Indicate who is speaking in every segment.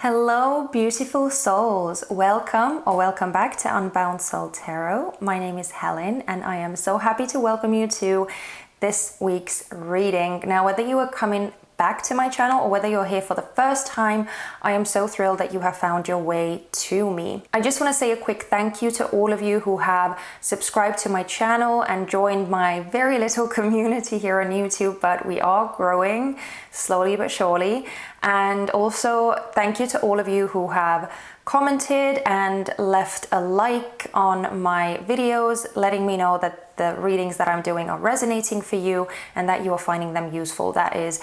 Speaker 1: Hello, beautiful souls. Welcome back to Unbound Soul Tarot. My name is Helen, and I am so happy to welcome you to this week's reading. Now, whether you are coming back to my channel or whether you're here for the first time, I am so thrilled that you have found your way to me. I just want to say a quick thank you to all of you who have subscribed to my channel and joined my very little community here on YouTube, but we are growing slowly but surely. And also thank you to all of you who have commented and left a like on my videos, letting me know that the readings that I'm doing are resonating for you and that you are finding them useful. That is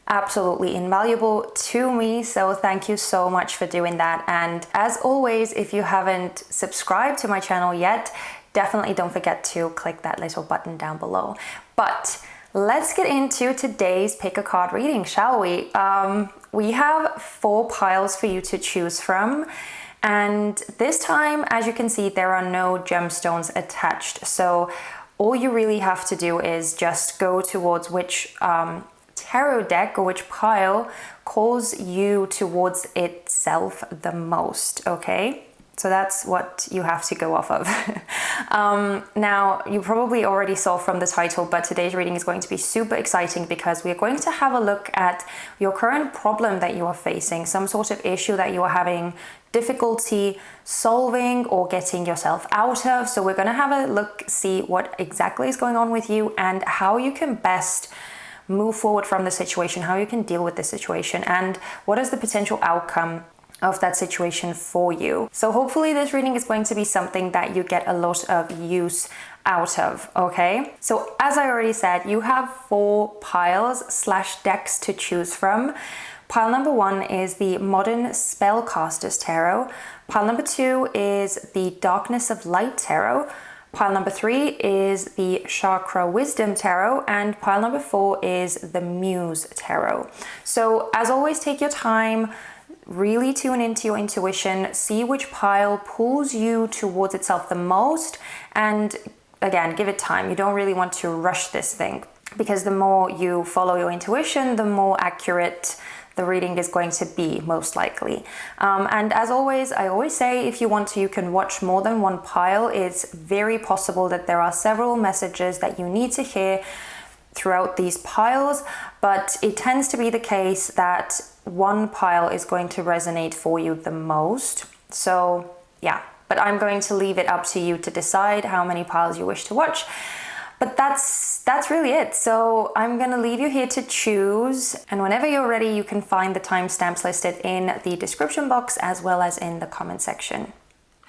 Speaker 1: absolutely invaluable to me, so thank you so much for doing that. And as always, if you haven't subscribed to my channel yet, definitely don't forget to click that little button down below. But let's get into today's pick a card reading, shall we? We have 4 piles for you to choose from, and this time, as you can see, there are no gemstones attached, so all you really have to do is just go towards which tarot deck or which pile calls you towards itself the most, okay? So that's what you have to go off of. Now, you probably already saw from the title, but today's reading is going to be super exciting because we are going to have a look at your current problem that you are facing, some sort of issue that you are having difficulty solving or getting yourself out of. So we're going to have a look, see what exactly is going on with you and how you can best move forward from the situation, how you can deal with the situation, and what is the potential outcome of that situation for you. So hopefully this reading is going to be something that you get a lot of use out of, okay? So as I already said, you have 4 piles / decks to choose from. Pile number 1 is the Modern Spellcaster's Tarot. Pile number 2 is the Darkness of Light Tarot. Pile number 3 is the Chakra Wisdom Tarot, and pile number 4 is the Muse Tarot. So as always, take your time, really tune into your intuition, see which pile pulls you towards itself the most, and again, give it time. You don't really want to rush this thing, because the more you follow your intuition, the more accurate the reading is going to be, most likely. And as always, I always say, if you want to, you can watch more than one pile. It's very possible that there are several messages that you need to hear throughout these piles, but it tends to be the case that one pile is going to resonate for you the most. So yeah, but I'm going to leave it up to you to decide how many piles you wish to watch. But that's really it. So I'm gonna leave you here to choose, and whenever you're ready, you can find the timestamps listed in the description box as well as in the comment section.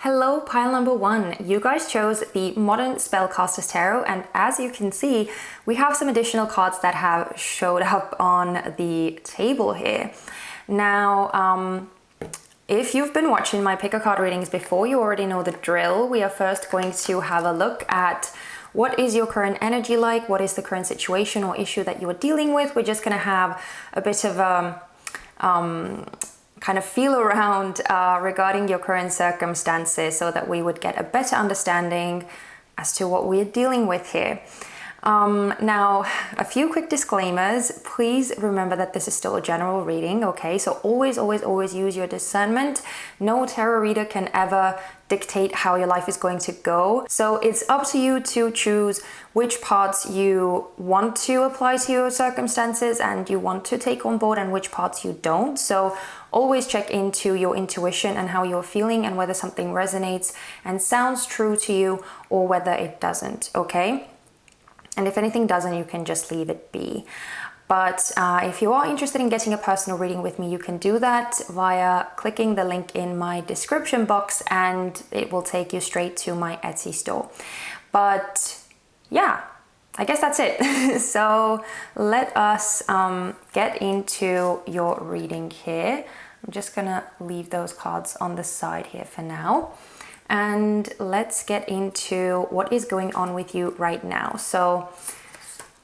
Speaker 1: Hello, pile number 1. You guys chose the Modern Spellcaster's Tarot, and as you can see, we have some additional cards that have showed up on the table here. Now, if you've been watching my pick a card readings before, you already know the drill. We are first going to have a look at what is your current energy like? What is the current situation or issue that you are dealing with? We're just going to have a bit of a kind of feel around regarding your current circumstances so that we would get a better understanding as to what we're dealing with here. Now, a few quick disclaimers. Please remember that this is still a general reading, okay? So always use your discernment. No tarot reader can ever dictate how your life is going to go. So it's up to you to choose which parts you want to apply to your circumstances and you want to take on board and which parts you don't. So always check into your intuition and how you're feeling and whether something resonates and sounds true to you or whether it doesn't, okay? And if anything doesn't, you can just leave it be. But if you are interested in getting a personal reading with me, you can do that via clicking the link in my description box and it will take you straight to my Etsy store. But yeah, I guess that's it. So let us get into your reading here. I'm just gonna leave those cards on the side here for now. And let's get into what is going on with you right now. So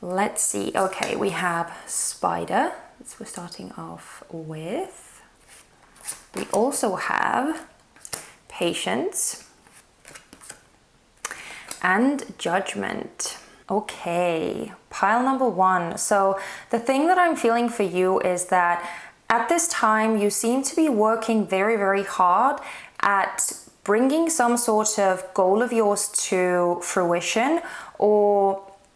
Speaker 1: let's see. Okay, we have Spider. That's what we're starting off with. We also have Patience and Judgment. Okay, pile number 1. So the thing that I'm feeling for you is that at this time, you seem to be working very, very hard at bringing some sort of goal of yours to fruition, or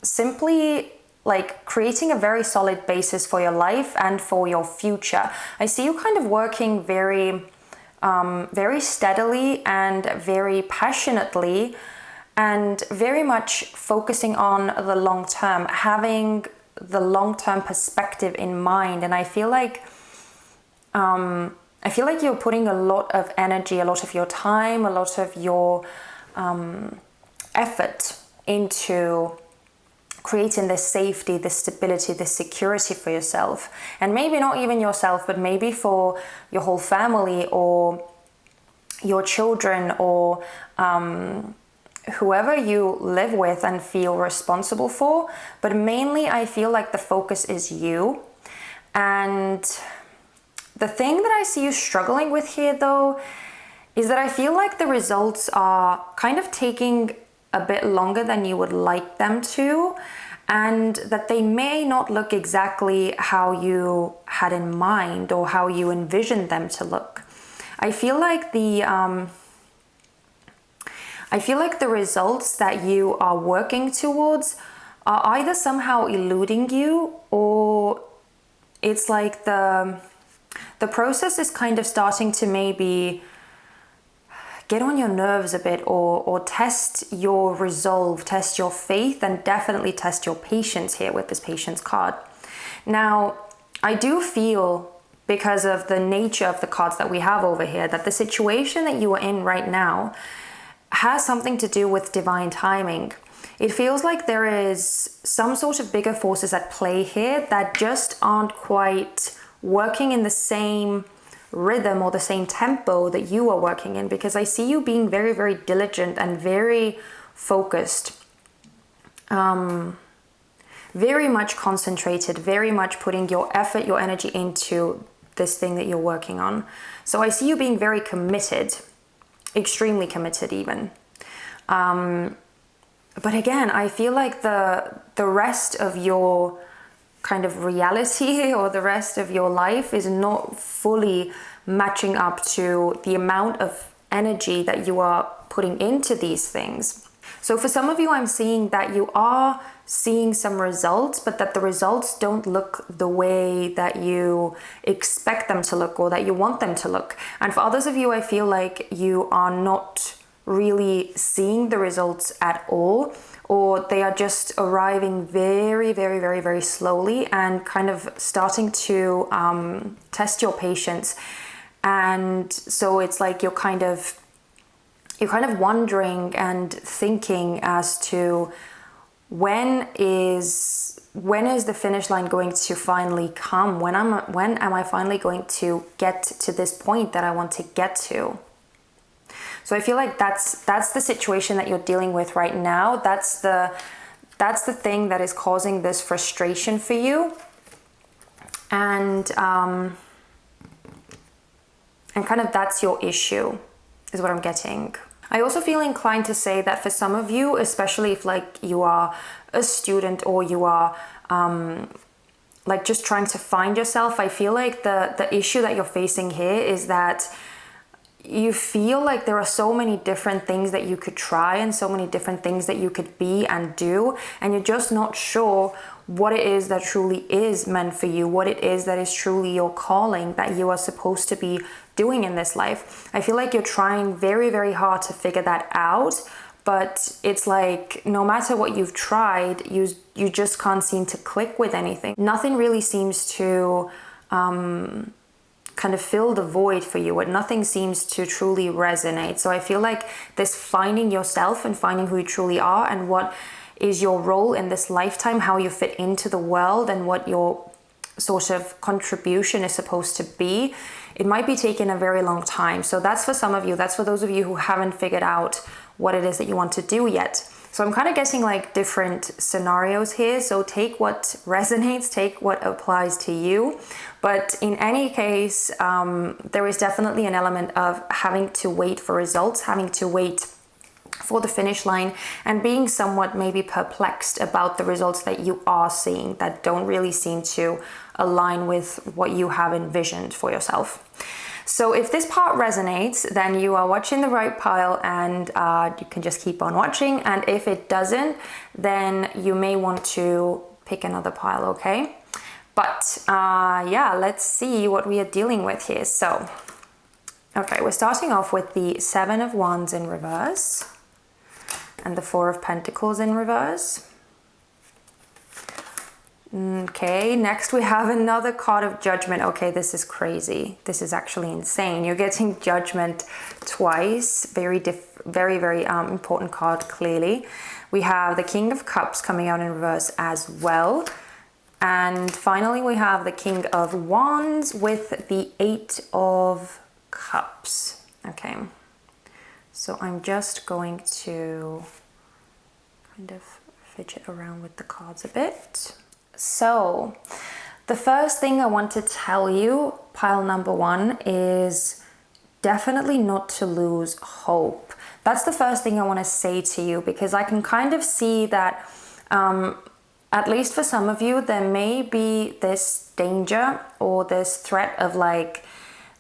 Speaker 1: simply like creating a very solid basis for your life and for your future. I see you kind of working very, very steadily and very passionately, and very much focusing on the long term, having the long-term perspective in mind. And I feel like you're putting a lot of energy, a lot of your time, a lot of your effort into creating this safety, this stability, this security for yourself. And maybe not even yourself, but maybe for your whole family or your children, or whoever you live with and feel responsible for. But mainly I feel like the focus is you. And the thing that I see you struggling with here though is that I feel like the results are kind of taking a bit longer than you would like them to, and that they may not look exactly how you had in mind or how you envisioned them to look. I feel like the results that you are working towards are either somehow eluding you, or it's like the process is kind of starting to maybe get on your nerves a bit, or test your resolve, test your faith, and definitely test your patience here with this patience card. Now, I do feel, because of the nature of the cards that we have over here, that the situation that you are in right now has something to do with divine timing. It feels like there is some sort of bigger forces at play here that just aren't quite working in the same rhythm or the same tempo that you are working in, because I see you being very, very diligent and very focused, very much concentrated, very much putting your effort, your energy into this thing that you're working on. So I see you being very committed, extremely committed even. But again, I feel like the rest of your kind of reality or the rest of your life is not fully matching up to the amount of energy that you are putting into these things. So for some of you, I'm seeing that you are seeing some results, but that the results don't look the way that you expect them to look or that you want them to look. And for others of you, I feel like you are not really seeing the results at all, or they are just arriving very, very, very, very slowly and kind of starting to test your patience. And so it's like you're kind of wondering and thinking as to when is the finish line going to finally come? When am I finally going to get to this point that I want to get to? So I feel like that's the situation that you're dealing with right now. That's the thing that is causing this frustration for you, and kind of that's your issue, is what I'm getting. I also feel inclined to say that for some of you, especially if like you are a student or you are like just trying to find yourself, I feel like the issue that you're facing here is that you feel like there are so many different things that you could try and so many different things that you could be and do, and you're just not sure what it is that truly is meant for you, what it is that is truly your calling that you are supposed to be doing in this life. I feel like you're trying very, very hard to figure that out, but it's like no matter what you've tried, you just can't seem to click with anything. Nothing really seems to kind of fill the void for you, and nothing seems to truly resonate. So I feel like this finding yourself and finding who you truly are and what is your role in this lifetime, how you fit into the world and what your sort of contribution is supposed to be, it might be taking a very long time. So that's for some of you. That's for those of you who haven't figured out what it is that you want to do yet. So I'm kind of getting like different scenarios here. So take what resonates, take what applies to you. But in any case, there is definitely an element of having to wait for results, having to wait for the finish line, and being somewhat maybe perplexed about the results that you are seeing that don't really seem to align with what you have envisioned for yourself. So if this part resonates, then you are watching the right pile, and you can just keep on watching. And if it doesn't, then you may want to pick another pile, okay? But yeah, let's see what we are dealing with here. So, okay, we're starting off with the Seven of Wands in reverse and the Four of Pentacles in reverse. Okay, next we have another card of Judgment. Okay, this is crazy. This is actually insane. You're getting Judgment twice. Very important card, clearly. We have the King of Cups coming out in reverse as well. And finally, we have the King of Wands with the Eight of Cups. Okay, so I'm just going to kind of fidget around with the cards a bit. So the first thing I want to tell you, pile number one, is definitely not to lose hope. That's the first thing I want to say to you, because I can kind of see that at least for some of you, there may be this danger or this threat of like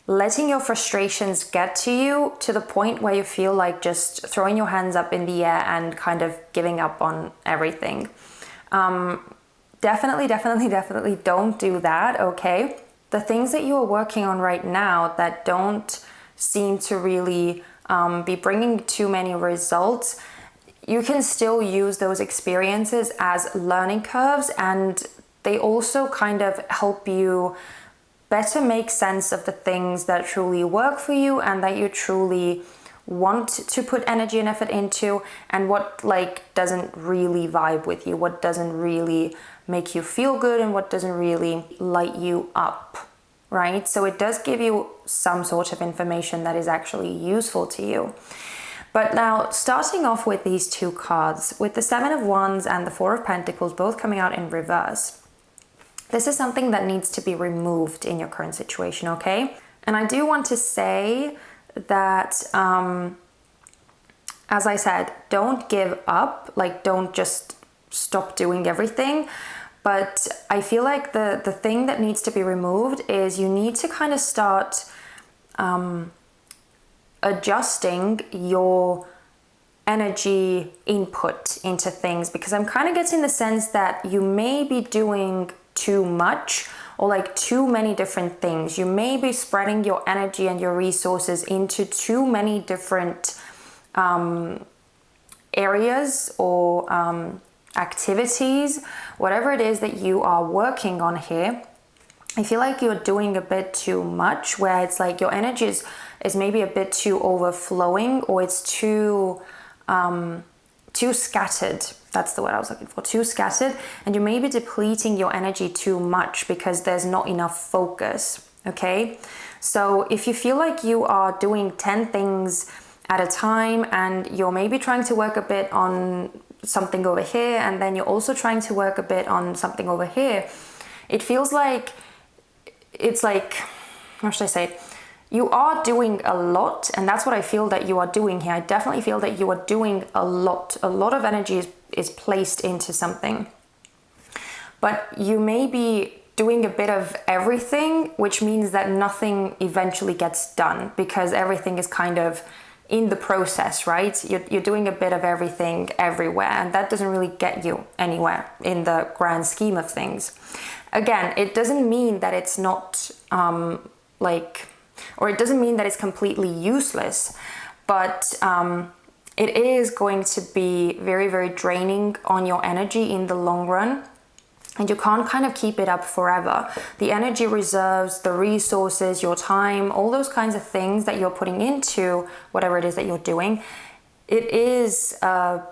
Speaker 1: letting your frustrations get to you to the point where you feel like just throwing your hands up in the air and kind of giving up on everything. Definitely don't do that, okay? The things that you are working on right now that don't seem to really be bringing too many results, you can still use those experiences as learning curves, and they also kind of help you better make sense of the things that truly work for you and that you truly want to put energy and effort into, and what like doesn't really vibe with you, what doesn't really make you feel good, and what doesn't really light you up, right? So it does give you some sort of information that is actually useful to you. But now, starting off with these two cards, with the Seven of Wands and the Four of Pentacles both coming out in reverse, this is something that needs to be removed in your current situation, okay? And I do want to say that, as I said, don't give up, like don't just stop doing everything. But I feel like the thing that needs to be removed is you need to kind of start adjusting your energy input into things, because I'm kind of getting the sense that you may be doing too much or like too many different things. You may be spreading your energy and your resources into too many different areas or activities, whatever it is that you are working on here. I feel like you're doing a bit too much, where it's like your energy is maybe a bit too overflowing, or it's too scattered. That's the word I was looking for, too scattered. And you may be depleting your energy too much because there's not enough focus, okay? So if you feel like you are doing 10 things at a time, and you're maybe trying to work a bit on something over here, and then you're also trying to work a bit on something over here, it feels like it's like, how should I say it? You are doing a lot, and that's what I feel that you are doing here. I definitely feel that you are doing a lot. A lot of energy is placed into something. But you may be doing a bit of everything, which means that nothing eventually gets done because everything is kind of in the process, right? You're doing a bit of everything everywhere, and that doesn't really get you anywhere in the grand scheme of things. Again, it doesn't mean that it's not or it doesn't mean that it's completely useless, but it is going to be very, very draining on your energy in the long run. And you can't kind of keep it up forever. The energy reserves, the resources, your time, all those kinds of things that you're putting into whatever it is that you're doing, it is a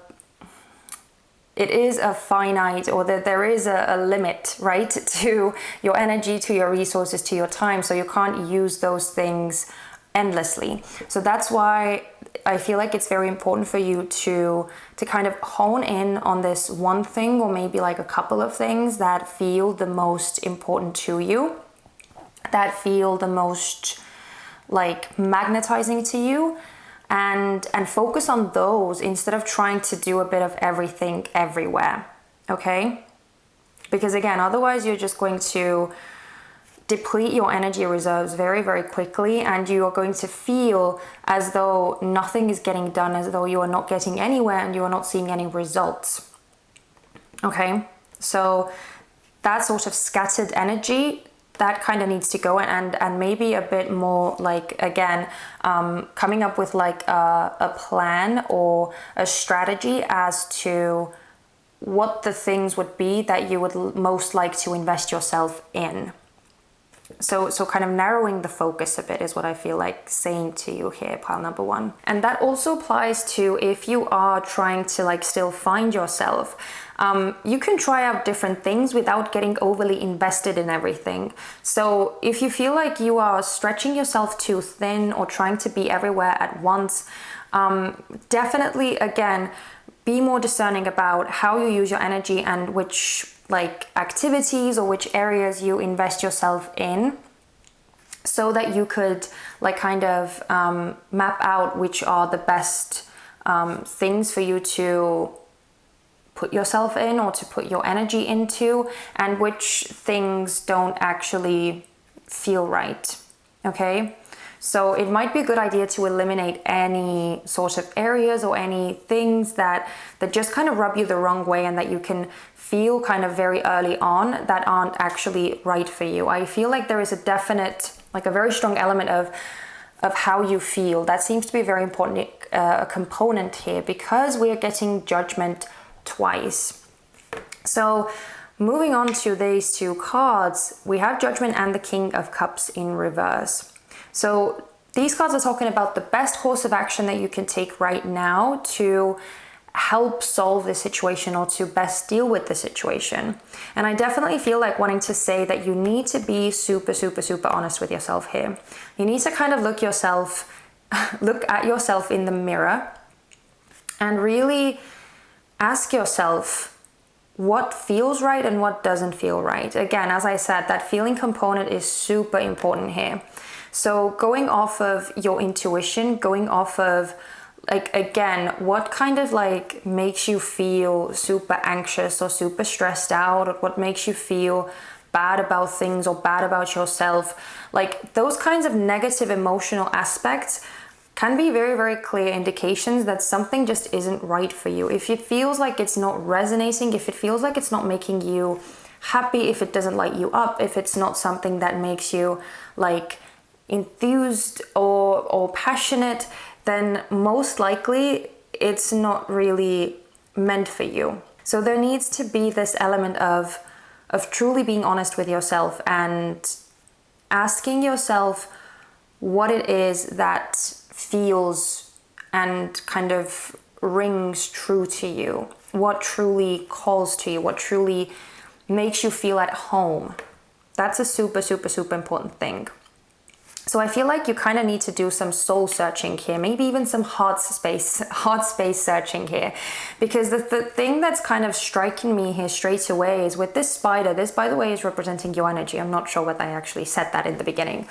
Speaker 1: finite, or that there is a limit, right, to your energy, to your resources, to your time. So you can't use those things endlessly. So that's why I feel like it's very important for you to kind of hone in on this one thing, or maybe like a couple of things that feel the most important to you, that feel the most like magnetizing to you. and focus on those instead of trying to do a bit of everything everywhere. Okay? Because again, otherwise you're just going to deplete your energy reserves very, very quickly, and you are going to feel as though nothing is getting done, as though you are not getting anywhere and you are not seeing any results. Okay, so that sort of scattered energy, that kind of needs to go, and maybe a bit more like, again, coming up with like a plan or a strategy as to what the things would be that you would most like to invest yourself in. So kind of narrowing the focus a bit is what I feel like saying to you here, pile number one. And that also applies to if you are trying to like still find yourself. You can try out different things without getting overly invested in everything. So if you feel like you are stretching yourself too thin or trying to be everywhere at once, definitely, again, be more discerning about how you use your energy and which like activities or which areas you invest yourself in, so that you could like kind of map out which are the best things for you to put yourself in or to put your energy into, and which things don't actually feel right. Okay, so it might be a good idea to eliminate any sort of areas or any things that just kind of rub you the wrong way and that you can feel kind of very early on that aren't actually right for you. I feel like there is a definite, like a very strong element of how you feel. That seems to be a very important component here, because we are getting judgment twice. So moving on to these two cards, we have Judgment and the King of Cups in reverse. So these cards are talking about the best course of action that you can take right now to help solve the situation or to best deal with the situation. And I definitely feel like wanting to say that you need to be super, super, super honest with yourself here. You need to kind of look at yourself in the mirror and really ask yourself what feels right and what doesn't feel right. Again, as I said, that feeling component is super important here. So going off of your intuition, going off of like, again, what kind of like makes you feel super anxious or super stressed out, or what makes you feel bad about things or bad about yourself, like those kinds of negative emotional aspects can be very, very clear indications that something just isn't right for you. If it feels like it's not resonating, if it feels like it's not making you happy, if it doesn't light you up, if it's not something that makes you like enthused or passionate, then most likely it's not really meant for you. So there needs to be this element of truly being honest with yourself and asking yourself what it is that feels and kind of rings true to you, what truly calls to you, what truly makes you feel at home. That's a super, super, super important thing. So I feel like you kind of need to do some soul searching here, maybe even some heart space searching here, because the thing that's kind of striking me here straight away is with this spider. This, by the way, is representing your energy. I'm not sure whether I actually said that in the beginning,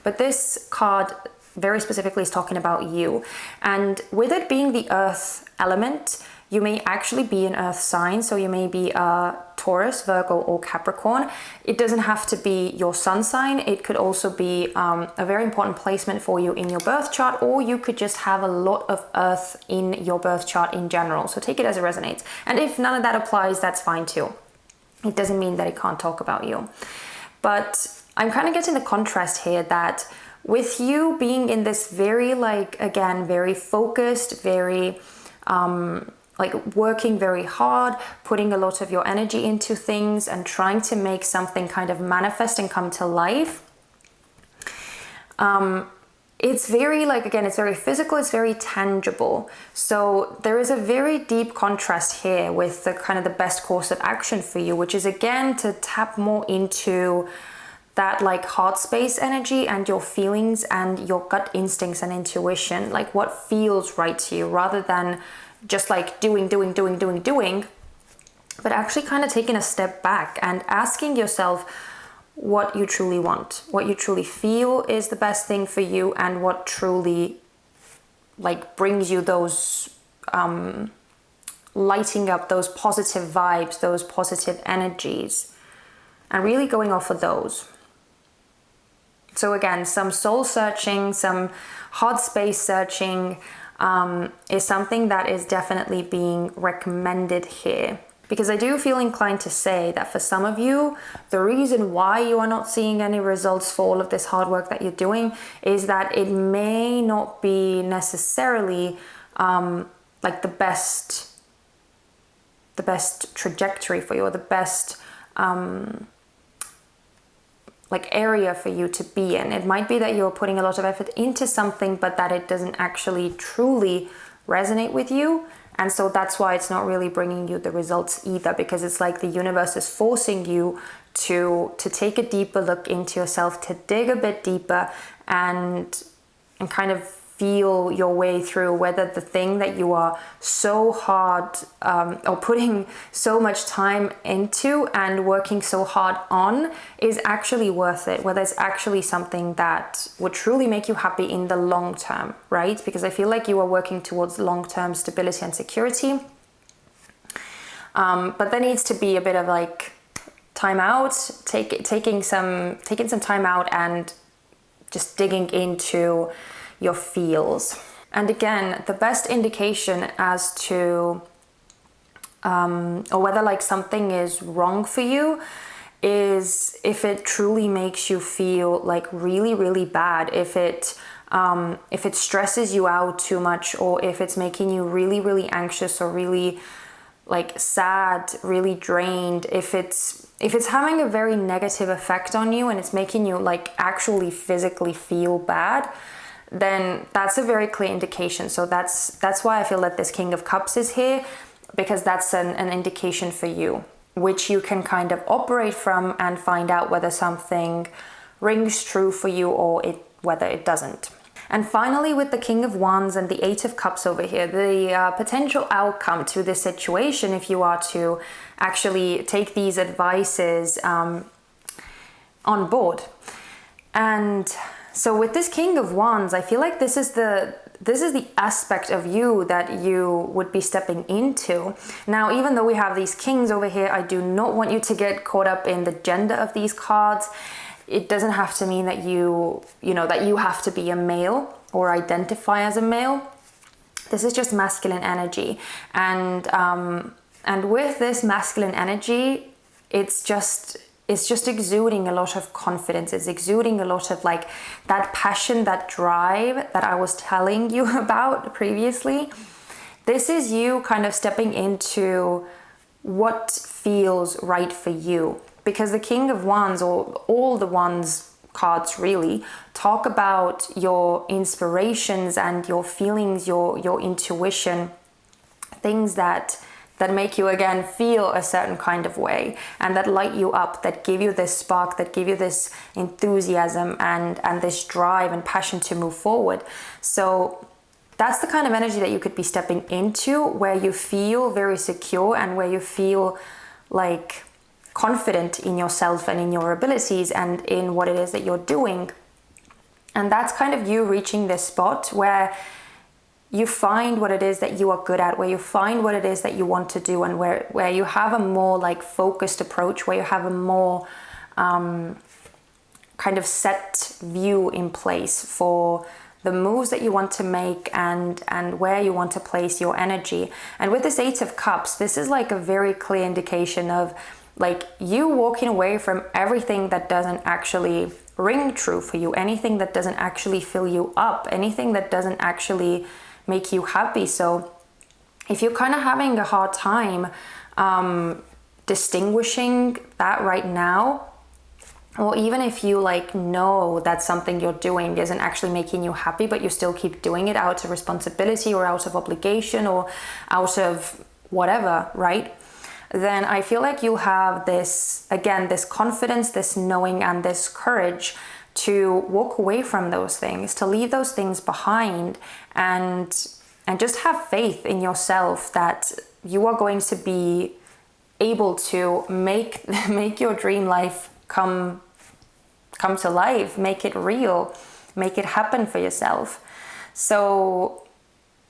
Speaker 1: but this card very specifically is talking about you. And with it being the earth element, you may actually be an earth sign. So you may be a Taurus, Virgo, or Capricorn. It doesn't have to be your sun sign. It could also be a very important placement for you in your birth chart, or you could just have a lot of earth in your birth chart in general. So take it as it resonates. And if none of that applies, that's fine too. It doesn't mean that it can't talk about you. But I'm kind of getting the contrast here that with you being in this very, like, again, very focused, very like working very hard, putting a lot of your energy into things and trying to make something kind of manifest and come to life. It's very, like, again, it's very physical, it's very tangible. So there is a very deep contrast here with the kind of the best course of action for you, which is, again, to tap more into that like heart space energy and your feelings and your gut instincts and intuition, like what feels right to you, rather than just like doing, but actually kind of taking a step back and asking yourself what you truly want, what you truly feel is the best thing for you, and what truly like brings you those lighting up, those positive vibes, those positive energies, and really going off of those. So again, some soul searching, some heart space searching is something that is definitely being recommended here. Because I do feel inclined to say that for some of you, the reason why you are not seeing any results for all of this hard work that you're doing is that it may not be necessarily like the best trajectory for you, or the best like area for you to be in. It might be that you're putting a lot of effort into something, but that it doesn't actually truly resonate with you. And so that's why it's not really bringing you the results either, because it's like the universe is forcing you to take a deeper look into yourself, to dig a bit deeper and kind of feel your way through whether the thing that you are so hard or putting so much time into and working so hard on is actually worth it, whether it's actually something that would truly make you happy in the long term, right? Because I feel like you are working towards long-term stability and security, but there needs to be a bit of like time out, taking some time out and just digging into your feels. And again, the best indication as to or whether like something is wrong for you is if it truly makes you feel like really, really bad, if it stresses you out too much, or if it's making you really, really anxious or really like sad, really drained, if it's having a very negative effect on you and it's making you like actually physically feel bad, then that's a very clear indication. So that's why I feel that this King of Cups is here, because that's an indication for you, which you can kind of operate from and find out whether something rings true for you or whether it doesn't. And finally, with the King of Wands and the Eight of Cups over here, the potential outcome to this situation, if you are to actually take these advices on board. And so with this King of Wands, I feel like this is the aspect of you that you would be stepping into. Now, even though we have these kings over here, I do not want you to get caught up in the gender of these cards. It doesn't have to mean that you have to be a male or identify as a male. This is just masculine energy. And with this masculine energy, it's just exuding a lot of confidence. It's exuding a lot of like that passion, that drive that I was telling you about previously. This is you kind of stepping into what feels right for you, because the King of Wands, or all the Wands cards really, talk about your inspirations and your feelings, your intuition, things that make you again feel a certain kind of way, and that light you up, that give you this spark, that give you this enthusiasm and this drive and passion to move forward. So that's the kind of energy that you could be stepping into, where you feel very secure and where you feel like confident in yourself and in your abilities and in what it is that you're doing. And that's kind of you reaching this spot where you find what it is that you are good at, where you find what it is that you want to do, and where you have a more like focused approach, where you have a more kind of set view in place for the moves that you want to make and where you want to place your energy. And with this Eight of Cups, this is like a very clear indication of like you walking away from everything that doesn't actually ring true for you, anything that doesn't actually fill you up, anything that doesn't actually make you happy. So if you're kind of having a hard time distinguishing that right now, or even if you like know that something you're doing isn't actually making you happy, but you still keep doing it out of responsibility or out of obligation or out of whatever, right? Then I feel like you'll have this, again, this confidence, this knowing, and this courage to walk away from those things, to leave those things behind, and just have faith in yourself that you are going to be able to make your dream life come to life, make it real, make it happen for yourself. So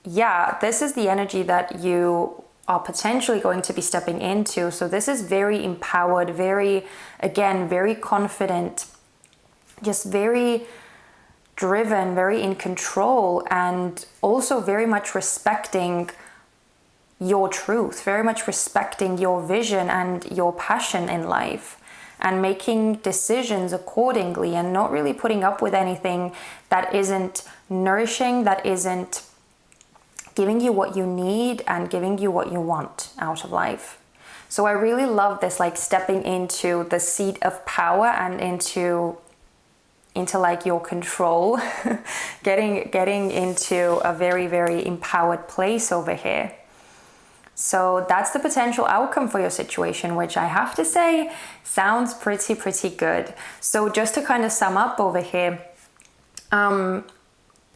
Speaker 1: yeah, this is the energy that you are potentially going to be stepping into. So this is very empowered, very, again, very confident, just very driven, very in control, and also very much respecting your truth, very much respecting your vision and your passion in life, and making decisions accordingly, and not really putting up with anything that isn't nourishing, that isn't giving you what you need and giving you what you want out of life. So I really love this, like stepping into the seat of power and into like your control, getting into a very, very empowered place over here. So that's the potential outcome for your situation, which I have to say sounds pretty good. So just to kind of sum up over here,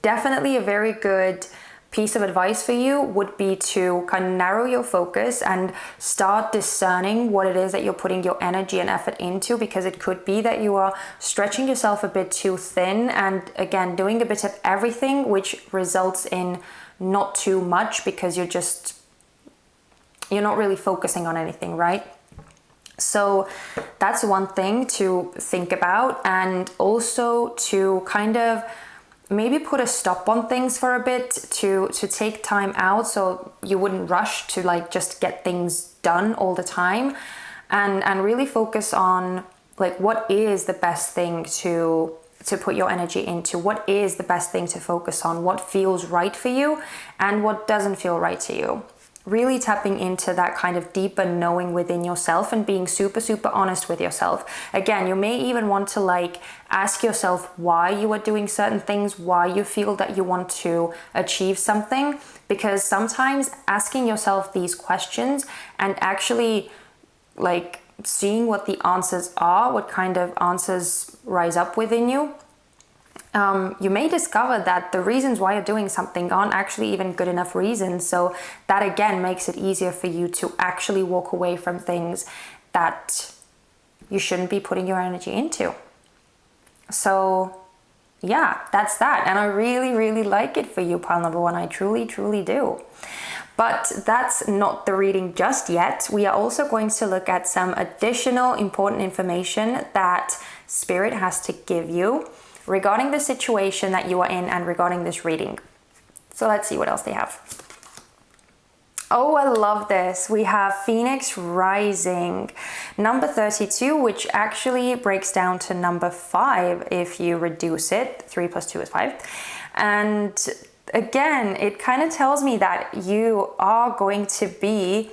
Speaker 1: definitely a very good piece of advice for you would be to kind of narrow your focus and start discerning what it is that you're putting your energy and effort into, because it could be that you are stretching yourself a bit too thin and, again, doing a bit of everything, which results in not too much because you're not really focusing on anything, right? So that's one thing to think about, and also to kind of maybe put a stop on things for a bit, to take time out so you wouldn't rush to like just get things done all the time, and really focus on like what is the best thing to put your energy into, what is the best thing to focus on, what feels right for you and what doesn't feel right to you. Really tapping into that kind of deeper knowing within yourself and being super honest with yourself. Again, you may even want to like ask yourself why you are doing certain things, why you feel that you want to achieve something, because sometimes asking yourself these questions and actually like seeing what the answers are, what kind of answers rise up within you, you may discover that the reasons why you're doing something aren't actually even good enough reasons. So that again makes it easier for you to actually walk away from things that you shouldn't be putting your energy into. So yeah, that's that. And I really like it for you, pile number one. I truly do. But that's not the reading just yet. We are also going to look at some additional important information that Spirit has to give you regarding the situation that you are in and regarding this reading. So let's see what else they have. Oh, I love this. We have Phoenix Rising, number 32, which actually breaks down to number 5 if you reduce it. 3 + 2 is 5. And again, it kind of tells me that you are going to be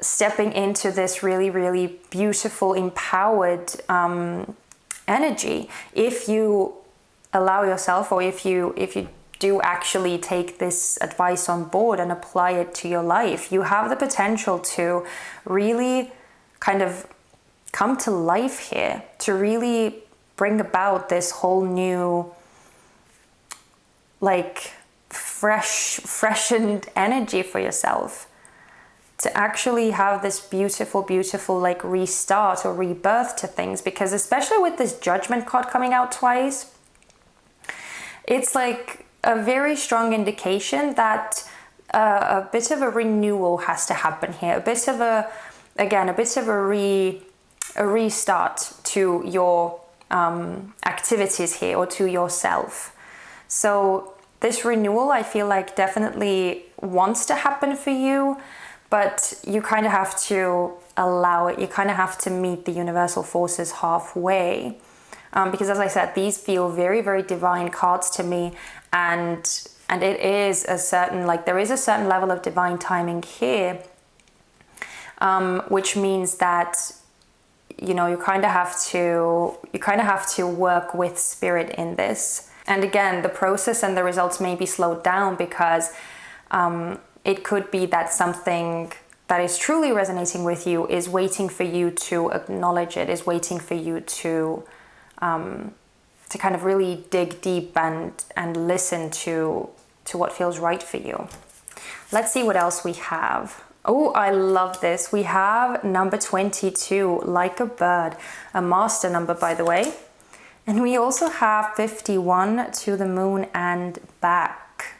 Speaker 1: stepping into this really beautiful, empowered energy if you allow yourself, or if you do actually take this advice on board and apply it to your life. You have the potential to really kind of come to life here, to really bring about this whole new like freshened energy for yourself, to actually have this beautiful like restart or rebirth to things. Because especially with this Judgment card coming out twice, it's like a very strong indication that a bit of a renewal has to happen here, a bit of a restart to your activities here, or to yourself. So this renewal, I feel like, definitely wants to happen for you, but you kind of have to allow it. You kind of have to meet the universal forces halfway. Because as I said, these feel very divine cards to me, and it is a certain, like, there is a certain level of divine timing here, which means that, you know, you kind of have to work with Spirit in this. And again, the process and the results may be slowed down because it could be that something that is truly resonating with you is waiting for you to acknowledge it, is waiting for you to kind of really dig deep and listen to what feels right for you. Let's see what else we have. Oh, I love this. We have number 22, Like a Bird, a master number, by the way. And we also have 51, To the Moon and Back.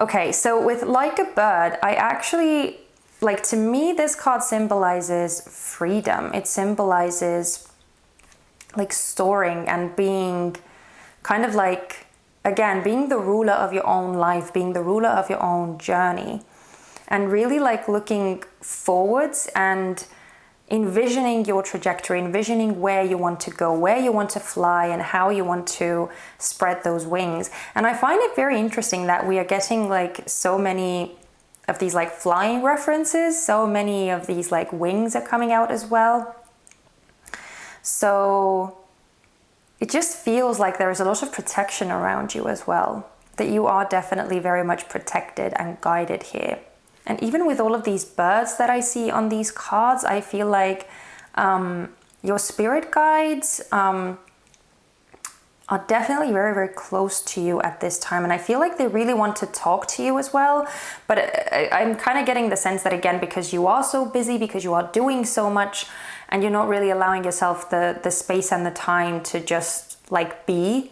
Speaker 1: Okay, so with like a bird, I actually, like, to me, this card symbolizes freedom. It symbolizes like soaring and being kind of like, again, being the ruler of your own life, being the ruler of your own journey, and really like looking forwards and envisioning your trajectory, envisioning where you want to go, where you want to fly, and how you want to spread those wings. And I find it very interesting that we are getting like so many of these like flying references, so many of these like wings are coming out as well. So it just feels like there is a lot of protection around you as well, that you are definitely very much protected and guided here. And even with all of these birds that I see on these cards, I feel like your spirit guides are definitely very, very close to you at this time. And I feel like they really want to talk to you as well. But I'm kind of getting the sense that, again, because you are so busy, because you are doing so much, and you're not really allowing yourself the space and the time to just like be,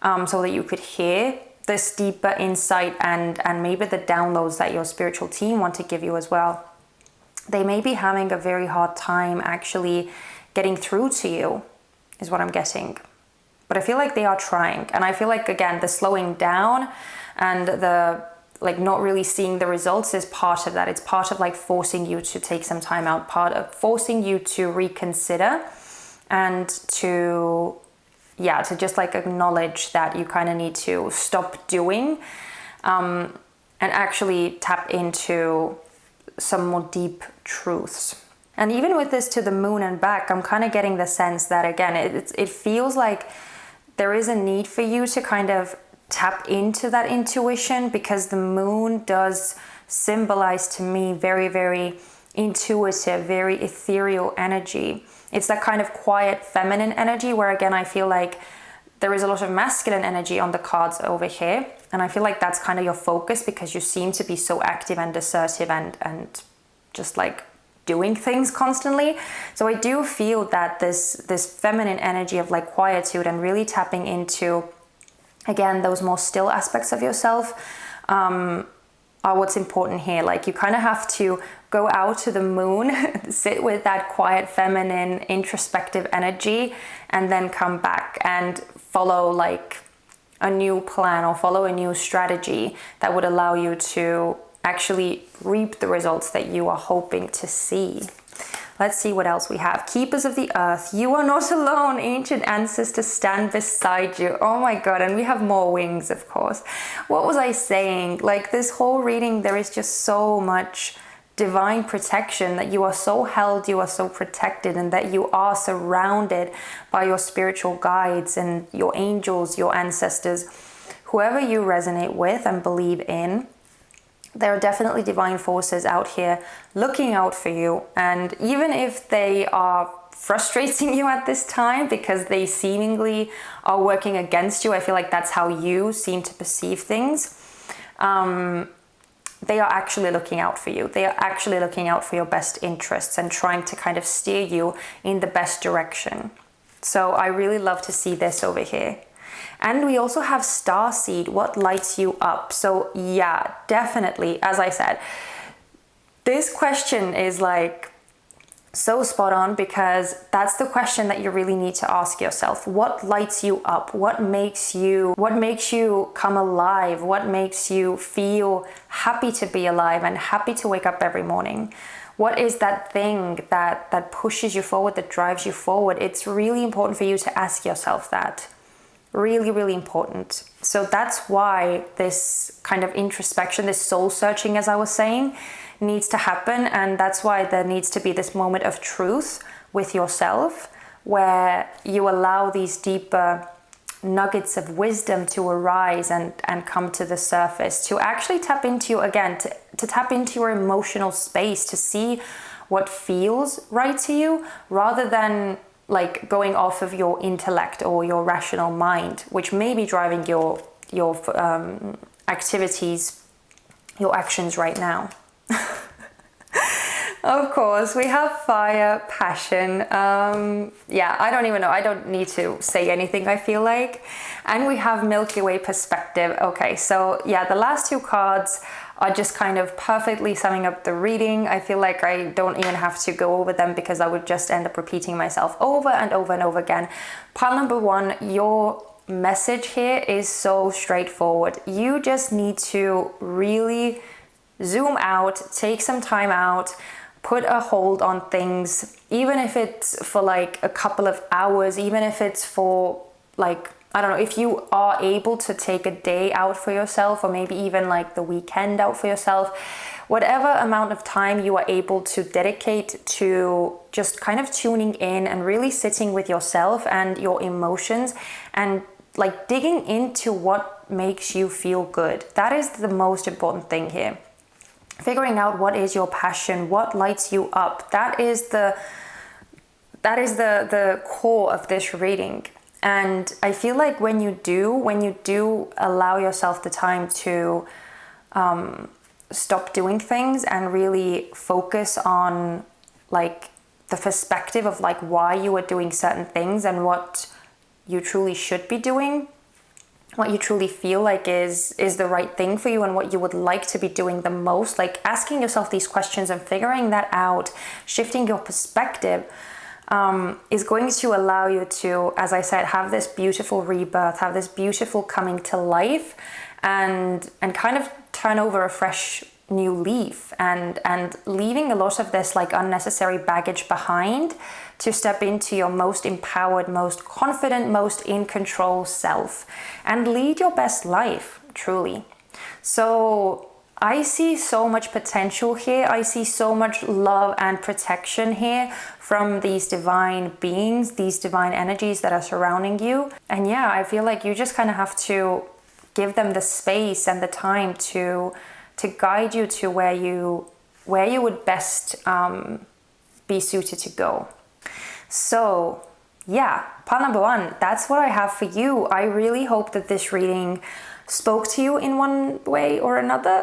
Speaker 1: so that you could hear this deeper insight and maybe the downloads that your spiritual team want to give you as well. They may be having a very hard time actually getting through to you, is what I'm getting. But I feel like they are trying. And I feel like, again, the slowing down and the like not really seeing the results is part of that. It's part of like forcing you to take some time out, part of forcing you to reconsider and to just like acknowledge that you kind of need to stop doing and actually tap into some more deep truths. And even with this to the moon and back, I'm kind of getting the sense that, again, it feels like there is a need for you to kind of tap into that intuition, because the moon does symbolize to me very, very intuitive, very ethereal energy. It's that kind of quiet feminine energy where, again, I feel like there is a lot of masculine energy on the cards over here. And I feel like that's kind of your focus, because you seem to be so active and assertive and just like doing things constantly. So I do feel that this feminine energy of like quietude and really tapping into, again, those more still aspects of yourself are what's important here. Like, you kind of have to go out to the moon, sit with that quiet, feminine, introspective energy, and then come back and follow like a new plan or follow a new strategy that would allow you to actually reap the results that you are hoping to see. Let's see what else we have. Keepers of the earth. You are not alone. Ancient ancestors stand beside you. Oh my God. And we have more wings, of course. What was I saying? Like, this whole reading, there is just so much divine protection, that you are so held, you are so protected, and that you are surrounded by your spiritual guides and your angels, your ancestors, whoever you resonate with and believe in. There are definitely divine forces out here looking out for you. And even if they are frustrating you at this time because they seemingly are working against you, I feel like that's how you seem to perceive things. They are actually looking out for you. They are actually looking out for your best interests and trying to kind of steer you in the best direction. So I really love to see this over here. And we also have starseed, what lights you up? So yeah, definitely, as I said, this question is like so spot on, because that's the question that you really need to ask yourself. What lights you up? What makes you come alive? What makes you feel happy to be alive and happy to wake up every morning? What is that thing that pushes you forward, that drives you forward? It's really important for you to ask yourself that. Really, really important. So that's why this kind of introspection, this soul searching, as I was saying, needs to happen. And that's why there needs to be this moment of truth with yourself, where you allow these deeper nuggets of wisdom to arise and come to the surface, to actually tap into, again, to tap into your emotional space, to see what feels right to you, rather than like going off of your intellect or your rational mind, which may be driving your activities, your actions right now. Of course, we have fire, passion. Yeah, I don't even know. I don't need to say anything, I feel like. And we have Milky Way perspective. Okay, so yeah, the last two cards are just kind of perfectly summing up the reading. I feel like I don't even have to go over them because I would just end up repeating myself over and over and over again. Pile number one, your message here is so straightforward. You just need to really zoom out, take some time out, put a hold on things, even if it's for like a couple of hours, even if it's for like, I don't know, if you are able to take a day out for yourself, or maybe even like the weekend out for yourself, whatever amount of time you are able to dedicate to just kind of tuning in and really sitting with yourself and your emotions and like digging into what makes you feel good. That is the most important thing here. Figuring out what is your passion, what lights you up. That is the core of this reading. And I feel like when you do allow yourself the time to stop doing things and really focus on like the perspective of like why you are doing certain things and what you truly should be doing, what you truly feel like is the right thing for you and what you would like to be doing the most, like asking yourself these questions and figuring that out, shifting your perspective, is going to allow you to, as I said, have this beautiful rebirth, have this beautiful coming to life, and kind of turn over a fresh new leaf and leaving a lot of this like unnecessary baggage behind to step into your most empowered, most confident, most in control self and lead your best life, truly. So I see so much potential here. I see so much love and protection here from these divine beings, these divine energies that are surrounding you. And yeah, I feel like you just kind of have to give them the space and the time to guide you to where you would best be suited to go. So yeah, pile number one, that's what I have for you. I really hope that this reading spoke to you in one way or another.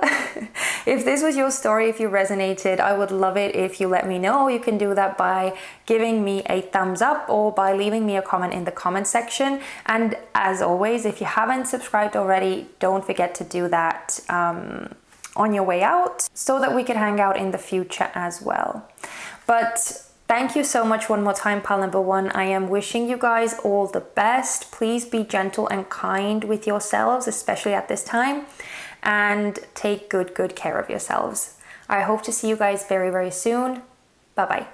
Speaker 1: If this was your story, if you resonated, I would love it if you let me know. You can do that by giving me a thumbs up or by leaving me a comment in the comment section. And as always, if you haven't subscribed already, don't forget to do that on your way out so that we can hang out in the future as well. But thank you so much one more time, pile number one. I am wishing you guys all the best. Please be gentle and kind with yourselves, especially at this time, and take good care of yourselves. I hope to see you guys very, very soon. Bye-bye.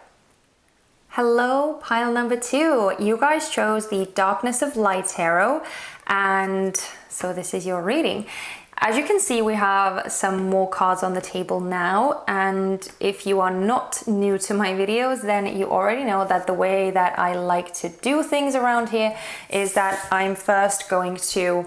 Speaker 1: Hello, pile number two. You guys chose the Darkness of Light Tarot, and so this is your reading. As you can see, we have some more cards on the table now, and if you are not new to my videos, then you already know that the way that I like to do things around here is that I'm first going to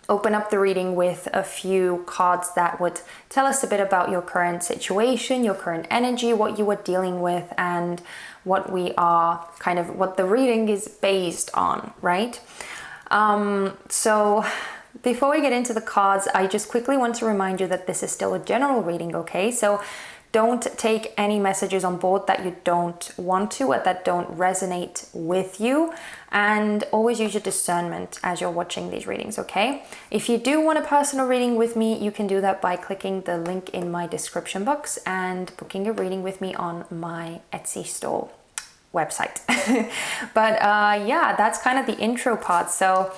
Speaker 1: open up the reading with a few cards that would tell us a bit about your current situation, your current energy, what you are dealing with, and what we are kind of, what the reading is based on, right? So before we get into the cards, I just quickly want to remind you that this is still a general reading, okay? So don't take any messages on board that you don't want to or that don't resonate with you, and always use your discernment as you're watching these readings, okay? If you do want a personal reading with me, you can do that by clicking the link in my description box and booking a reading with me on my Etsy store website. But yeah, that's kind of the intro part. So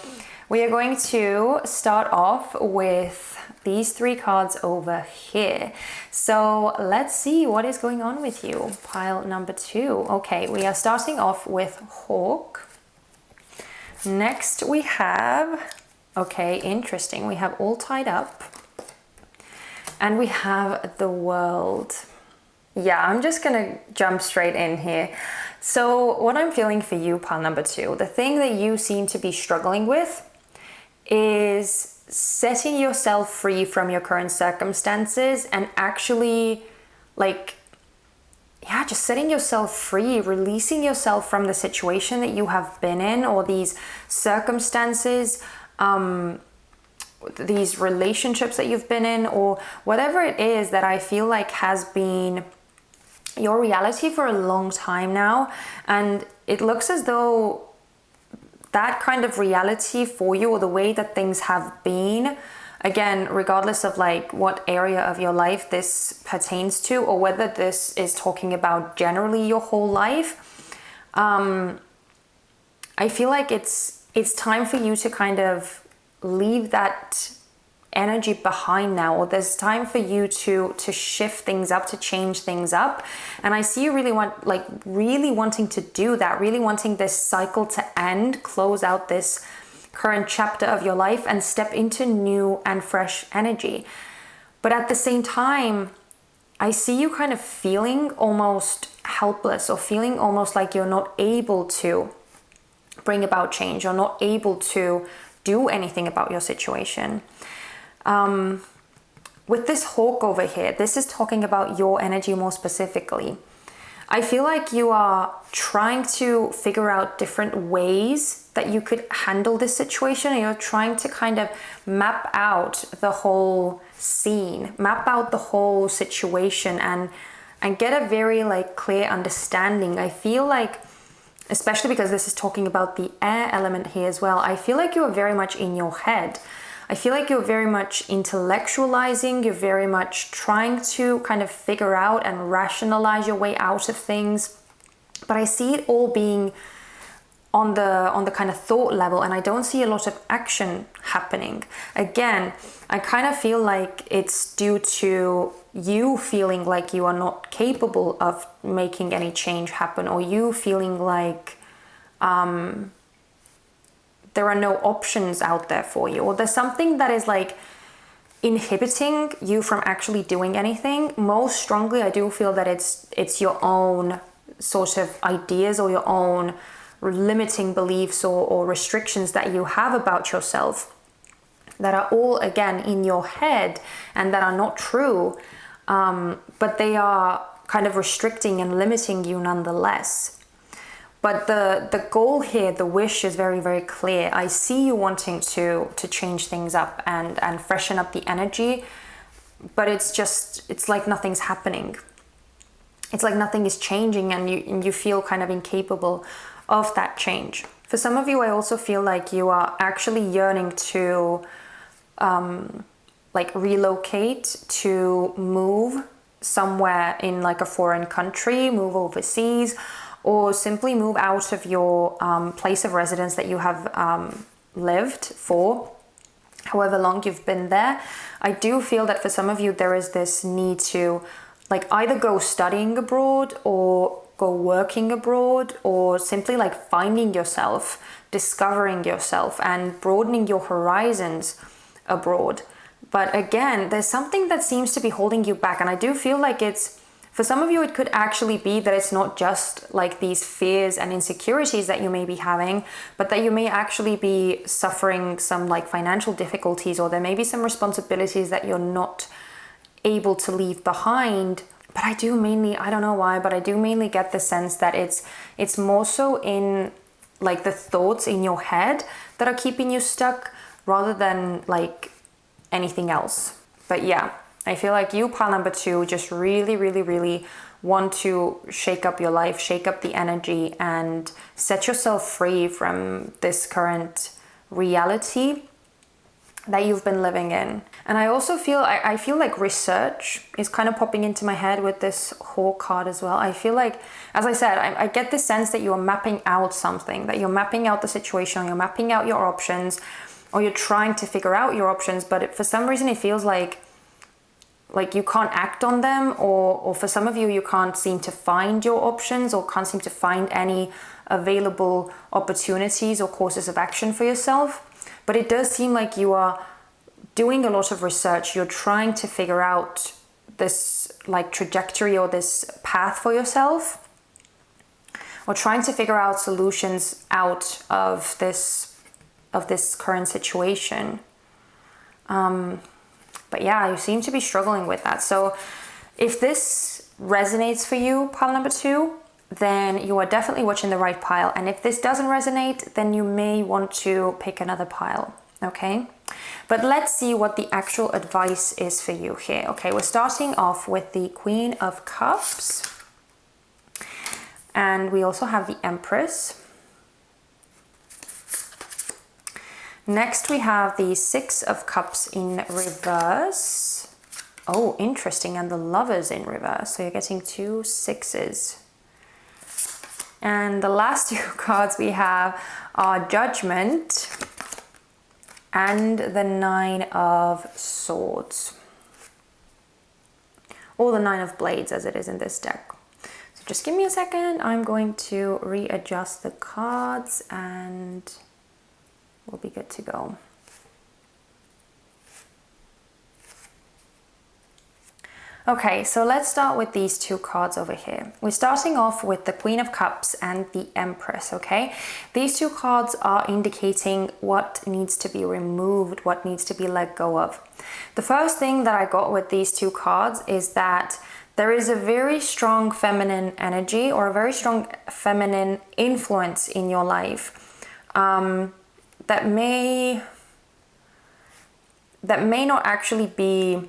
Speaker 1: we are going to start off with these three cards over here. So let's see what is going on with you. Pile number two. Okay, we are starting off with Hawk. Next we have, okay, interesting. We have All Tied Up. And we have the World. Yeah, I'm just gonna jump straight in here. So what I'm feeling for you, pile number two, the thing that you seem to be struggling with is setting yourself free from your current circumstances and actually like, yeah, just setting yourself free, releasing yourself from the situation that you have been in or these circumstances, these relationships that you've been in, or whatever it is that I feel like has been your reality for a long time now. And it looks as though that kind of reality for you, or the way that things have been, again, regardless of like what area of your life this pertains to, or whether this is talking about generally your whole life, I feel like it's time for you to kind of leave that energy behind now, or there's time for you to shift things up, to change things up. And I see you really wanting to do that, really wanting this cycle to end, close out this current chapter of your life and step into new and fresh energy. But at the same time, I see you kind of feeling almost helpless, or feeling almost like you're not able to bring about change, or not able to do anything about your situation. With this hawk over here, this is talking about your energy more specifically. I feel like you are trying to figure out different ways that you could handle this situation, and you're trying to kind of map out the whole scene, map out the whole situation, and get a very like clear understanding. I feel like, especially because this is talking about the air element here as well, I feel like you're very much in your head. I feel like you're very much intellectualizing, you're very much trying to kind of figure out and rationalize your way out of things. But I see it all being on the kind of thought level, and I don't see a lot of action happening. Again, I kind of feel like it's due to you feeling like you are not capable of making any change happen, or you feeling like there are no options out there for you, or there's something that is like inhibiting you from actually doing anything. Most strongly, I do feel that it's your own sort of ideas, or your own limiting beliefs or restrictions that you have about yourself, that are all, again, in your head and that are not true, but they are kind of restricting and limiting you nonetheless. But the goal here, the wish, is very, very clear. I see you wanting to change things up and freshen up the energy, but it's like nothing's happening. It's like nothing is changing, and you feel kind of incapable of that change. For some of you, I also feel like you are actually yearning to like relocate, to move somewhere in like a foreign country, move overseas, or simply move out of your place of residence that you have lived for however long you've been there. I do feel that for some of you, there is this need to like either go studying abroad, or go working abroad, or simply like finding yourself, discovering yourself, and broadening your horizons abroad. But again, there's something that seems to be holding you back. And I do feel like for some of you, it could actually be that it's not just like these fears and insecurities that you may be having, but that you may actually be suffering some like financial difficulties, or there may be some responsibilities that you're not able to leave behind. But I do mainly, I don't know why, but I do mainly get the sense that it's more so in like the thoughts in your head that are keeping you stuck, rather than like anything else. But yeah, I feel like you, pile number 2, just really, really, really want to shake up your life, shake up the energy, and set yourself free from this current reality that you've been living in. And I also feel, I feel like research is kind of popping into my head with this whole card as well. I feel like, as I said, I get the sense that you are mapping out something, that you're mapping out the situation, or you're mapping out your options, or you're trying to figure out your options, but for some reason it feels like you can't act on them, or for some of you, you can't seem to find your options, or can't seem to find any available opportunities or courses of action for yourself. But it does seem like you are doing a lot of research. You're trying to figure out this like trajectory, or this path for yourself, or trying to figure out solutions out of this current situation. But yeah, you seem to be struggling with that. So if this resonates for you, pile number 2, then you are definitely watching the right pile. And if this doesn't resonate, then you may want to pick another pile, okay? But let's see what the actual advice is for you here. Okay, we're starting off with the Queen of Cups. And we also have the Empress. Next we have the Six of Cups in reverse. Oh, interesting. And the Lovers in reverse. So you're getting 2 sixes. And the last 2 cards we have are Judgment and the Nine of Swords. Or the Nine of Blades as it is in this deck. So just give me a second. I'm going to readjust the cards and we'll be good to go. Okay, so let's start with these 2 cards over here. We're starting off with the Queen of Cups and the Empress, okay? These 2 cards are indicating what needs to be removed, what needs to be let go of. The first thing that I got with these 2 cards is that there is a very strong feminine energy or a very strong feminine influence in your life that may not actually be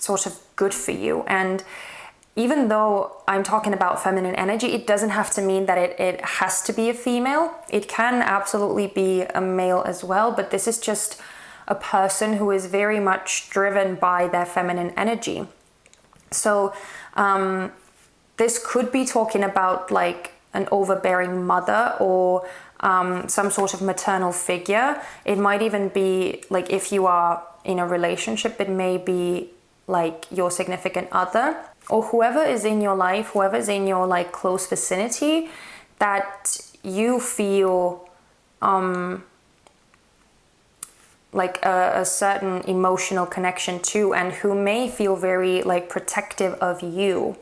Speaker 1: sort of good for you. And even though I'm talking about feminine energy, it doesn't have to mean that it has to be a female. It can absolutely be a male as well, but this is just a person who is very much driven by their feminine energy. So this could be talking about like an overbearing mother or some sort of maternal figure. It might even be like if you are in a relationship, it may be like your significant other or whoever is in your life, whoever is in your like close vicinity that you feel like a certain emotional connection to, and who may feel very like protective of you.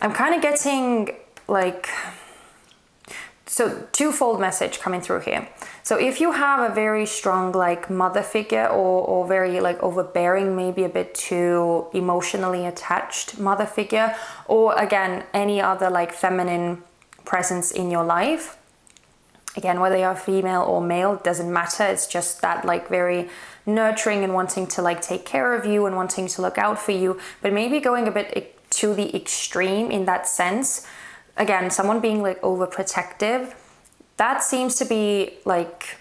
Speaker 1: I'm kind of getting like, so twofold message coming through here. So if you have a very strong like mother figure or very like overbearing, maybe a bit too emotionally attached mother figure, or again, any other like feminine presence in your life, again, whether you're female or male, doesn't matter. It's just that like very nurturing and wanting to like take care of you and wanting to look out for you, but maybe going a bit to the extreme in that sense. Again, someone being like overprotective, that seems to be like,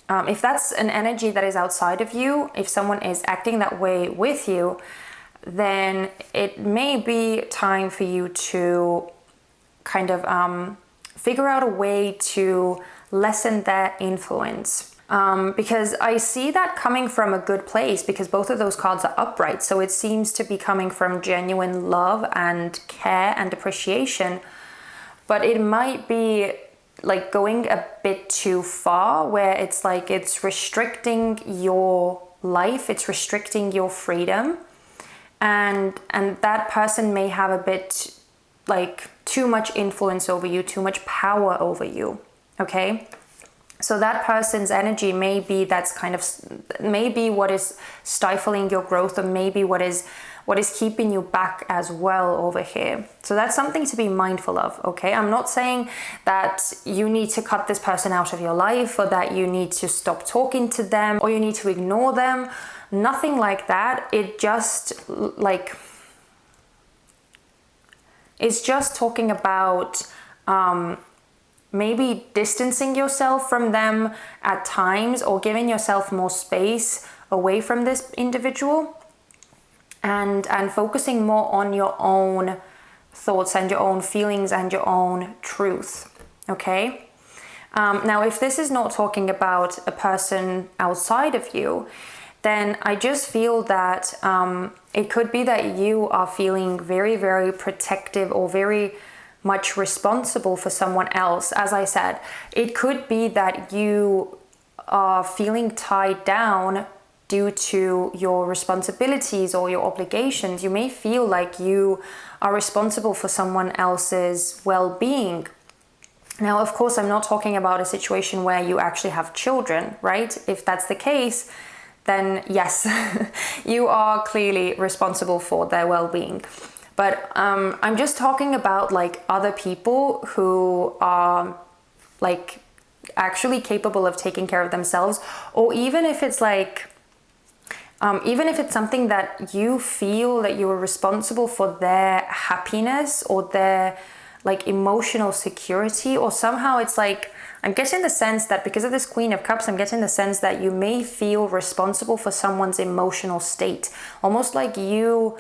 Speaker 1: if that's an energy that is outside of you, if someone is acting that way with you, then it may be time for you to kind of figure out a way to lessen their influence. Because I see that coming from a good place, because both of those cards are upright. So it seems to be coming from genuine love and care and appreciation. But it might be like going a bit too far, where it's like it's restricting your life, it's restricting your freedom, and that person may have a bit like too much influence over you, too much power over you. Okay, so that person's energy may be that's kind of maybe what is stifling your growth, or maybe what is keeping you back as well over here. So that's something to be mindful of, okay? I'm not saying that you need to cut this person out of your life, or that you need to stop talking to them, or you need to ignore them. Nothing like that. It just like, it's just talking about maybe distancing yourself from them at times, or giving yourself more space away from this individual. And focusing more on your own thoughts and your own feelings and your own truth, okay? Now, if this is not talking about a person outside of you, then I just feel that it could be that you are feeling very, very protective or very much responsible for someone else. As I said, it could be that you are feeling tied down due to your responsibilities or your obligations. You may feel like you are responsible for someone else's well-being. Now, of course, I'm not talking about a situation where you actually have children, right? If that's the case, then yes, you are clearly responsible for their well-being. But I'm just talking about like other people who are like actually capable of taking care of themselves, or even if it's like, even if it's something that you feel that you are responsible for their happiness or their like emotional security, or somehow it's like, I'm getting the sense that because of this Queen of Cups, I'm getting the sense that you may feel responsible for someone's emotional state, almost like you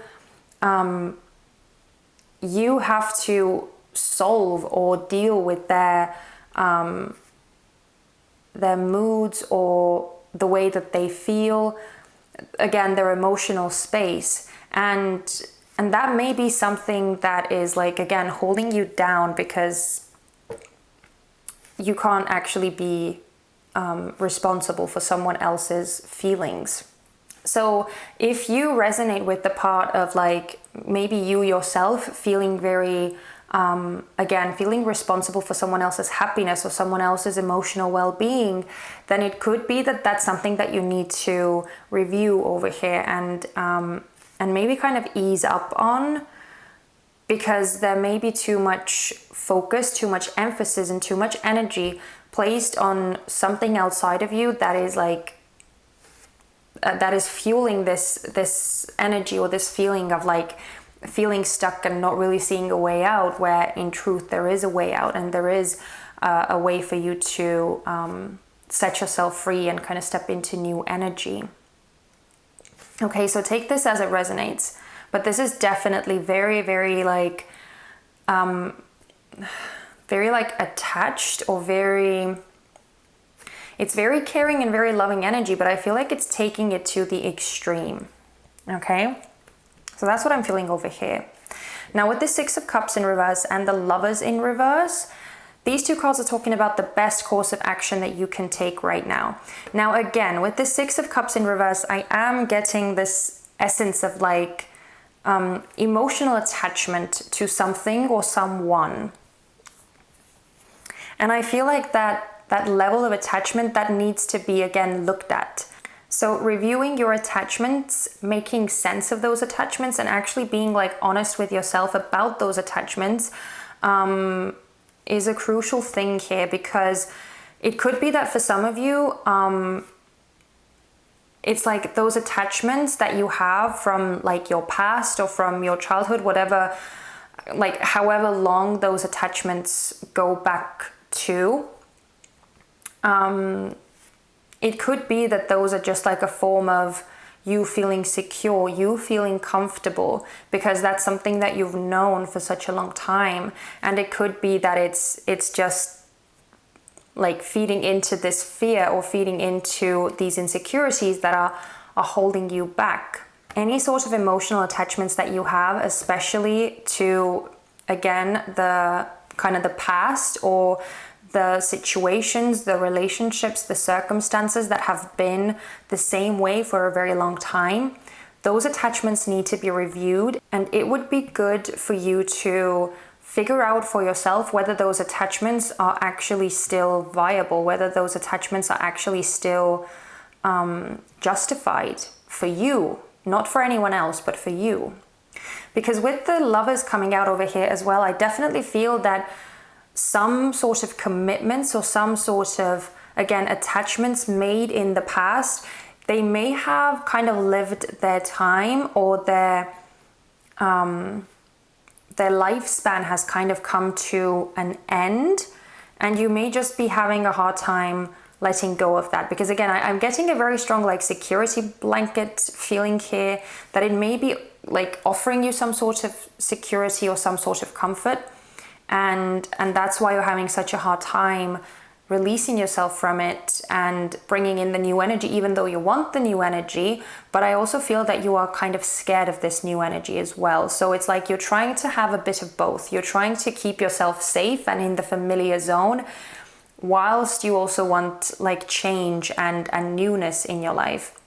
Speaker 1: have to solve or deal with their moods or the way that they feel, again, their emotional space. And that may be something that is like, again, holding you down because you can't actually be responsible for someone else's feelings. So if you resonate with the part of like maybe you yourself feeling very, again, feeling responsible for someone else's happiness or someone else's emotional well-being, then it could be that that's something that you need to review over here and maybe kind of ease up on, because there may be too much focus, too much emphasis, and too much energy placed on something outside of you that is like, that is fueling this energy or this feeling of like feeling stuck and not really seeing a way out, where in truth there is a way out and there is a way for you to set yourself free and kind of step into new energy. Okay, so take this as it resonates. But this is definitely very, very like, very like attached, or it's very caring and very loving energy, but I feel like it's taking it to the extreme. Okay, so that's what I'm feeling over here. Now with the Six of Cups in reverse and the Lovers in reverse, these two cards are talking about the best course of action that you can take right now. Now again, with the Six of Cups in reverse, I am getting this essence of like, emotional attachment to something or someone. And I feel like that level of attachment that needs to be again looked at. So reviewing your attachments, making sense of those attachments, and actually being like honest with yourself about those attachments is a crucial thing here, because it could be that for some of you, it's like those attachments that you have from like your past or from your childhood, whatever, like however long those attachments go back to. It could be that those are just like a form of you feeling secure, you feeling comfortable, because that's something that you've known for such a long time. And it could be that it's just like feeding into this fear or feeding into these insecurities that are holding you back. Any sort of emotional attachments that you have, especially to, again, the kind of the past or the situations, the relationships, the circumstances that have been the same way for a very long time, those attachments need to be reviewed. And it would be good for you to figure out for yourself whether those attachments are actually still viable, whether those attachments are actually still justified for you, not for anyone else, but for you. Because with the Lovers coming out over here as well, I definitely feel that some sort of commitments or some sort of, again, attachments made in the past, they may have kind of lived their time, or their lifespan has kind of come to an end, and you may just be having a hard time letting go of that. Because again, I'm getting a very strong like security blanket feeling here, that it may be like offering you some sort of security or some sort of comfort, and that's why you're having such a hard time releasing yourself from it and bringing in the new energy, even though you want the new energy. But I also feel that you are kind of scared of this new energy as well. So it's like you're trying to have a bit of both. You're trying to keep yourself safe and in the familiar zone, whilst you also want like change and newness in your life.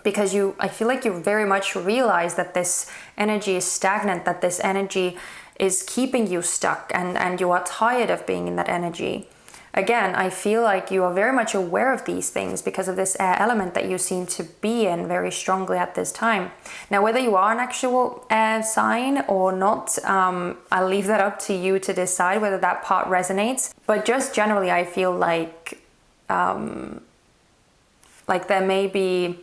Speaker 1: Because I feel like you very much realize that this energy is stagnant, that this energy is keeping you stuck, and you are tired of being in that energy. again, I feel like you are very much aware of these things because of this air element that you seem to be in very strongly at this time. Now, whether you are an actual air sign or not, I'll leave that up to you to decide whether that part resonates. But just generally, I feel like there may be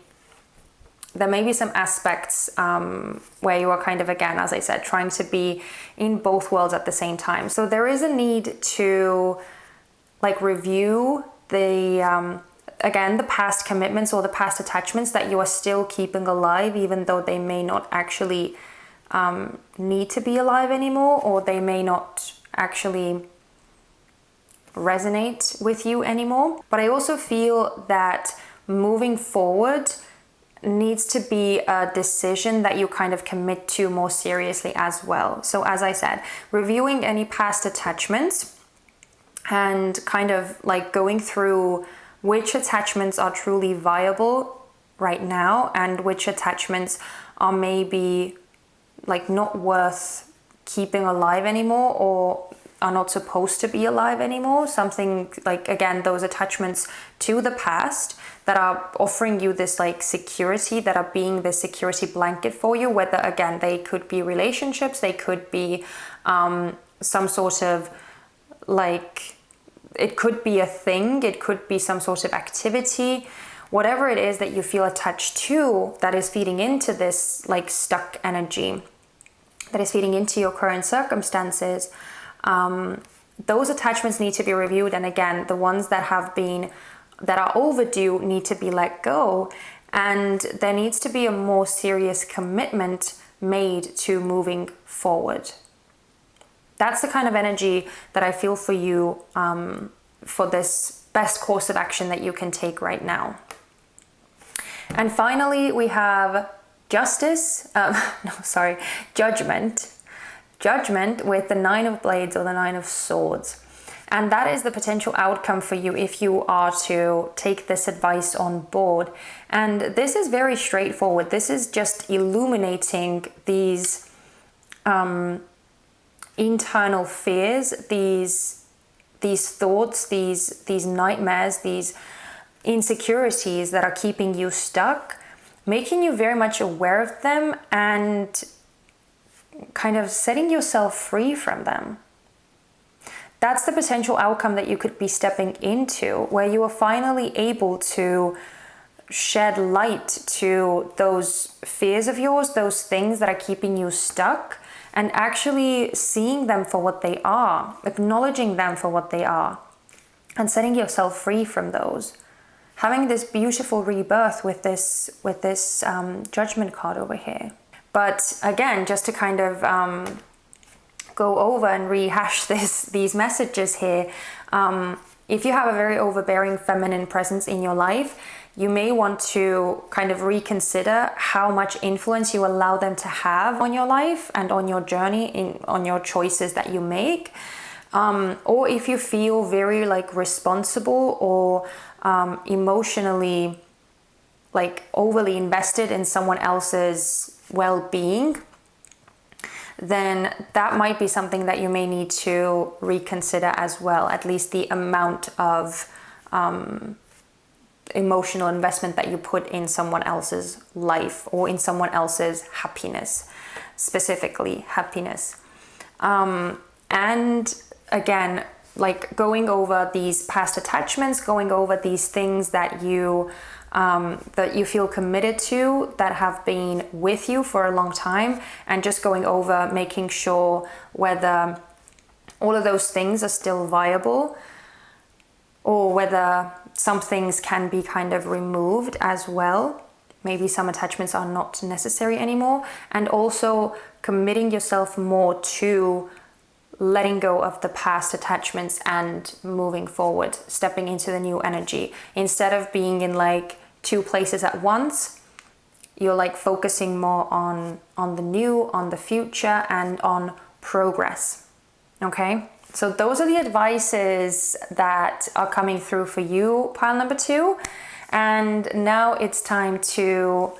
Speaker 1: some aspects where you are kind of, again, as I said, trying to be in both worlds at the same time. So there is a need to like review the, again, the past commitments or the past attachments that you are still keeping alive, even though they may not actually need to be alive anymore, or they may not actually resonate with you anymore. But I also feel that moving forward needs to be a decision that you kind of commit to more seriously as well. So as I said, reviewing any past attachments and kind of like going through which attachments are truly viable right now and which attachments are maybe like not worth keeping alive anymore or are not supposed to be alive anymore. Something like, again, those attachments to the past that are offering you this like security, that are being the security blanket for you, whether, again, they could be relationships, they could be some sort of like, it could be a thing, it could be some sort of activity, whatever it is that you feel attached to that is feeding into this like stuck energy, that is feeding into your current circumstances. Those attachments need to be reviewed. And again, the ones that are overdue need to be let go. And there needs to be a more serious commitment made to moving forward. That's the kind of energy that I feel for you for this best course of action that you can take right now. And finally, we have judgment. Judgment with the 9 of Blades or the 9 of Swords. And that is the potential outcome for you if you are to take this advice on board. And this is very straightforward. This is just illuminating these internal fears, these thoughts, these nightmares, these insecurities that are keeping you stuck, making you very much aware of them and kind of setting yourself free from them. That's the potential outcome that you could be stepping into, where you are finally able to shed light to those fears of yours, those things that are keeping you stuck, and actually seeing them for what they are, acknowledging them for what they are, and setting yourself free from those. Having this beautiful rebirth with this Judgment card over here. But again, just to kind of go over and rehash these messages here, if you have a very overbearing feminine presence in your life, you may want to kind of reconsider how much influence you allow them to have on your life and on your journey, on your choices that you make. Or if you feel very like responsible or emotionally like overly invested in someone else's well-being, then that might be something that you may need to reconsider as well, at least the amount of emotional investment that you put in someone else's life or in someone else's happiness, specifically happiness. And again, like going over these past attachments, going over these things that you feel committed to, that have been with you for a long time, and just going over making sure whether all of those things are still viable or whether some things can be kind of removed as well. Maybe some attachments are not necessary anymore, and also committing yourself more to letting go of the past attachments and moving forward, stepping into the new energy. Instead of being in like two places at once, you're like focusing more on the new, on the future, and on progress. Okay, so those are the advices that are coming through for you, pile number 2. And now it's time to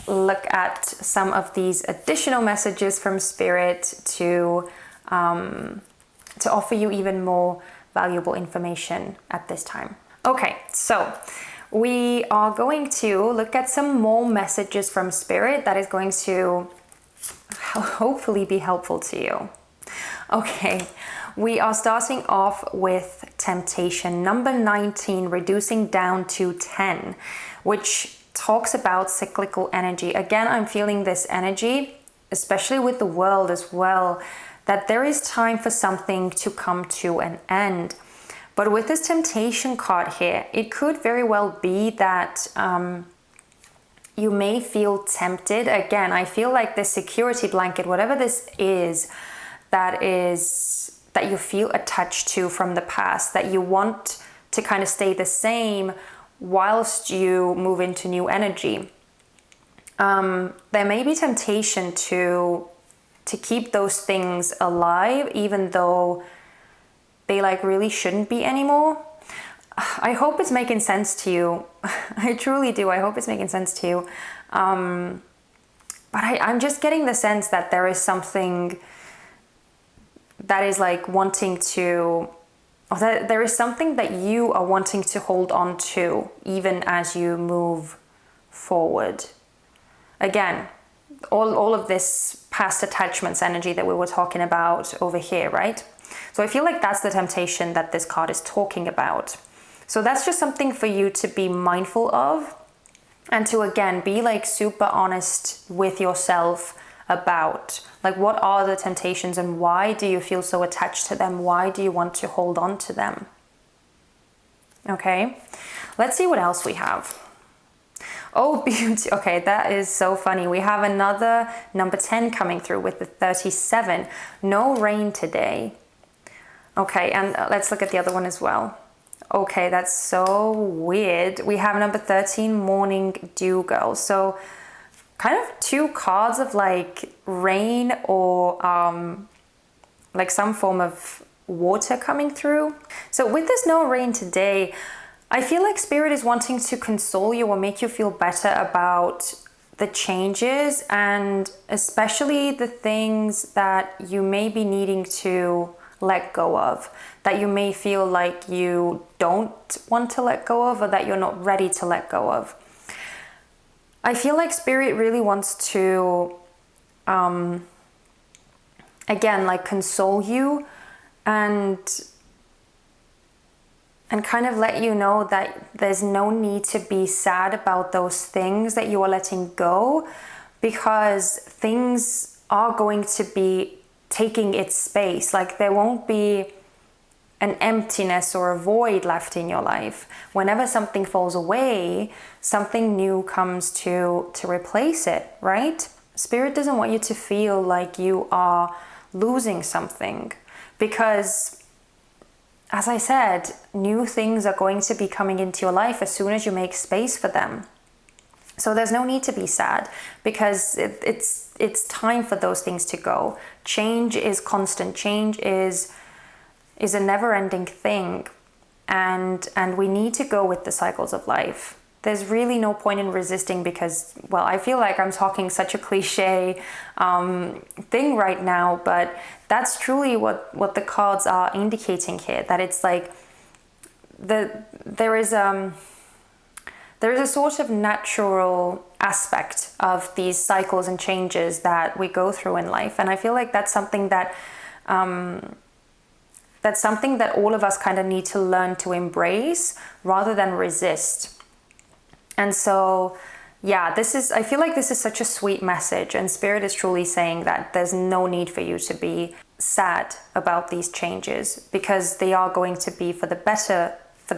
Speaker 1: look at some of these additional messages from Spirit to offer you even more valuable information at this time. Okay, so we are going to look at some more messages from Spirit that is going to hopefully be helpful to you. Okay, we are starting off with temptation, number 19, reducing down to 10, which talks about cyclical energy. Again, I'm feeling this energy, especially with the world as well, that there is time for something to come to an end. But with this temptation card here, it could very well be that you may feel tempted. Again, I feel like this security blanket, whatever this is that you feel attached to from the past, that you want to kind of stay the same whilst you move into new energy. There may be temptation to keep those things alive, even though they like really shouldn't be anymore. I hope it's making sense to you. I truly do. I hope it's making sense to you. But I'm just getting the sense that there is something that is like wanting to, or that there is something that you are wanting to hold on to even as you move forward. Again, all of this past attachments energy that we were talking about over here, right? So I feel like that's the temptation that this card is talking about. So that's just something for you to be mindful of, and to again be like super honest with yourself about like what are the temptations and why do you feel so attached to them? Why do you want to hold on to them? Okay, let's see what else we have. Oh, beauty. Okay, that is so funny. We have another number 10 coming through with the 37. No rain today. Okay, and let's look at the other one as well. Okay, that's so weird. We have number 13, Morning Dew Girl. So kind of two cards of like rain or like some form of water coming through. So with this no rain today, I feel like Spirit is wanting to console you or make you feel better about the changes, and especially the things that you may be needing to let go of, that you may feel like you don't want to let go of, or that you're not ready to let go of. I feel like Spirit really wants to, again, like console you and kind of let you know that there's no need to be sad about those things that you are letting go, because things are going to be taking its space. Like there won't be an emptiness or a void left in your life. Whenever something falls away, something new comes to replace it, right? Spirit doesn't want you to feel like you are losing something, because as I said, new things are going to be coming into your life as soon as you make space for them. So there's no need to be sad, because it's time for those things to go. Change is constant. Change is a never-ending thing, and we need to go with the cycles of life. There's really no point in resisting, because, well, I feel like I'm talking such a cliche thing right now, but that's truly what the cards are indicating here, that it's like there is a sort of natural aspect of these cycles and changes that we go through in life. And I feel like that's something that all of us kind of need to learn to embrace rather than resist. And so, yeah, I feel like this is such a sweet message, and Spirit is truly saying that there's no need for you to be sad about these changes, because they are going to be for the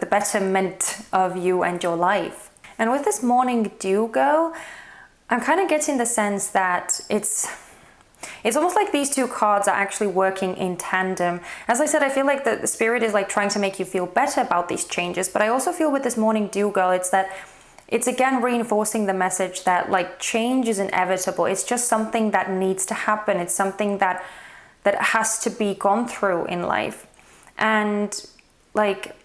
Speaker 1: betterment of you and your life. And with this Morning Dew Girl, I'm kind of getting the sense that it's almost like these two cards are actually working in tandem. As I said, I feel like the Spirit is like trying to make you feel better about these changes, but I also feel with this Morning Dew Girl, it's again reinforcing the message that like change is inevitable. It's just something that needs to happen. It's something that has to be gone through in life. And like,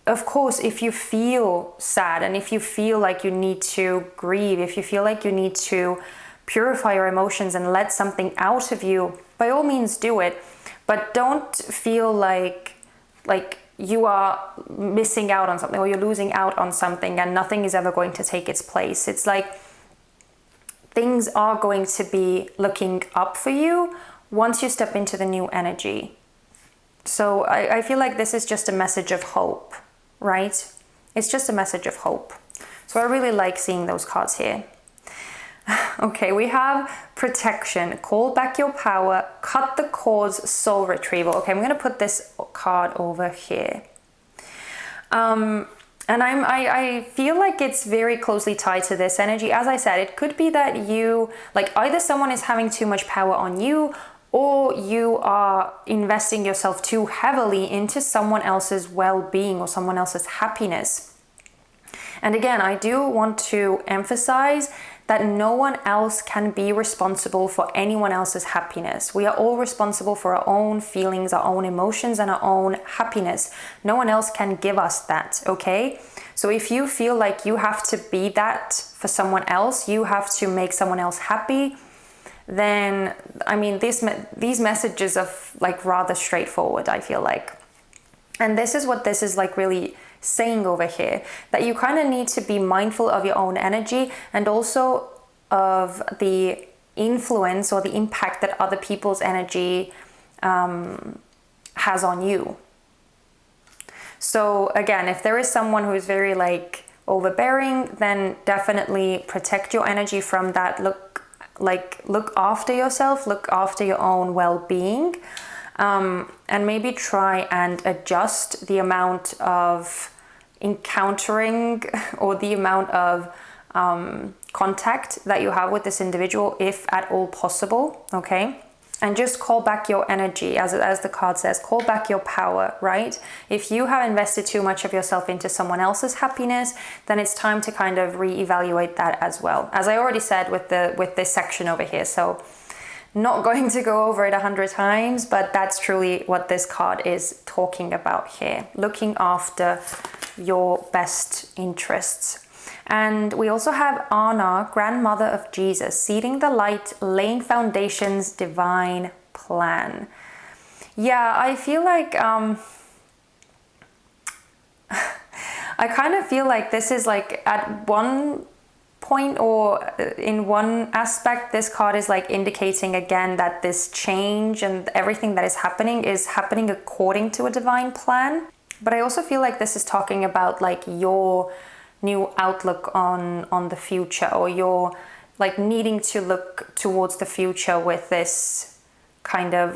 Speaker 1: of course, if you feel sad and if you feel like you need to grieve, if you feel like you need to purify your emotions and let something out of you, by all means do it. But don't feel like you are missing out on something, or you're losing out on something, and nothing is ever going to take its place. It's like things are going to be looking up for you once you step into the new energy. So I feel like this is just a message of hope, right? It's just a message of hope. So I really like seeing those cards here. Okay, we have protection, call back your power, cut the cords, soul retrieval. Okay, I'm going to put this card over here. And I feel like it's very closely tied to this energy. As I said, it could be that you, like, either someone is having too much power on you, or you are investing yourself too heavily into someone else's well-being or someone else's happiness. And again, I do want to emphasize that no one else can be responsible for anyone else's happiness. We are all responsible for our own feelings, our own emotions, and our own happiness. No one else can give us that, okay? So if you feel like you have to be that for someone else, you have to make someone else happy, then, I mean, these messages are like rather straightforward, I feel like. And this is what this is like really saying over here, that you kind of need to be mindful of your own energy and also of the influence or the impact that other people's energy has on you. So again, if there is someone who is very like overbearing, then definitely protect your energy from that. Look after yourself, look after your own well-being, and maybe try and adjust the amount of encountering or the amount of contact that you have with this individual, if at all possible, okay? And just call back your energy, as the card says, call back your power, right? If you have invested too much of yourself into someone else's happiness, then it's time to kind of reevaluate that as well. As I already said with this section over here, so not going to go over it 100 times, but that's truly what this card is talking about here. Looking after your best interests. And we also have Anna, grandmother of Jesus, seeding the light, laying foundations, divine plan. Yeah, I feel like I kind of feel like this is like at one point, or in one aspect, this card is like indicating again that this change and everything that is happening according to a divine plan. But I also feel like this is talking about like your new outlook on the future, or your like needing to look towards the future with this kind of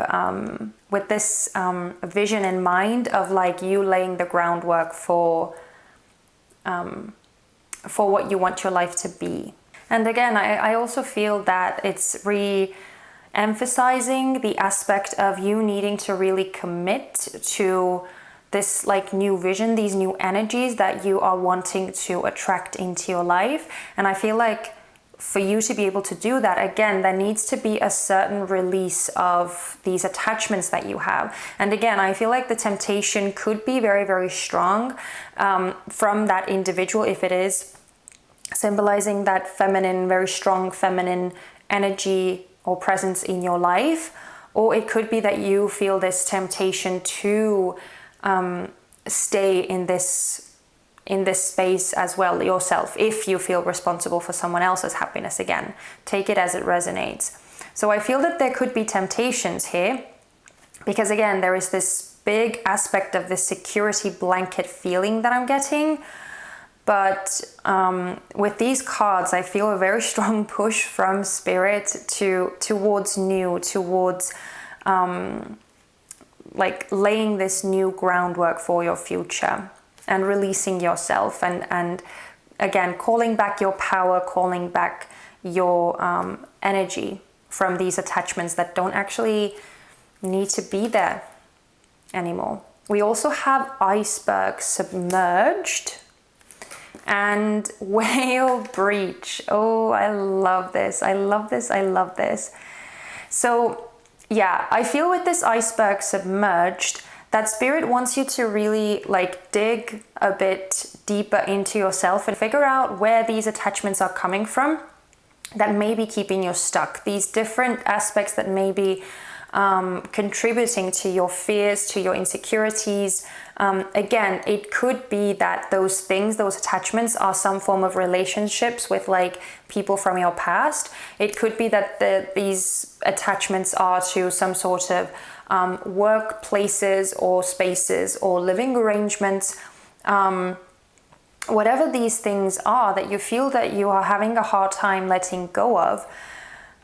Speaker 1: vision in mind of like you laying the groundwork for what you want your life to be. And again, I also feel that it's re-emphasizing the aspect of you needing to really commit to this like new vision, these new energies that you are wanting to attract into your life. And I feel like for you to be able to do that, again, there needs to be a certain release of these attachments that you have. And again, I feel like the temptation could be very, very strong from that individual, if it is symbolizing that feminine, very strong feminine energy or presence in your life. Or it could be that you feel this temptation to stay in this space as well yourself, if you feel responsible for someone else's happiness. Again, take it as it resonates. So I feel that there could be temptations here, because again, there is this big aspect of this security blanket feeling that I'm getting. But with these cards, I feel a very strong push from spirit towards like laying this new groundwork for your future and releasing yourself, and again, calling back your power, calling back your energy from these attachments that don't actually need to be there anymore. We also have iceberg submerged and whale breach. Oh, I love this. I love this. I love this. So yeah, I feel with this iceberg submerged that spirit wants you to really like dig a bit deeper into yourself and figure out where these attachments are coming from that may be keeping you stuck. These different aspects that maybe contributing to your fears, to your insecurities. Again, it could be that those things, those attachments are some form of relationships with like people from your past. It could be that these attachments are to some sort of workplaces or spaces or living arrangements. Whatever these things are that you feel that you are having a hard time letting go of,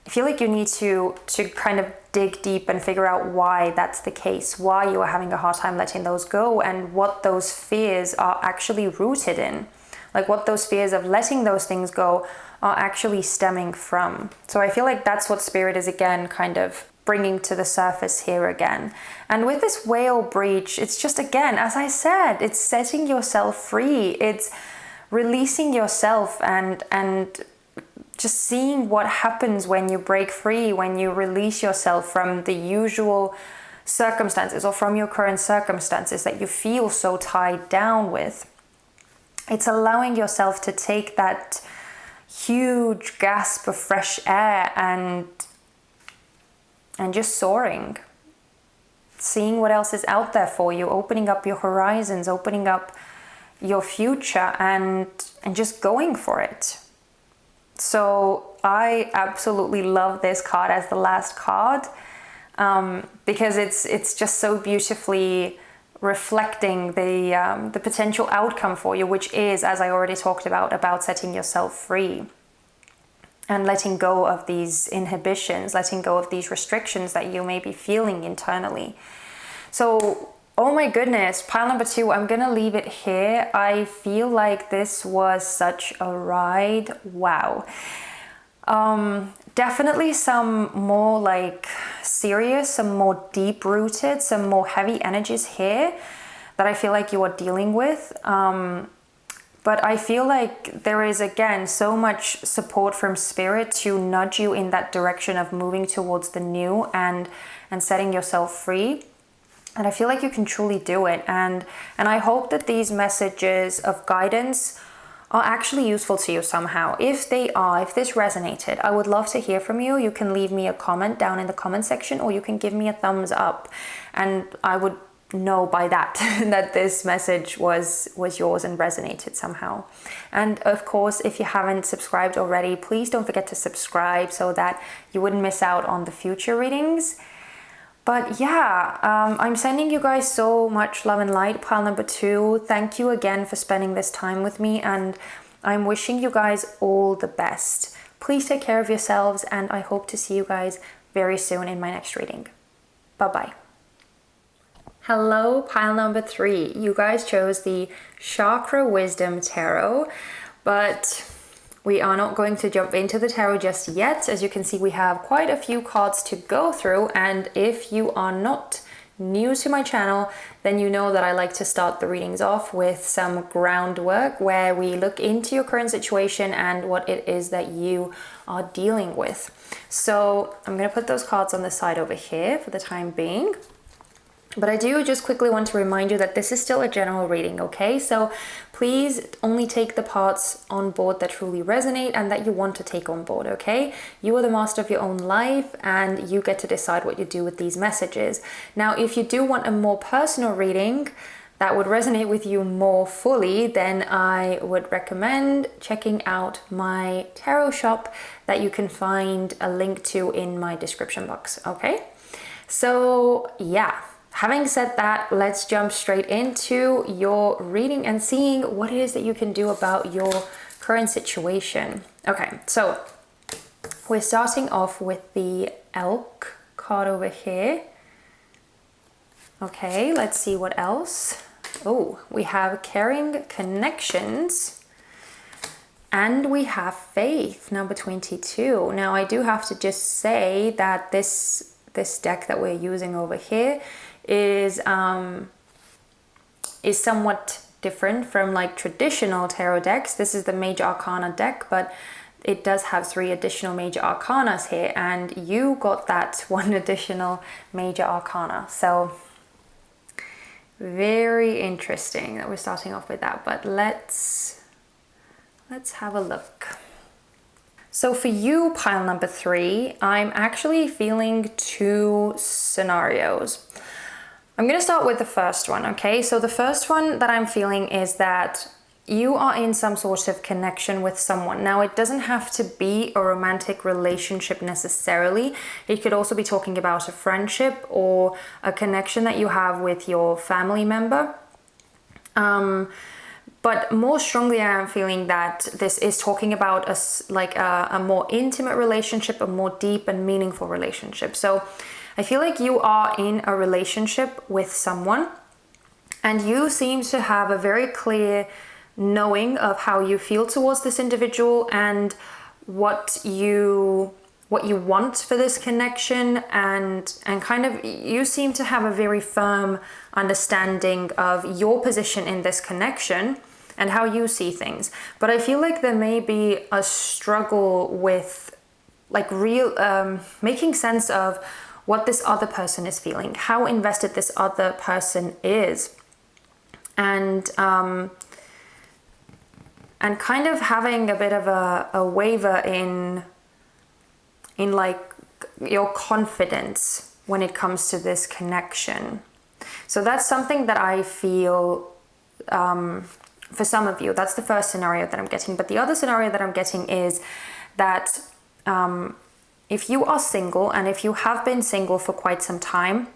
Speaker 1: I feel like you need to kind of dig deep and figure out why that's the case, why you are having a hard time letting those go, and what those fears are actually rooted in. Like what those fears of letting those things go are actually stemming from. So I feel like that's what Spirit is again kind of bringing to the surface here again. And with this whale breach, it's just, again, as I said, it's setting yourself free. It's releasing yourself and just seeing what happens when you break free, when you release yourself from the usual circumstances or from your current circumstances that you feel so tied down with. It's allowing yourself to take that huge gasp of fresh air and just soaring, seeing what else is out there for you, opening up your horizons, opening up your future, and just going for it. So I absolutely love this card as the last card, because it's just so beautifully reflecting the potential outcome for you, which is, as I already talked about setting yourself free and letting go of these inhibitions, letting go of these restrictions that you may be feeling internally. So, oh my goodness, pile number 2, I'm gonna leave it here. I feel like this was such a ride. Wow. Definitely some more like serious, some more deep rooted, some more heavy energies here that I feel like you are dealing with. But I feel like there is, again, so much support from Spirit to nudge you in that direction of moving towards the new and setting yourself free. And I feel like you can truly do it. And I hope that these messages of guidance are actually useful to you somehow. If they are, if this resonated, I would love to hear from you. You can leave me a comment down in the comment section, or you can give me a thumbs up. And I would know by that that this message was yours and resonated somehow. And of course, if you haven't subscribed already, please don't forget to subscribe so that you wouldn't miss out on the future readings. But yeah, I'm sending you guys so much love and light, pile number 2. Thank you again for spending this time with me, and I'm wishing you guys all the best. Please take care of yourselves, and I hope to see you guys very soon in my next reading. Bye-bye. Hello, pile number 3. You guys chose the Chakra Wisdom Tarot, but we are not going to jump into the tarot just yet. As you can see, we have quite a few cards to go through, and if you are not new to my channel, then you know that I like to start the readings off with some groundwork where we look into your current situation and what it is that you are dealing with. So I'm going to put those cards on the side over here for the time being. But I do just quickly want to remind you that this is still a general reading, okay? So please only take the parts on board that truly resonate and that you want to take on board, okay? You are the master of your own life, and you get to decide what you do with these messages. Now, if you do want a more personal reading that would resonate with you more fully, then I would recommend checking out my tarot shop that you can find a link to in my description box, okay? So yeah. Having said that, let's jump straight into your reading and seeing what it is that you can do about your current situation. Okay, so we're starting off with the Elk card over here. Okay, let's see what else. Oh, we have Caring Connections, and we have Faith, number 22. Now, I do have to just say that this deck that we're using over here is somewhat different from like traditional tarot decks. This is the Major Arcana deck, but it does have 3 additional Major Arcanas here, and you got that 1 additional Major Arcana. So very interesting that we're starting off with that, but let's have a look. So for you, pile number 3, I'm actually feeling 2 scenarios. I'm going to start with the first one, okay? So the first one that I'm feeling is that you are in some sort of connection with someone. Now, it doesn't have to be a romantic relationship necessarily. It could also be talking about a friendship or a connection that you have with your family member. But more strongly, I am feeling that this is talking about a more intimate relationship, a more deep and meaningful relationship. So I feel like you are in a relationship with someone and you seem to have a very clear knowing of how you feel towards this individual and what you want for this connection, and kind of you seem to have a very firm understanding of your position in this connection and how you see things. But I feel like there may be a struggle with like making sense of what this other person is feeling, how invested this other person is, and kind of having a bit of a waver in like your confidence when it comes to this connection. So that's something that I feel for some of you. That's the first scenario that I'm getting. But the other scenario that I'm getting is that if you are single and if you have been single for quite some time,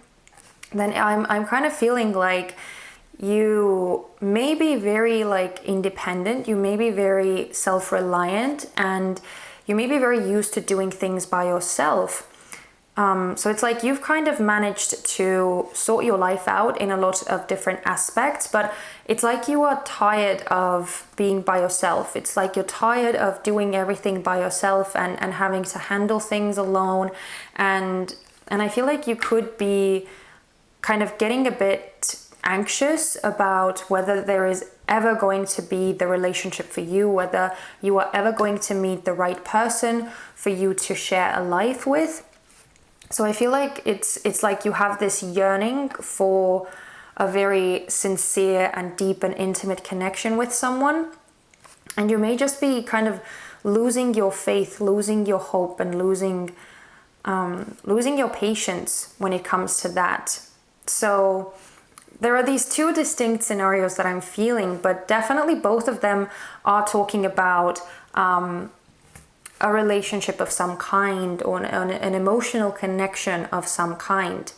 Speaker 1: then I'm kind of feeling like you may be very like independent, you may be very self-reliant, and you may be very used to doing things by yourself. So it's like you've kind of managed to sort your life out in a lot of different aspects, but it's like you are tired of being by yourself. It's like you're tired of doing everything by yourself and having to handle things alone. And I feel like you could be kind of getting a bit anxious about whether there is ever going to be the relationship for you, whether you are ever going to meet the right person for you to share a life with. So I feel like it's like you have this yearning for a very sincere and deep and intimate connection with someone, and you may just be kind of losing your faith, losing your hope, and losing your patience when it comes to that. So there are these 2 distinct scenarios that I'm feeling, but definitely both of them are talking about a relationship of some kind, or an emotional connection of some kind,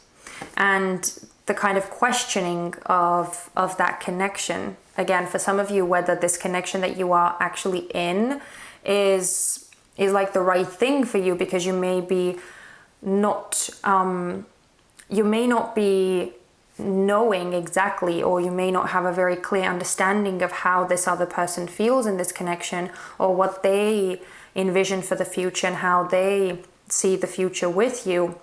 Speaker 1: and the kind of questioning of that connection. Again, for some of you, whether this connection that you are actually in is like the right thing for you, because you may be not you may not be knowing exactly, or you may not have a very clear understanding of how this other person feels in this connection, or what they envision for the future and how they see the future with you.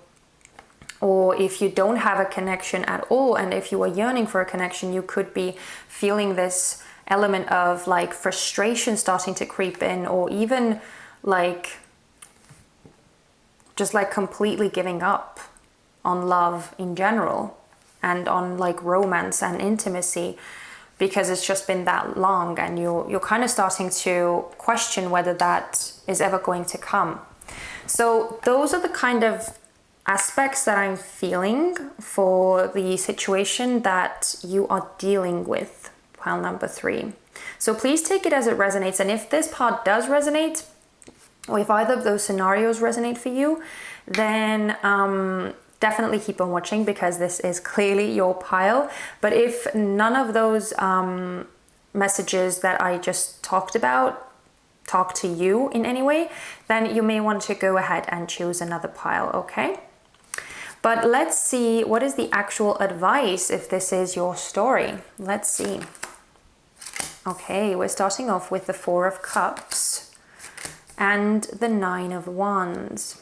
Speaker 1: Or if you don't have a connection at all, and if you are yearning for a connection, you could be feeling this element of like frustration starting to creep in, or even like just like completely giving up on love in general and on like romance and intimacy, because it's just been that long, and you're kind of starting to question whether that is ever going to come. So those are the kind of aspects that I'm feeling for the situation that you are dealing with, pile number 3. So please take it as it resonates, and if this part does resonate, or if either of those scenarios resonate for you, then definitely keep on watching, because this is clearly your pile. But if none of those messages that I just talked about talk to you in any way, then you may want to go ahead and choose another pile, okay? But let's see, what is the actual advice if this is your story? Let's see. Okay, we're starting off with the 4 of Cups and the 9 of Wands.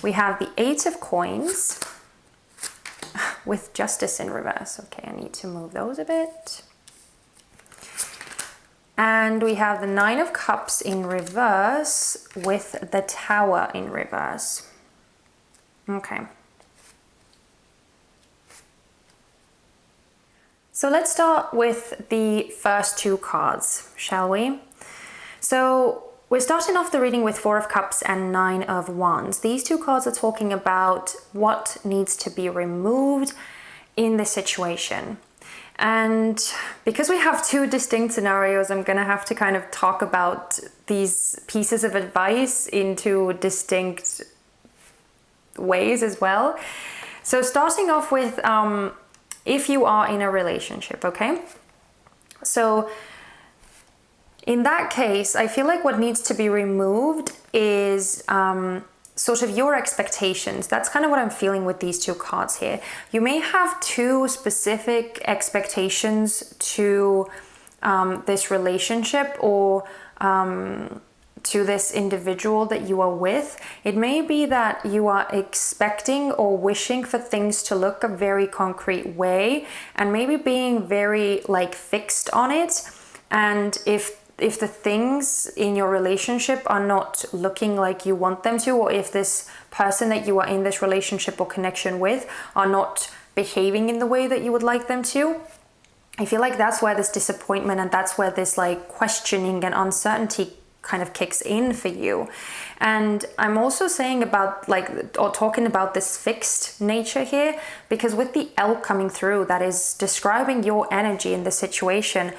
Speaker 1: We have the 8 of Coins with Justice in reverse. Okay, I need to move those a bit. And we have the 9 of Cups in reverse with the Tower in reverse. Okay. So let's start with the first 2 cards, shall we? So we're starting off the reading with Four of Cups and Nine of Wands. These two cards are talking about what needs to be removed in this situation. And because we have two distinct scenarios, I'm going to have to kind of talk about these pieces of advice into distinct ways as well. So starting off with if you are in a relationship, okay? So in that case, I feel like what needs to be removed is sort of your expectations. That's kind of what I'm feeling with these two cards here. You may have two specific expectations to this relationship or to this individual that you are with. It may be that you are expecting or wishing for things to look a very concrete way and maybe being very like fixed on it. And if the things in your relationship are not looking like you want them to, or if this person that you are in this relationship or connection with are not behaving in the way that you would like them to, I feel like that's where this disappointment and that's where this like questioning and uncertainty kind of kicks in for you. And I'm also saying about like, or talking about this fixed nature here, because with the elk coming through, that is describing your energy in the situation,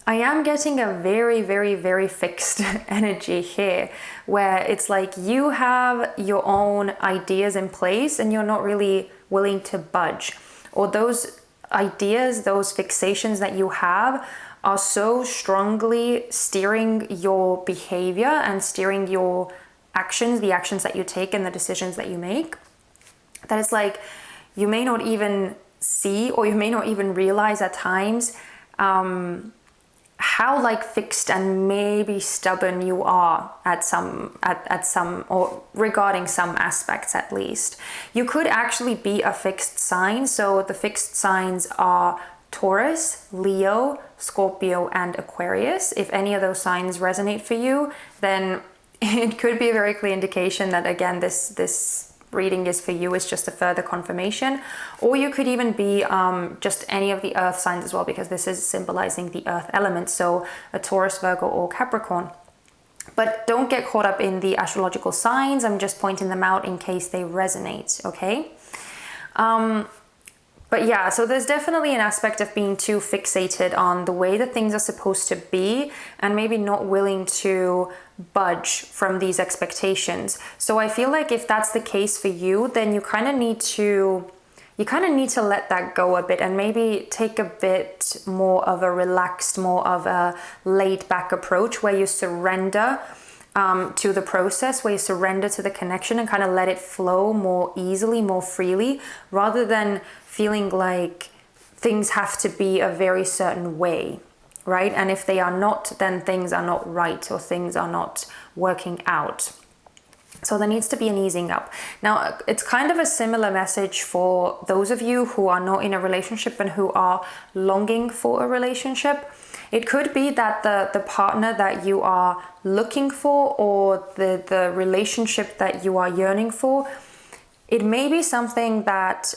Speaker 1: I am getting a very, very, very fixed energy here, where it's like you have your own ideas in place and you're not really willing to budge. Or those ideas, those fixations that you have are so strongly steering your behavior and steering your actions, the actions that you take and the decisions that you make, that it's like you may not even see, or you may not even realize at times how like fixed and maybe stubborn you are at some or regarding some aspects. At least you could actually be a fixed sign. So the fixed signs are Taurus, Leo, Scorpio, and Aquarius. If any of those signs resonate for you, then it could be a very clear indication that again this reading is for you. It's just a further confirmation. Or you could even be just any of the earth signs as well, because this is symbolizing the earth element, so a Taurus, Virgo, or Capricorn. But don't get caught up in the astrological signs. I'm just pointing them out in case they resonate, okay? But yeah, so there's definitely an aspect of being too fixated on the way that things are supposed to be and maybe not willing to budge from these expectations. So I feel like if that's the case for you, then you kind of need to let that go a bit and maybe take a bit more of a relaxed, more of a laid back approach where you surrender to the process, where you surrender to the connection and kind of let it flow more easily, more freely, rather than feeling like things have to be a very certain way, right? And if they are not, then things are not right or things are not working out. So there needs to be an easing up. Now, it's kind of a similar message for those of you who are not in a relationship and who are longing for a relationship. It could be that the partner that you are looking for, or the relationship that you are yearning for, it may be something that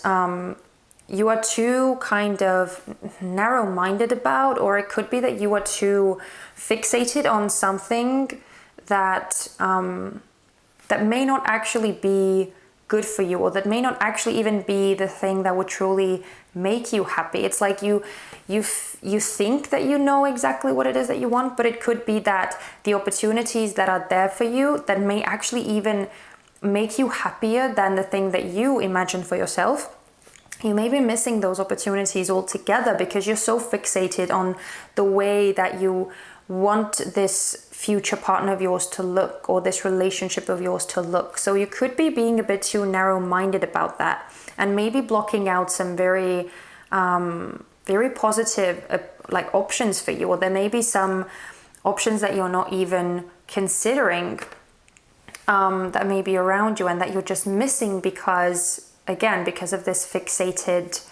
Speaker 1: you are too kind of narrow-minded about, or it could be that you are too fixated on something that that may not actually be good for you, or that may not actually even be the thing that would truly make you happy. It's like you think that you know exactly what it is that you want, but it could be that the opportunities that are there for you that may actually even make you happier than the thing that you imagine for yourself. You may be missing those opportunities altogether because you're so fixated on the way that you want this future partner of yours to look, or this relationship of yours to look. So you could be being a bit too narrow-minded about that and maybe blocking out some very very positive like options for you, or there may be some options that you're not even considering that may be around you and that you're just missing because of this fixated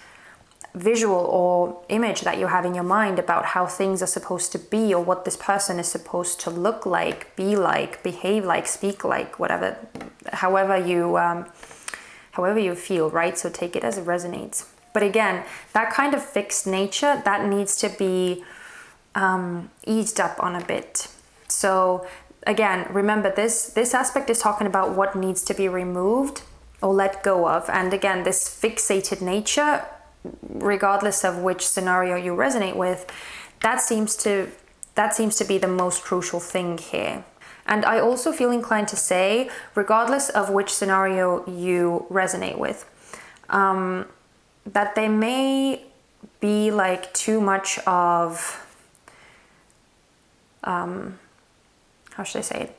Speaker 1: visual or image that you have in your mind about how things are supposed to be, or what this person is supposed to look like, be like, behave like, speak like, whatever, however you feel, right? So take it as it resonates. But again, that kind of fixed nature, that needs to be eased up on a bit. So again, remember this aspect is talking about what needs to be removed or let go of. And again, this fixated nature, regardless of which scenario you resonate with, that seems to be the most crucial thing here. And I also feel inclined to say, regardless of which scenario you resonate with, that there may be like too much of, how should I say it?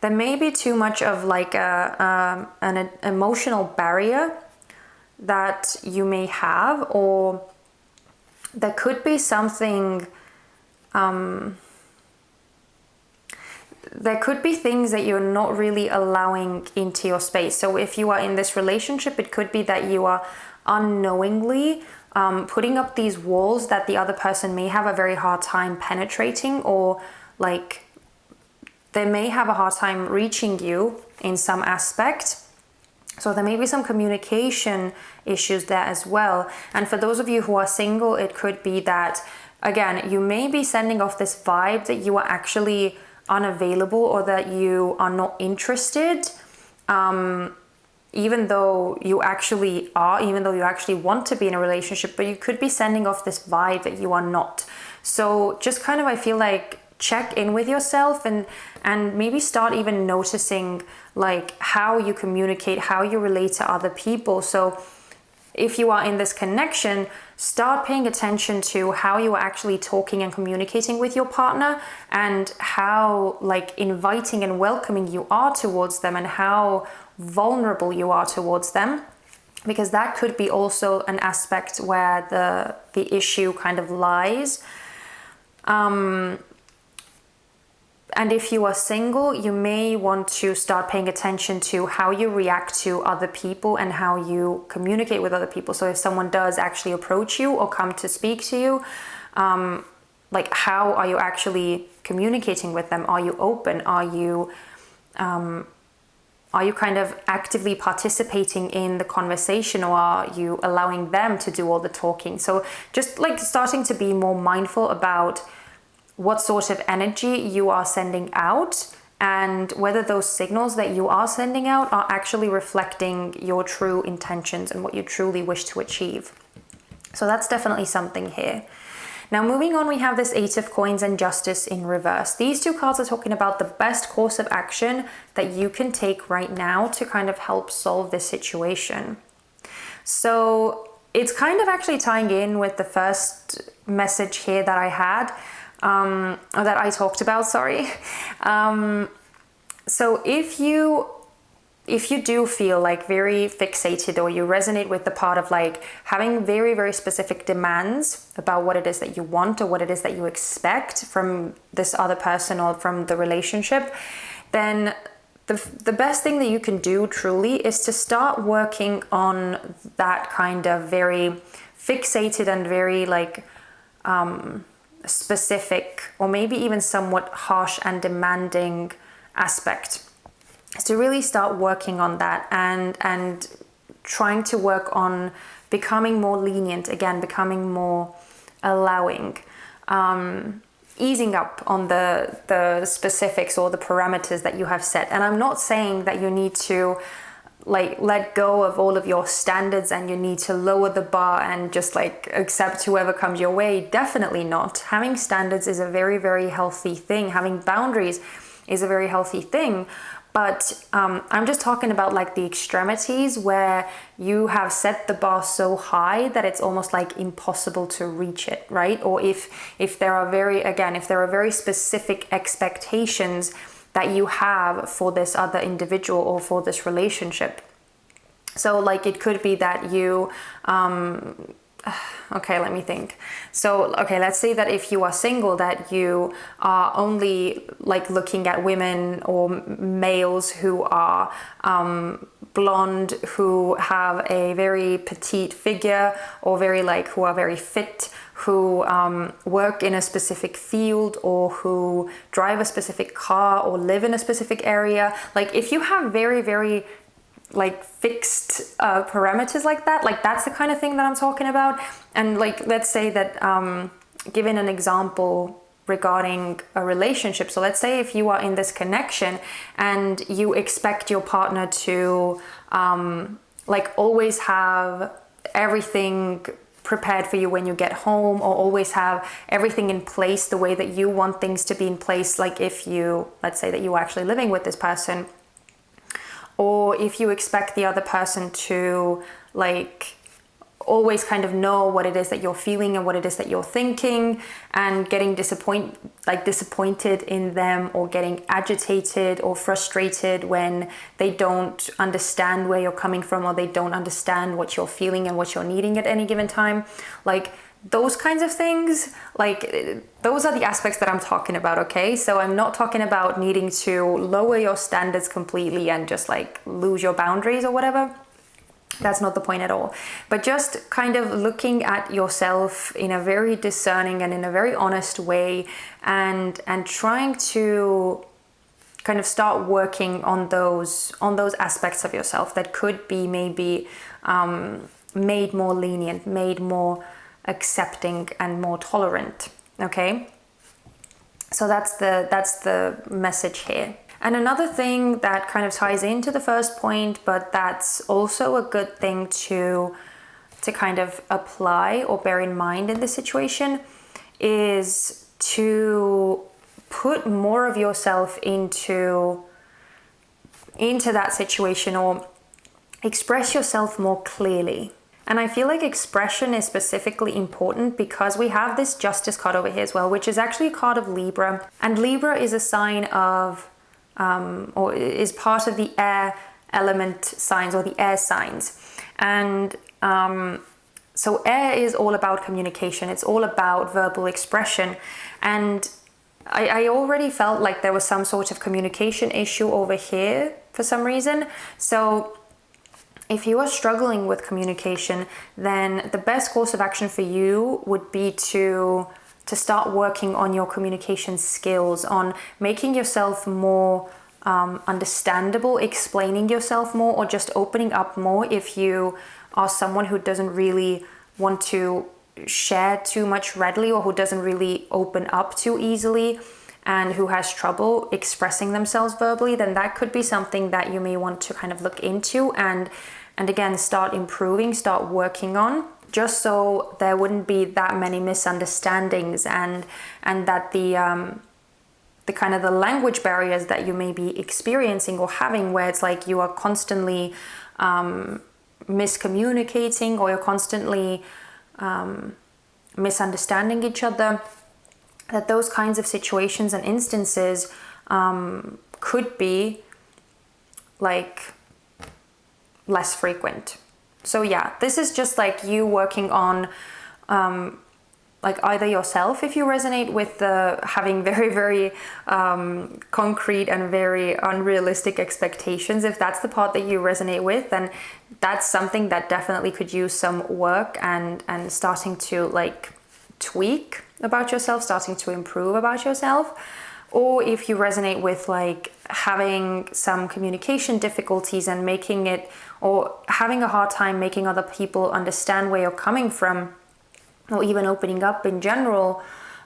Speaker 1: There may be too much of like an emotional barrier that you may have, or there could be something, there could be things that you're not really allowing into your space. So if you are in this relationship, it could be that you are unknowingly putting up these walls that the other person may have a very hard time penetrating, or like they may have a hard time reaching you in some aspect. So there may be some communication issues there as well. And for those of you who are single, it could be that, again, you may be sending off this vibe that you are actually unavailable, or that you are not interested, even though you actually are, even though you actually want to be in a relationship, but you could be sending off this vibe that you are not. So just kind of, I feel like, check in with yourself and maybe start even noticing like how you communicate, how you relate to other people. So if you are in this connection, start paying attention to how you are actually talking and communicating with your partner, and how like inviting and welcoming you are towards them, and how vulnerable you are towards them, because that could be also an aspect where the issue kind of lies. And if you are single, you may want to start paying attention to how you react to other people and how you communicate with other people. So if someone does actually approach you or come to speak to you, like how are you actually communicating with them? Are you open? Are you kind of actively participating in the conversation, or are you allowing them to do all the talking? So just like starting to be more mindful about what sort of energy you are sending out, and whether those signals that you are sending out are actually reflecting your true intentions and what you truly wish to achieve. So that's definitely something here. Now moving on, we have this Eight of Coins and Justice in reverse. These two cards are talking about the best course of action that you can take right now to kind of help solve this situation. So it's kind of actually tying in with the first message here that I had, or that I talked about, sorry. So if you do feel like very fixated, or you resonate with the part of like having very, very specific demands about what it is that you want, or what it is that you expect from this other person or from the relationship, then the best thing that you can do truly is to start working on that kind of very fixated and very like specific, or maybe even somewhat harsh and demanding aspect. To really start working on that and trying to work on becoming more lenient, again, becoming more allowing, easing up on the specifics or the parameters that you have set. And I'm not saying that you need to like let go of all of your standards and you need to lower the bar and just like accept whoever comes your way. Definitely not. Having standards is a very, very healthy thing. Having boundaries is a very healthy thing. But I'm just talking about like the extremities where you have set the bar so high that it's almost like impossible to reach it, right? Or if there are very specific expectations that you have for this other individual or for this relationship. So like it could be that you, okay, let me think. So, okay, let's say that if you are single, that you are only like looking at women or males who are blonde, who have a very petite figure, or who are very fit, who work in a specific field, or who drive a specific car, or live in a specific area. Like if you have very, very like fixed parameters like that, like that's the kind of thing that I'm talking about. And like let's say that given an example regarding a relationship. So let's say if you are in this connection and you expect your partner to like always have everything prepared for you when you get home, or always have everything in place the way that you want things to be in place, like if you, let's say that you're actually living with this person, or if you expect the other person to like always kind of know what it is that you're feeling and what it is that you're thinking, and getting disappointed in them, or getting agitated or frustrated when they don't understand where you're coming from, or they don't understand what you're feeling and what you're needing at any given time. Like those kinds of things, like those are the aspects that I'm talking about, okay? So I'm not talking about needing to lower your standards completely and just like lose your boundaries or whatever. That's not the point at all. But just kind of looking at yourself in a very discerning and in a very honest way, and trying to kind of start working on those aspects of yourself that could be maybe made more lenient, made more accepting and more tolerant. Okay? So that's the message here. And another thing that kind of ties into the first point, but that's also a good thing to kind of apply or bear in mind in this situation, is to put more of yourself into that situation, or express yourself more clearly. And I feel like expression is specifically important because we have this Justice card over here as well, which is actually a card of Libra. And Libra is a sign of or is part of the air element signs, or the air signs. And so air is all about communication. It's all about verbal expression. And I already felt like there was some sort of communication issue over here for some reason. So if you are struggling with communication, then the best course of action for you would be to start working on your communication skills, on making yourself more understandable, explaining yourself more, or just opening up more if you are someone who doesn't really want to share too much readily, or who doesn't really open up too easily, and who has trouble expressing themselves verbally. Then that could be something that you may want to kind of look into and again start improving, start working on, just so there wouldn't be that many misunderstandings, and that the kind of the language barriers that you may be experiencing or having, where it's like you are constantly miscommunicating, or you're constantly misunderstanding each other, that those kinds of situations and instances could be like less frequent. So yeah, this is just like you working on like either yourself, if you resonate with the having very, very concrete and very unrealistic expectations. If that's the part that you resonate with, then that's something that definitely could use some work and starting to like tweak about yourself, starting to improve about yourself. Or if you resonate with like having some communication difficulties and making it, or having a hard time making other people understand where you're coming from, or even opening up in general,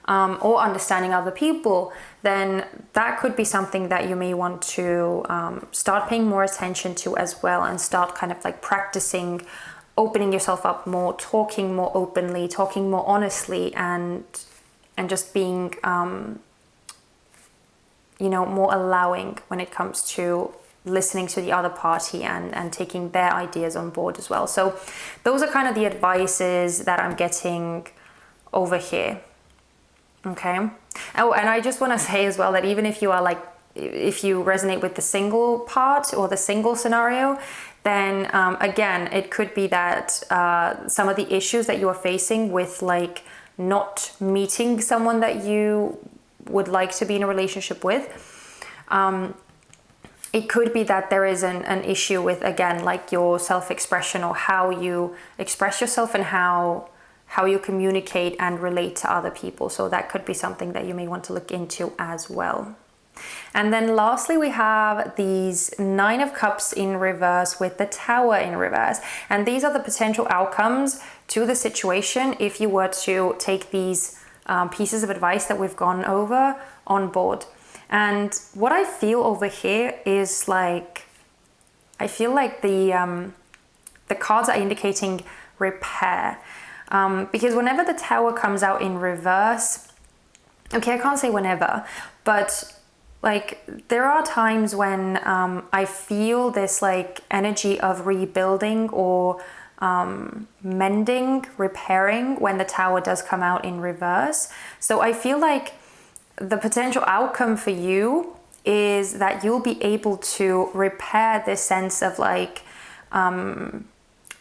Speaker 1: or understanding other people, then that could be something that you may want to start paying more attention to as well, and start kind of like practicing opening yourself up more, talking more openly, talking more honestly, and just being more allowing when it comes to listening to the other party and taking their ideas on board as well. So those are kind of the advices that I'm getting over here. Okay. Oh, and I just want to say as well that even if you are like, if you resonate with the single part or the single scenario, then again, it could be that some of the issues that you are facing with like not meeting someone that you would like to be in a relationship with, it could be that there is an issue with, again, like your self-expression, or how you express yourself and how you communicate and relate to other people. So that could be something that you may want to look into as well. And then lastly, we have these 9 of Cups in reverse with the Tower in reverse. And these are the potential outcomes to the situation if you were to take these pieces of advice that we've gone over on board. And what I feel over here is like, I feel like the cards are indicating repair. Because whenever the Tower comes out in reverse, okay, I can't say whenever, but like there are times when I feel this like energy of rebuilding or mending, repairing when the Tower does come out in reverse. So I feel like the potential outcome for you is that you'll be able to repair this sense of like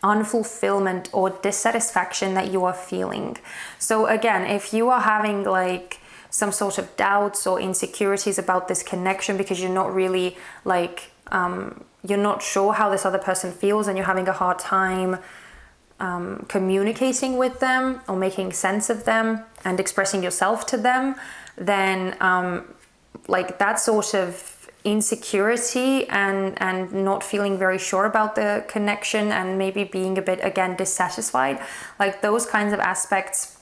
Speaker 1: unfulfillment or dissatisfaction that you are feeling. So again, if you are having like some sort of doubts or insecurities about this connection because you're not really like you're not sure how this other person feels and you're having a hard time communicating with them or making sense of them and expressing yourself to them, then like that sort of insecurity and not feeling very sure about the connection and maybe being a bit, again, dissatisfied, like those kinds of aspects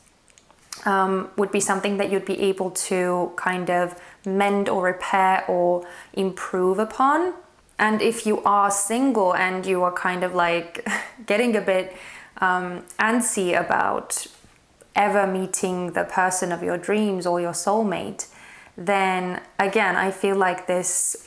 Speaker 1: would be something that you'd be able to kind of mend or repair or improve upon. And if you are single and you are kind of like getting a bit antsy about ever meeting the person of your dreams or your soulmate, then again, I feel like this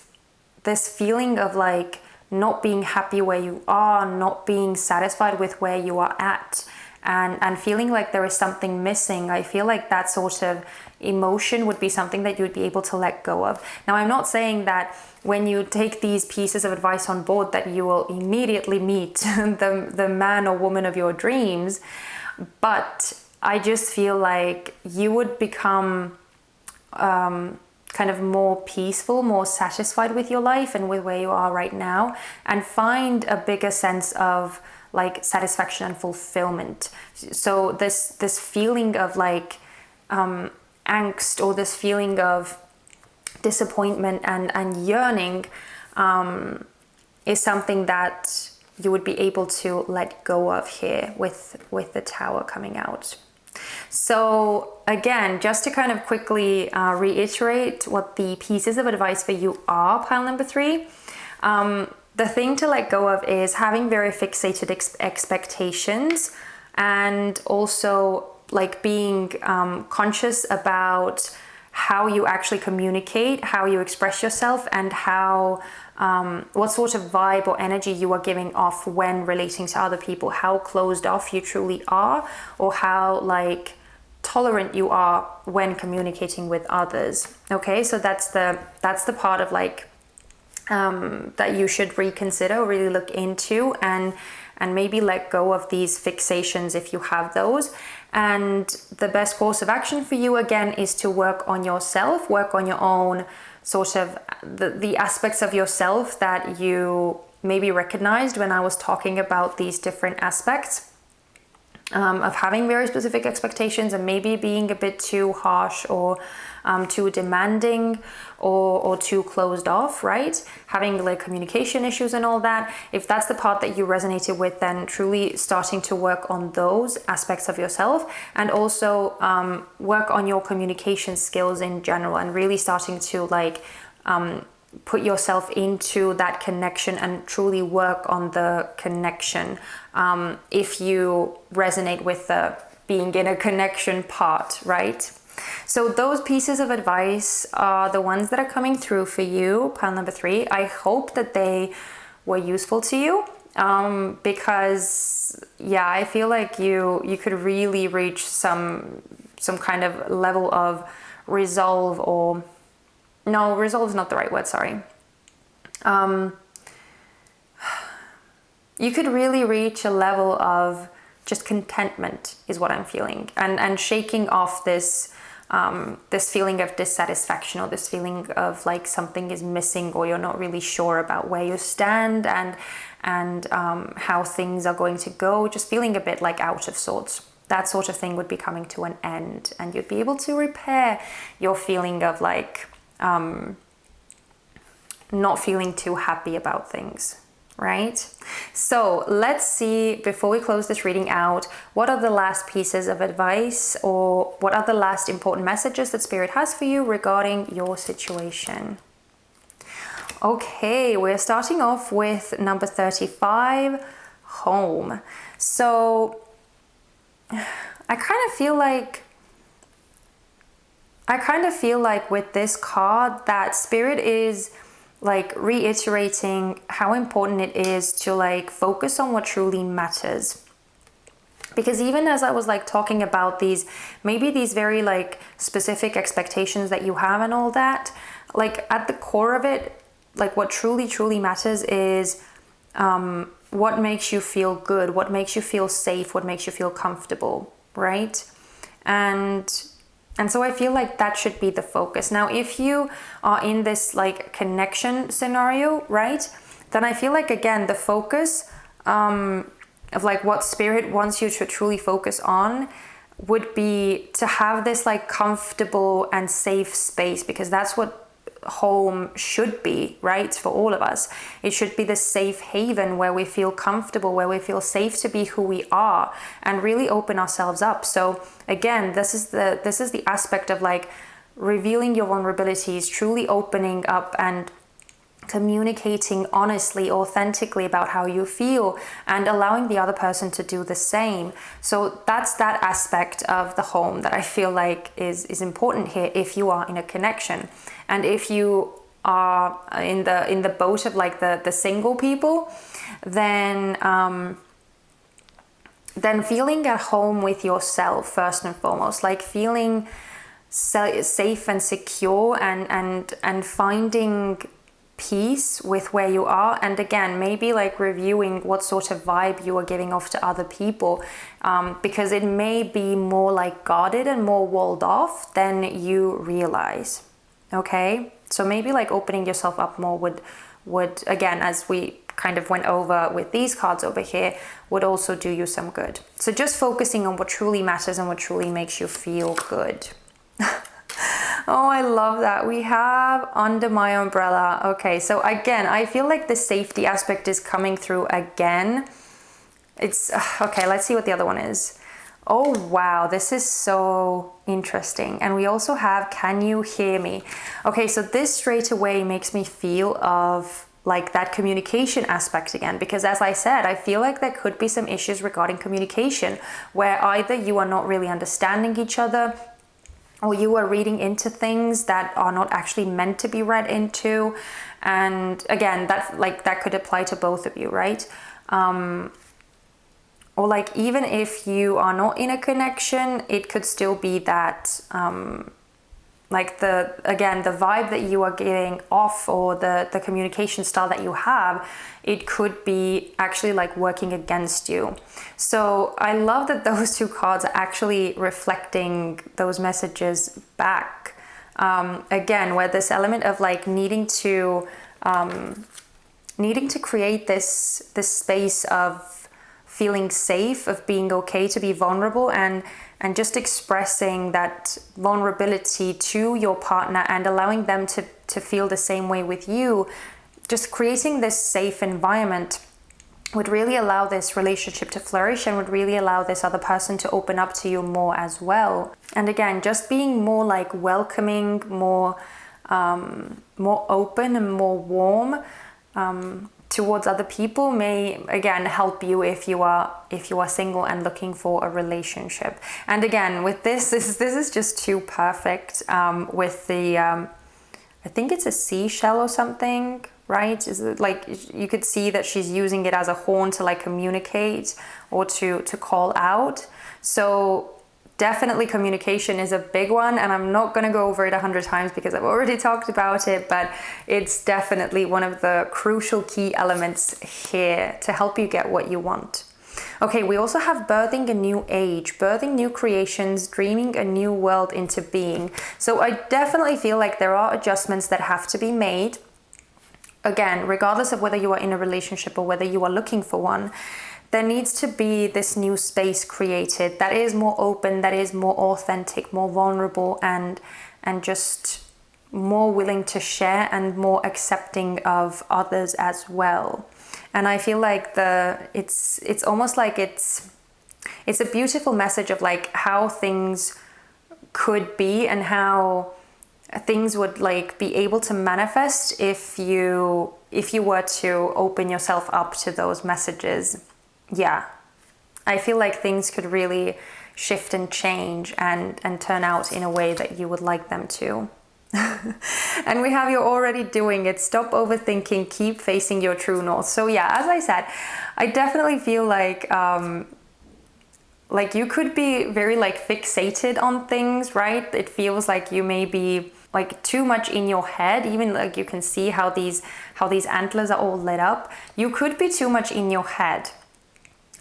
Speaker 1: feeling of like not being happy where you are, not being satisfied with where you are at, and feeling like there is something missing, I feel like that sort of emotion would be something that you would be able to let go of. Now, I'm not saying that when you take these pieces of advice on board that you will immediately meet the man or woman of your dreams, but I just feel like you would become kind of more peaceful, more satisfied with your life and with where you are right now, and find a bigger sense of like satisfaction and fulfillment. So this feeling of like angst or this feeling of disappointment and yearning is something that you would be able to let go of here with the Tower coming out. So again, just to kind of quickly reiterate what the pieces of advice for you are, pile number 3. The thing to let go of is having very fixated expectations, and also like being conscious about how you actually communicate, how you express yourself, and how what sort of vibe or energy you are giving off when relating to other people, how closed off you truly are, or how like tolerant you are when communicating with others. Okay, so that's the part of like that you should reconsider or really look into, and maybe let go of these fixations if you have those. And the best course of action for you again is to work on yourself, work on your own sort of the aspects of yourself that you maybe recognized when I was talking about these different aspects of having very specific expectations and maybe being a bit too harsh or too demanding or too closed off, right? Having like communication issues and all that. If that's the part that you resonated with, then truly starting to work on those aspects of yourself, and also work on your communication skills in general, and really starting to like put yourself into that connection and truly work on the connection. If you resonate with the being in a connection part, right? So those pieces of advice are the ones that are coming through for you, pile number 3. I hope that they were useful to you, because yeah, I feel like you could really reach some kind of level of resolve, or no, resolve is not the right word, sorry. You could really reach a level of just contentment is what I'm feeling, and shaking off this this feeling of dissatisfaction, or this feeling of like something is missing, or you're not really sure about where you stand and how things are going to go, just feeling a bit like out of sorts. That sort of thing would be coming to an end, and you'd be able to repair your feeling of like not feeling too happy about things, right? So let's see, before we close this reading out, what are the last pieces of advice, or what are the last important messages that Spirit has for you regarding your situation? Okay, we're starting off with number 35, home. So I kind of feel like with this card that Spirit is like reiterating how important it is to like focus on what truly matters. Because even as I was like talking about these, maybe these very like specific expectations that you have and all that, like at the core of it, like what truly matters is what makes you feel good, what makes you feel safe, what makes you feel comfortable, right? And so I feel like that should be the focus. Now, if you are in this like connection scenario, right, then I feel like, again, the focus of like what Spirit wants you to truly focus on would be to have this like comfortable and safe space, because that's what home should be, right? For all of us, it should be the safe haven where we feel comfortable, where we feel safe to be who we are and really open ourselves up. So again, this is the aspect of like revealing your vulnerabilities, truly opening up and communicating honestly, authentically about how you feel, and allowing the other person to do the same. So that's that aspect of the home that I feel like is important here if you are in a connection. And if you are in the boat of like the single people, then feeling at home with yourself first and foremost, like feeling safe and secure, and finding peace with where you are. And again, maybe like reviewing what sort of vibe you are giving off to other people, because it may be more like guarded and more walled off than you realize. Okay, so maybe like opening yourself up more would again, as we kind of went over with these cards over here, would also do you some good. So just focusing on what truly matters and what truly makes you feel good. Oh, I love that. We have under my umbrella. Okay, so again, I feel like the safety aspect is coming through again. It's okay, let's see what the other one is. Oh, wow, this is so interesting. And we also have, can you hear me? Okay, so this straight away makes me feel of like that communication aspect again, because as I said, I feel like there could be some issues regarding communication where either you are not really understanding each other, or you are reading into things that are not actually meant to be read into. And again, that could apply to both of you, right? Or like even if you are not in a connection, it could still be that like the vibe that you are getting off, or the communication style that you have, it could be actually like working against you. So I love that those two cards are actually reflecting those messages back. Again, where this element of like needing to create this space of feeling safe, of being okay to be vulnerable, and just expressing that vulnerability to your partner and allowing them to feel the same way with you. Just creating this safe environment would really allow this relationship to flourish, and would really allow this other person to open up to you more as well. And again, just being more like welcoming, more open and more warm towards other people may again help you if you are single and looking for a relationship. And again, with this is just too perfect, with the I think it's a seashell or something, right? Is it like you could see that she's using it as a horn to like communicate or to call out. So definitely communication is a big one, and I'm not going to go over it 100 times because I've already talked about it, but it's definitely one of the crucial key elements here to help you get what you want. Okay, we also have birthing a new age, birthing new creations, dreaming a new world into being. So I definitely feel like there are adjustments that have to be made. Again, regardless of whether you are in a relationship or whether you are looking for one, there needs to be this new space created that is more open, that is more authentic, more vulnerable, and just more willing to share and more accepting of others as well. And I feel like it's almost like it's a beautiful message of like how things could be and how things would like be able to manifest if you were to open yourself up to those messages. Yeah, I feel like things could really shift and change and turn out in a way that you would like them to. And we have you're already doing it. Stop overthinking, keep facing your true north. So yeah, as I said, I definitely feel like you could be very like fixated on things, right? It feels like you may be like too much in your head. Even like you can see how these antlers are all lit up. You could be too much in your head.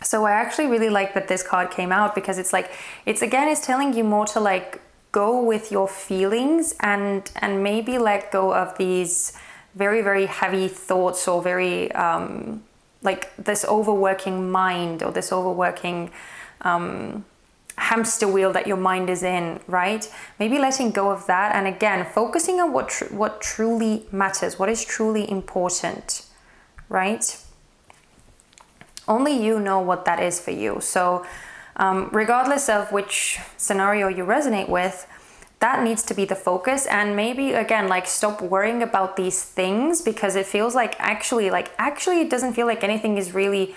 Speaker 1: So I actually really like that this card came out, because it's like, it's telling you more to like go with your feelings and maybe let go of these very, very heavy thoughts, or very like this overworking mind, or this overworking hamster wheel that your mind is in, right? Maybe letting go of that, and again focusing on what truly matters, what is truly important, right? Only you know what that is for you. So regardless of which scenario you resonate with, that needs to be the focus. And maybe again, like, stop worrying about these things, because it feels like actually it doesn't feel like anything is really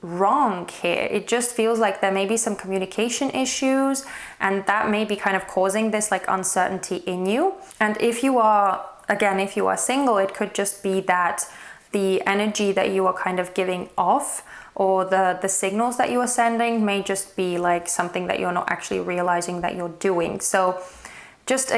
Speaker 1: wrong here. It just feels like there may be some communication issues, and that may be kind of causing this like uncertainty in you. And if you are single, it could just be that the energy that you are kind of giving off, or the signals that you are sending, may just be like something that you're not actually realizing that you're doing. So just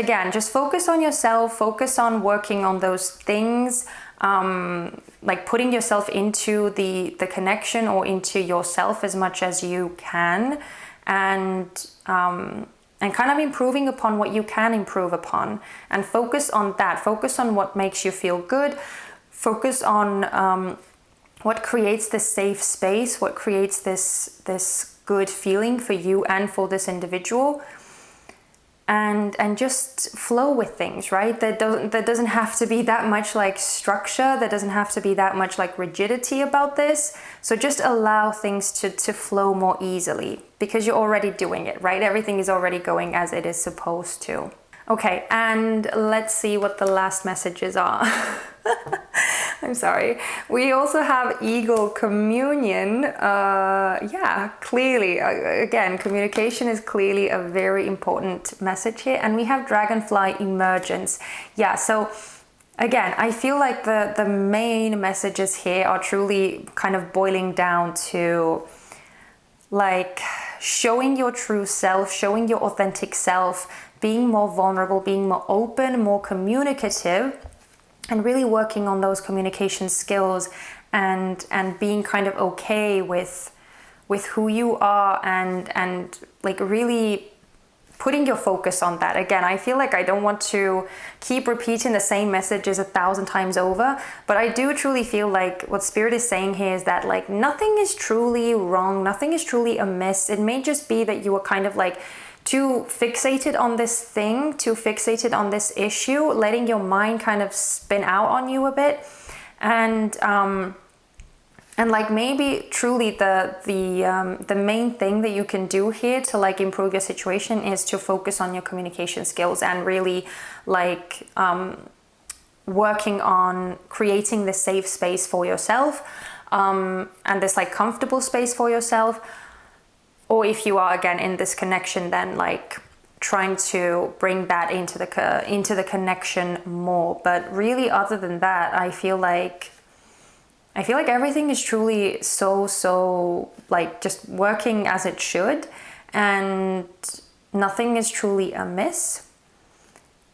Speaker 1: focus on yourself, focus on working on those things, like putting yourself into the connection, or into yourself as much as you can, and kind of improving upon what you can improve upon, and focus on that. Focus on what makes you feel good. Focus on what creates this safe space, what creates this good feeling for you and for this individual, and just flow with things, right? There doesn't have to be that much like structure. There doesn't have to be that much like rigidity about this. So just allow things to flow more easily, because you're already doing it, right? Everything is already going as it is supposed to. Okay, and let's see what the last messages are. I'm sorry. We also have Eagle Communion. Yeah, clearly, again, communication is clearly a very important message here. And we have Dragonfly Emergence. Yeah, so again, I feel like the main messages here are truly kind of boiling down to like showing your true self, showing your authentic self, being more vulnerable, being more open, more communicative, and really working on those communication skills, and being kind of okay with who you are, and like really putting your focus on that. Again, I feel like I don't want to keep repeating the same messages 1,000 times over, but I do truly feel like what Spirit is saying here is that like nothing is truly wrong, nothing is truly amiss. It may just be that you are kind of like too fixated on this thing, too fixated on this issue, letting your mind kind of spin out on you a bit, and like maybe truly the main thing that you can do here to like improve your situation is to focus on your communication skills, and really like working on creating this safe space for yourself, and this like comfortable space for yourself. Or if you are again in this connection, then like trying to bring that into the connection more. But really, other than that, I feel like everything is truly so like just working as it should, and nothing is truly amiss.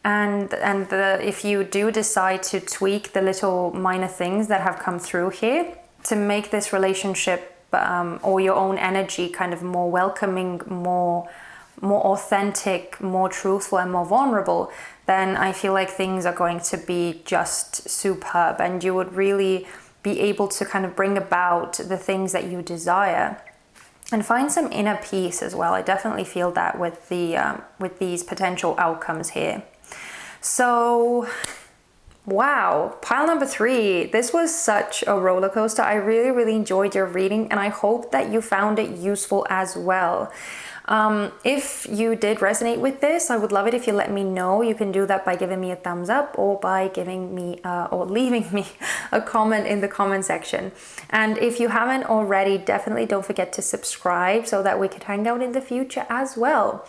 Speaker 1: And if you do decide to tweak the little minor things that have come through here to make this relationship or your own energy kind of more welcoming, more authentic, more truthful, and more vulnerable, then I feel like things are going to be just superb, and you would really be able to kind of bring about the things that you desire and find some inner peace as well. I definitely feel that with these potential outcomes here. So, wow, pile number 3. This was such a roller coaster. I really, really enjoyed your reading, and I hope that you found it useful as well. If you did resonate with this, I would love it if you let me know. You can do that by giving me a thumbs up or by giving me or leaving me a comment in the comment section. And if you haven't already, definitely don't forget to subscribe so that we could hang out in the future as well.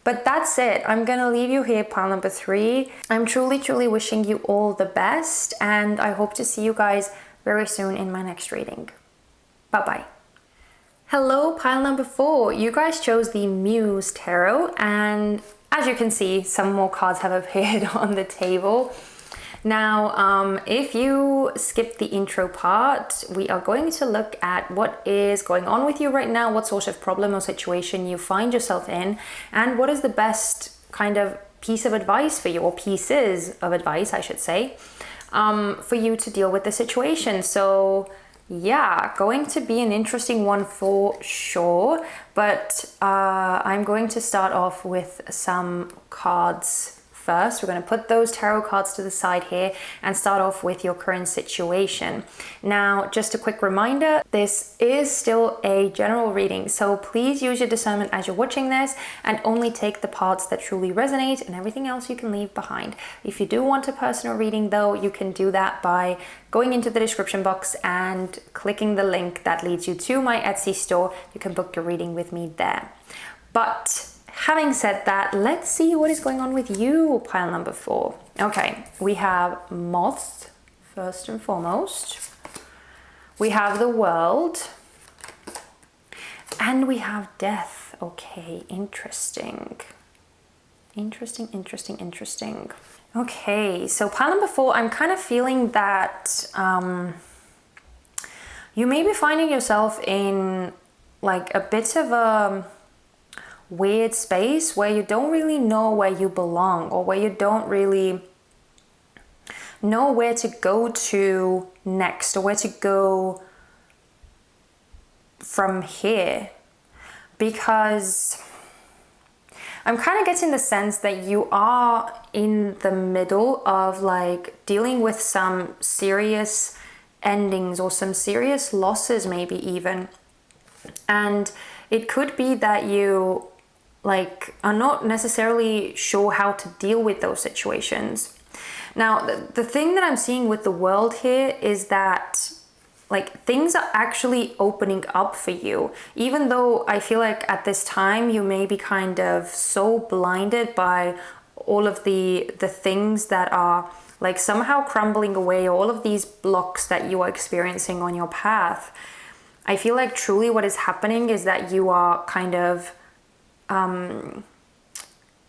Speaker 1: But that's it. I'm gonna leave you here, pile number 3. I'm truly, truly wishing you all the best, and I hope to see you guys very soon in my next reading. Bye-bye. Hello, pile number 4. You guys chose the Muse Tarot, and as you can see, some more cards have appeared on the table. Now, if you skip the intro part, we are going to look at what is going on with you right now, what sort of problem or situation you find yourself in, and what is the best kind of piece of advice for you, or pieces of advice, I should say, for you to deal with the situation. So yeah, going to be an interesting one for sure, but I'm going to start off with some cards first. We're going to put those tarot cards to the side here and start off with your current situation. Now, just a quick reminder, this is still a general reading, so please use your discernment as you're watching this and only take the parts that truly resonate, and everything else you can leave behind. If you do want a personal reading though, you can do that by going into the description box and clicking the link that leads you to my Etsy store. You can book your reading with me there. But having said that, let's see what is going on with you, pile number 4. Okay, we have Moth, first and foremost. We have the World. And we have Death. Okay, interesting. Interesting. Okay, so pile number 4, I'm kind of feeling that you may be finding yourself in like a bit of a weird space where you don't really know where you belong, or where you don't really know where to go to next, or where to go from here. Because I'm kind of getting the sense that you are in the middle of like dealing with some serious endings or some serious losses, maybe even. And it could be that you like are not necessarily sure how to deal with those situations. Now, the thing that I'm seeing with the World here is that like things are actually opening up for you, even though I feel like at this time you may be kind of so blinded by all of the things that are like somehow crumbling away, all of these blocks that you are experiencing on your path. I feel like truly what is happening is that you are kind of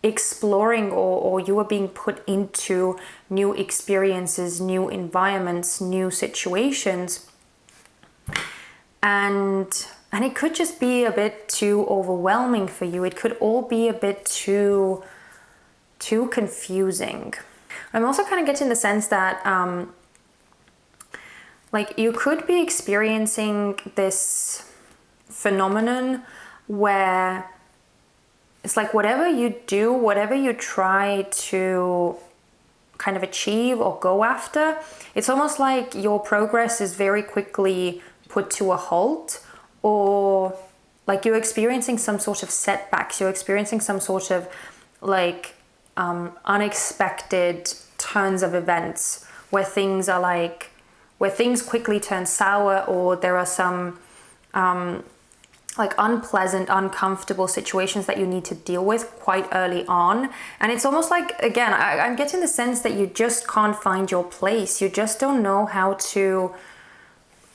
Speaker 1: exploring, or you are being put into new experiences, new environments, new situations, and it could just be a bit too overwhelming for you. It could all be a bit too confusing. I'm also kind of getting the sense that like you could be experiencing this phenomenon where it's like whatever you do, whatever you try to kind of achieve or go after, it's almost like your progress is very quickly put to a halt, or like you're experiencing some sort of setbacks, you're experiencing some sort of like unexpected turns of events where things are like, where things quickly turn sour, or there are some like unpleasant, uncomfortable situations that you need to deal with quite early on. And it's almost like, again, I'm getting the sense that you just can't find your place. You just don't know how to,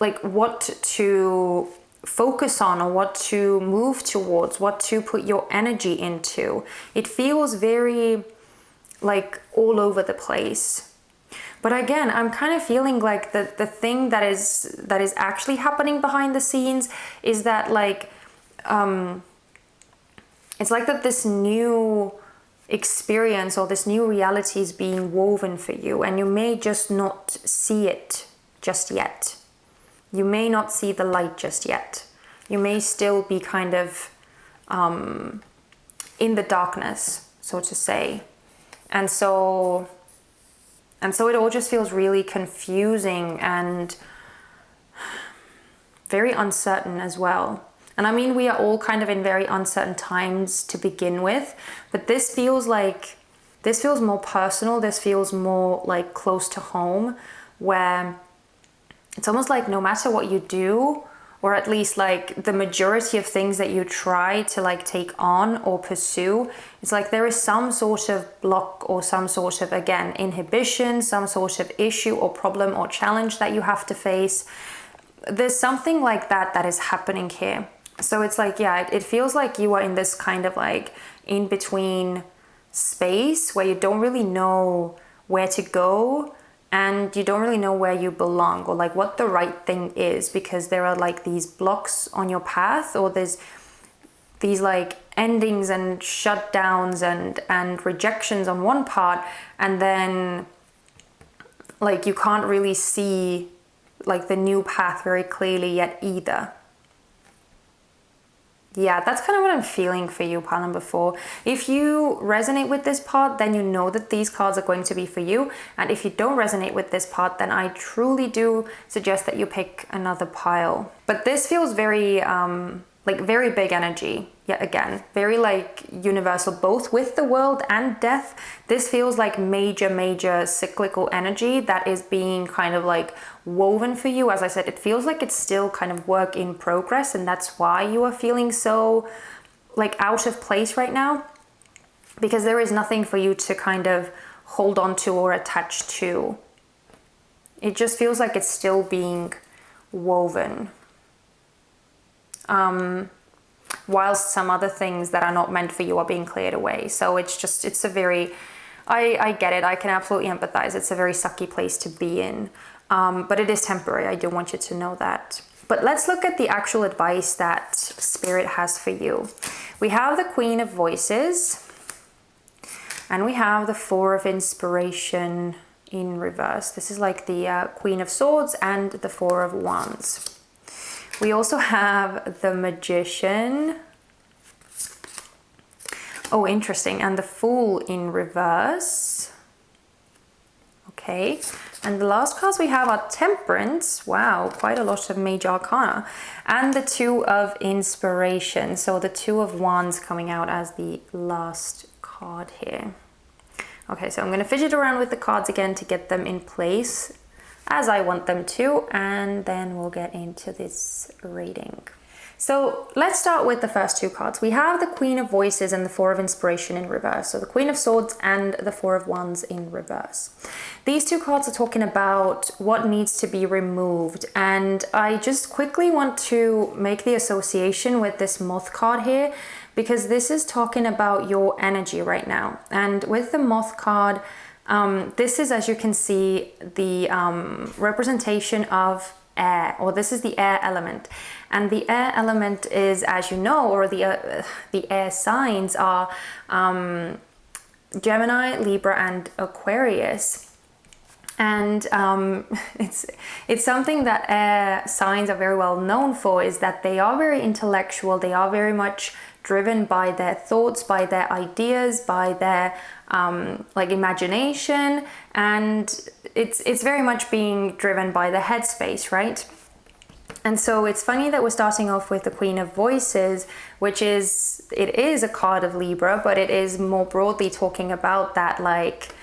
Speaker 1: like what to focus on, or what to move towards, what to put your energy into. It feels very like all over the place. But again, I'm kind of feeling like the thing that is actually happening behind the scenes is that like it's like that this new experience or this new reality is being woven for you, and you may just not see it just yet. You may not see the light just yet. You may still be kind of in the darkness, so to say. And so it all just feels really confusing and very uncertain as well. And I mean, we are all kind of in very uncertain times to begin with, but this feels more personal. This feels more like close to home, where it's almost like no matter what you do, or at least like the majority of things that you try to like take on or pursue, it's like there is some sort of block or some sort of, again, inhibition, some sort of issue or problem or challenge that you have to face. There's something like that is happening here. So it's like, yeah, it feels like you are in this kind of like in between space where you don't really know where to go, and you don't really know where you belong or like what the right thing is, because there are like these blocks on your path, or there's these like endings and shutdowns and rejections on one part, and then like you can't really see like the new path very clearly yet either. Yeah, that's kind of what I'm feeling for you, pile number 4. If you resonate with this part, then you know that these cards are going to be for you. And if you don't resonate with this part, then I truly do suggest that you pick another pile. But this feels very, like very big energy. Yet again, very like universal, both with the world and death. This feels like major cyclical energy that is being kind of like woven for you. As I said, it feels like it's still kind of work in progress, and that's why you are feeling so like out of place right now, because there is nothing for you to kind of hold on to or attach to. It just feels like it's still being woven. Whilst some other things that are not meant for you are being cleared away. So it's a very, I get it. I can absolutely empathize. It's a very sucky place to be in. But it is temporary. I do want you to know that. But let's look at the actual advice that Spirit has for you. We have the Queen of Voices, and we have the Four of Inspiration in reverse. This is like the Queen of Swords and the Four of Wands. We also have the Magician. Oh, interesting. And the Fool in reverse. Okay. And the last cards we have are Temperance. Wow, quite a lot of major arcana. And the Two of Inspiration. So the Two of Wands coming out as the last card here. Okay, so I'm going to fidget around with the cards again to get them in place as I want them to, and then we'll get into this reading. So let's start with the first two cards. We have the Queen of Voices and the Four of Inspiration in reverse. So the Queen of Swords and the Four of Wands in reverse. These two cards are talking about what needs to be removed. And I just quickly want to make the association with this Moth card here, because this is talking about your energy right now. And with the Moth card, this is, as you can see, the representation of air, or this is the air element. And the air element is, as you know, or the air signs are Gemini, Libra, and Aquarius. And it's something that air signs are very well known for, is that they are very intellectual. They are very much driven by their thoughts, by their ideas, by their like imagination, and it's very much being driven by the headspace, right? And so it's funny that we're starting off with the Queen of Voices, which is a card of Libra, but it is more broadly talking about that, like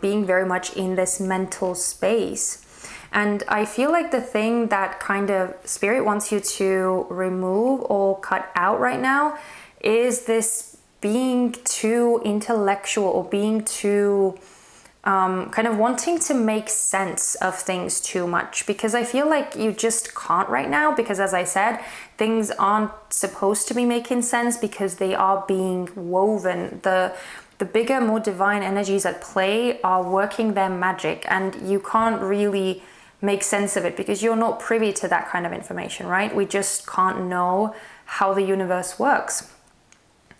Speaker 1: being very much in this mental space. And I feel like the thing that kind of Spirit wants you to remove or cut out right now is this being too intellectual, or being too kind of wanting to make sense of things too much, because I feel like you just can't right now, because as I said, things aren't supposed to be making sense because they are being woven. The bigger, more divine energies at play are working their magic, and you can't really make sense of it because you're not privy to that kind of information, right? We just can't know how the universe works.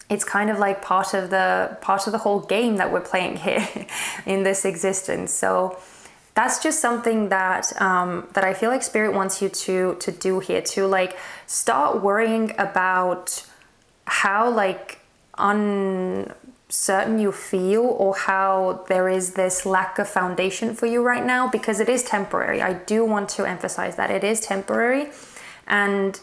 Speaker 1: It's kind of like part of the whole game that we're playing here in this existence. So that's just something that that I feel like Spirit wants you to do here, to like start worrying about how like certain you feel, or how there is this lack of foundation for you right now, because it is temporary. I do want to emphasize that it is temporary, and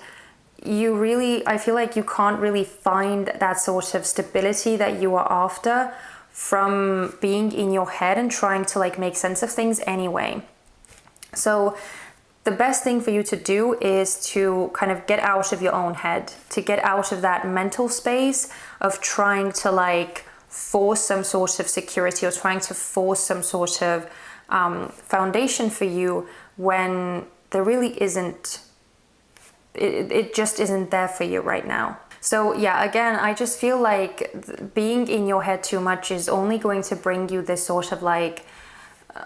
Speaker 1: I feel like you can't really find that sort of stability that you are after from being in your head and trying to like make sense of things anyway. So the best thing for you to do is to kind of get out of your own head, to get out of that mental space of trying to like force some sort of security or trying to force some sort of foundation for you when there really isn't. It just isn't there for you right now. So yeah, again, I just feel like being in your head too much is only going to bring you this sort of like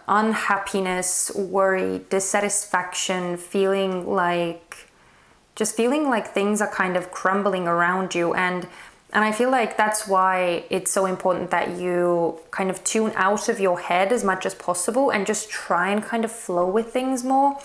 Speaker 1: unhappiness, worry, dissatisfaction, feeling like things are kind of crumbling around you. And I feel like that's why it's so important that you kind of tune out of your head as much as possible and just try and kind of flow with things more.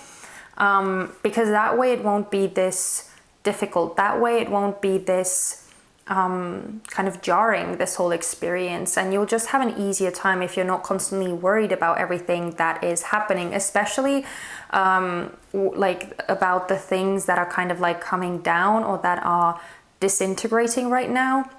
Speaker 1: Because that way it won't be this difficult. That way it won't be this kind of jarring, this whole experience. And you'll just have an easier time if you're not constantly worried about everything that is happening, especially like about the things that are kind of like coming down or that are disintegrating right now.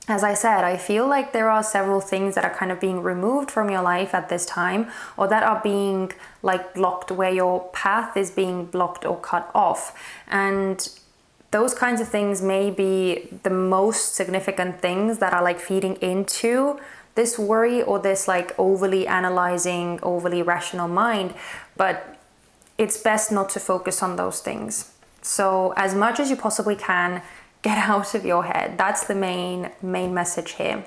Speaker 1: As I said, I feel like there are several things that are kind of being removed from your life at this time, or that are being like blocked, where your path is being blocked or cut off. And those kinds of things may be the most significant things that are like feeding into this worry or this like overly analyzing, overly rational mind. But it's best not to focus on those things. So as much as you possibly can, get out of your head. That's the main message here.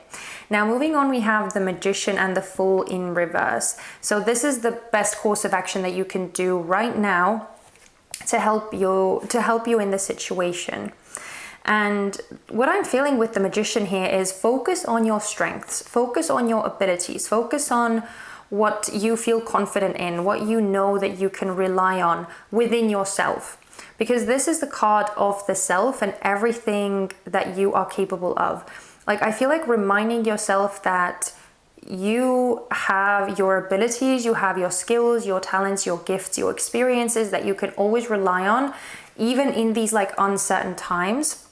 Speaker 1: Now, moving on, we have the Magician and the Fool in reverse. So this is the best course of action that you can do right now to help you in the situation. And what I'm feeling with the Magician here is focus on your strengths, focus on your abilities, focus on what you feel confident in, what you know that you can rely on within yourself. Because this is the card of the self and everything that you are capable of. Like, I feel like reminding yourself that you have your abilities, you have your skills, your talents, your gifts, your experiences that you can always rely on, even in these like uncertain times.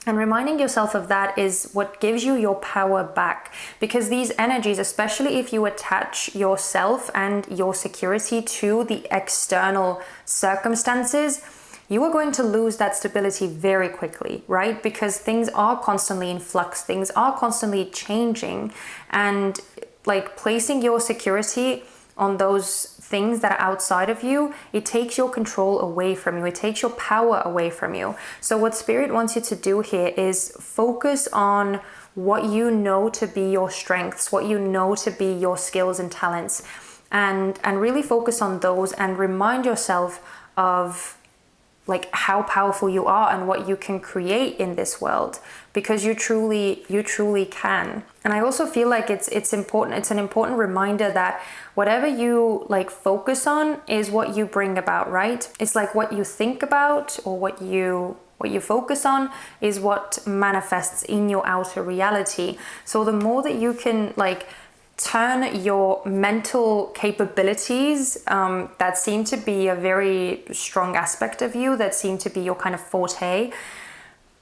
Speaker 1: And reminding yourself of that is what gives you your power back. Because these energies, especially if you attach yourself and your security to the external circumstances, you are going to lose that stability very quickly, right? Because things are constantly in flux, things are constantly changing, and like placing your security on those things that are outside of you, it takes your control away from you, it takes your power away from you. So what Spirit wants you to do here is focus on what you know to be your strengths, what you know to be your skills and talents, and really focus on those and remind yourself of like how powerful you are and what you can create in this world, because you truly can. And I also feel like it's an important reminder that whatever you like focus on is what you bring about, right? It's like what you think about or what you focus on is what manifests in your outer reality. So the more that you can like turn your mental capabilities that seem to be a very strong aspect of you, that seem to be your kind of forte,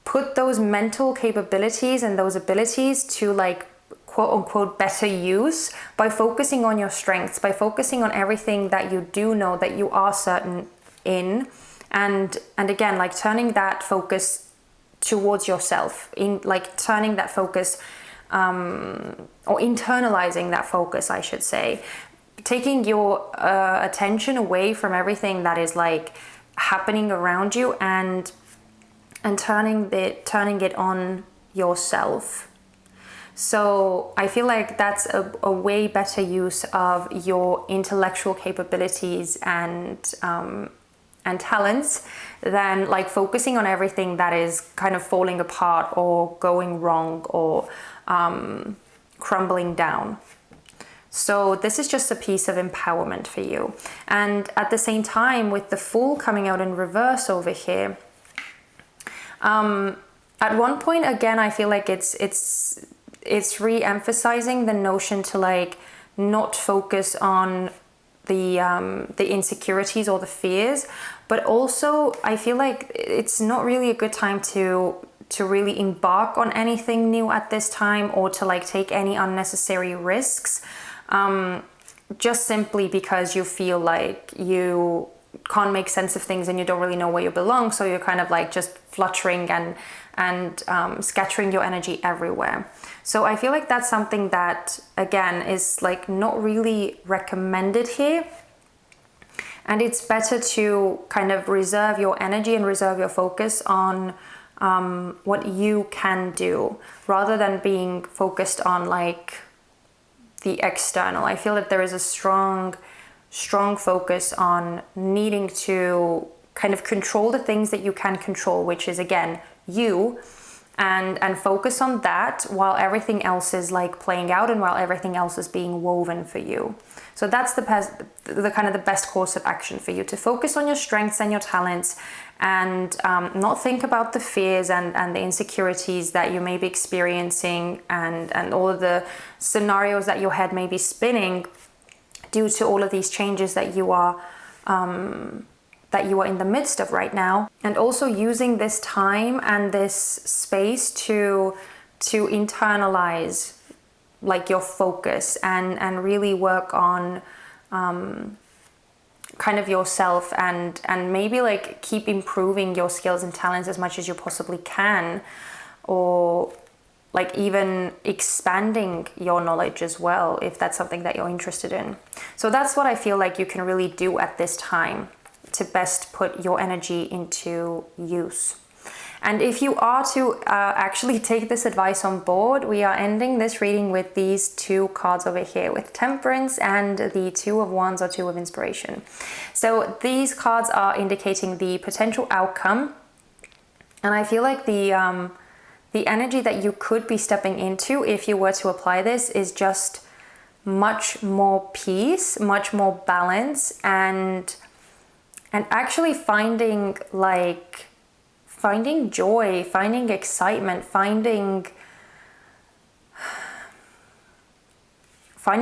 Speaker 1: put those mental capabilities and those abilities to like quote unquote better use by focusing on your strengths, by focusing on everything that you do know that you are certain in, and again, like turning that focus towards yourself, in like turning that focus or internalizing that focus, I should say, taking your attention away from everything that is like happening around you and turning it on yourself. So I feel like that's a way better use of your intellectual capabilities and talents than like focusing on everything that is kind of falling apart or going wrong or crumbling down. So this is just a piece of empowerment for you. And at the same time, with the Fool coming out in reverse over here, at one point, again, I feel like it's it's re-emphasizing the notion to like not focus on the insecurities or the fears, but also I feel like it's not really a good time to really embark on anything new at this time, or to like take any unnecessary risks, just simply because you feel like you can't make sense of things and you don't really know where you belong. So you're kind of like just fluttering and scattering your energy everywhere. So I feel like that's something that, again, is like not really recommended here. And it's better to kind of reserve your energy and reserve your focus on what you can do, rather than being focused on like the external. I feel that there is a strong focus on needing to kind of control the things that you can control, which is again you, and focus on that while everything else is like playing out and while everything else is being woven for you. So that's the kind of the best course of action for you, to focus on your strengths and your talents, and not think about the fears and the insecurities that you may be experiencing, and all of the scenarios that your head may be spinning due to all of these changes that you are in the midst of right now. And also using this time and this space to internalize like your focus and really work on kind of yourself, and maybe like keep improving your skills and talents as much as you possibly can, or like even expanding your knowledge as well, if that's something that you're interested in. So that's what I feel like you can really do at this time to best put your energy into use. And if you are to actually take this advice on board, we are ending this reading with these two cards over here, with Temperance and the Two of Wands or Two of Inspiration. So these cards are indicating the potential outcome. And I feel like the energy that you could be stepping into if you were to apply this is just much more peace, much more balance, and actually finding joy, finding excitement, finding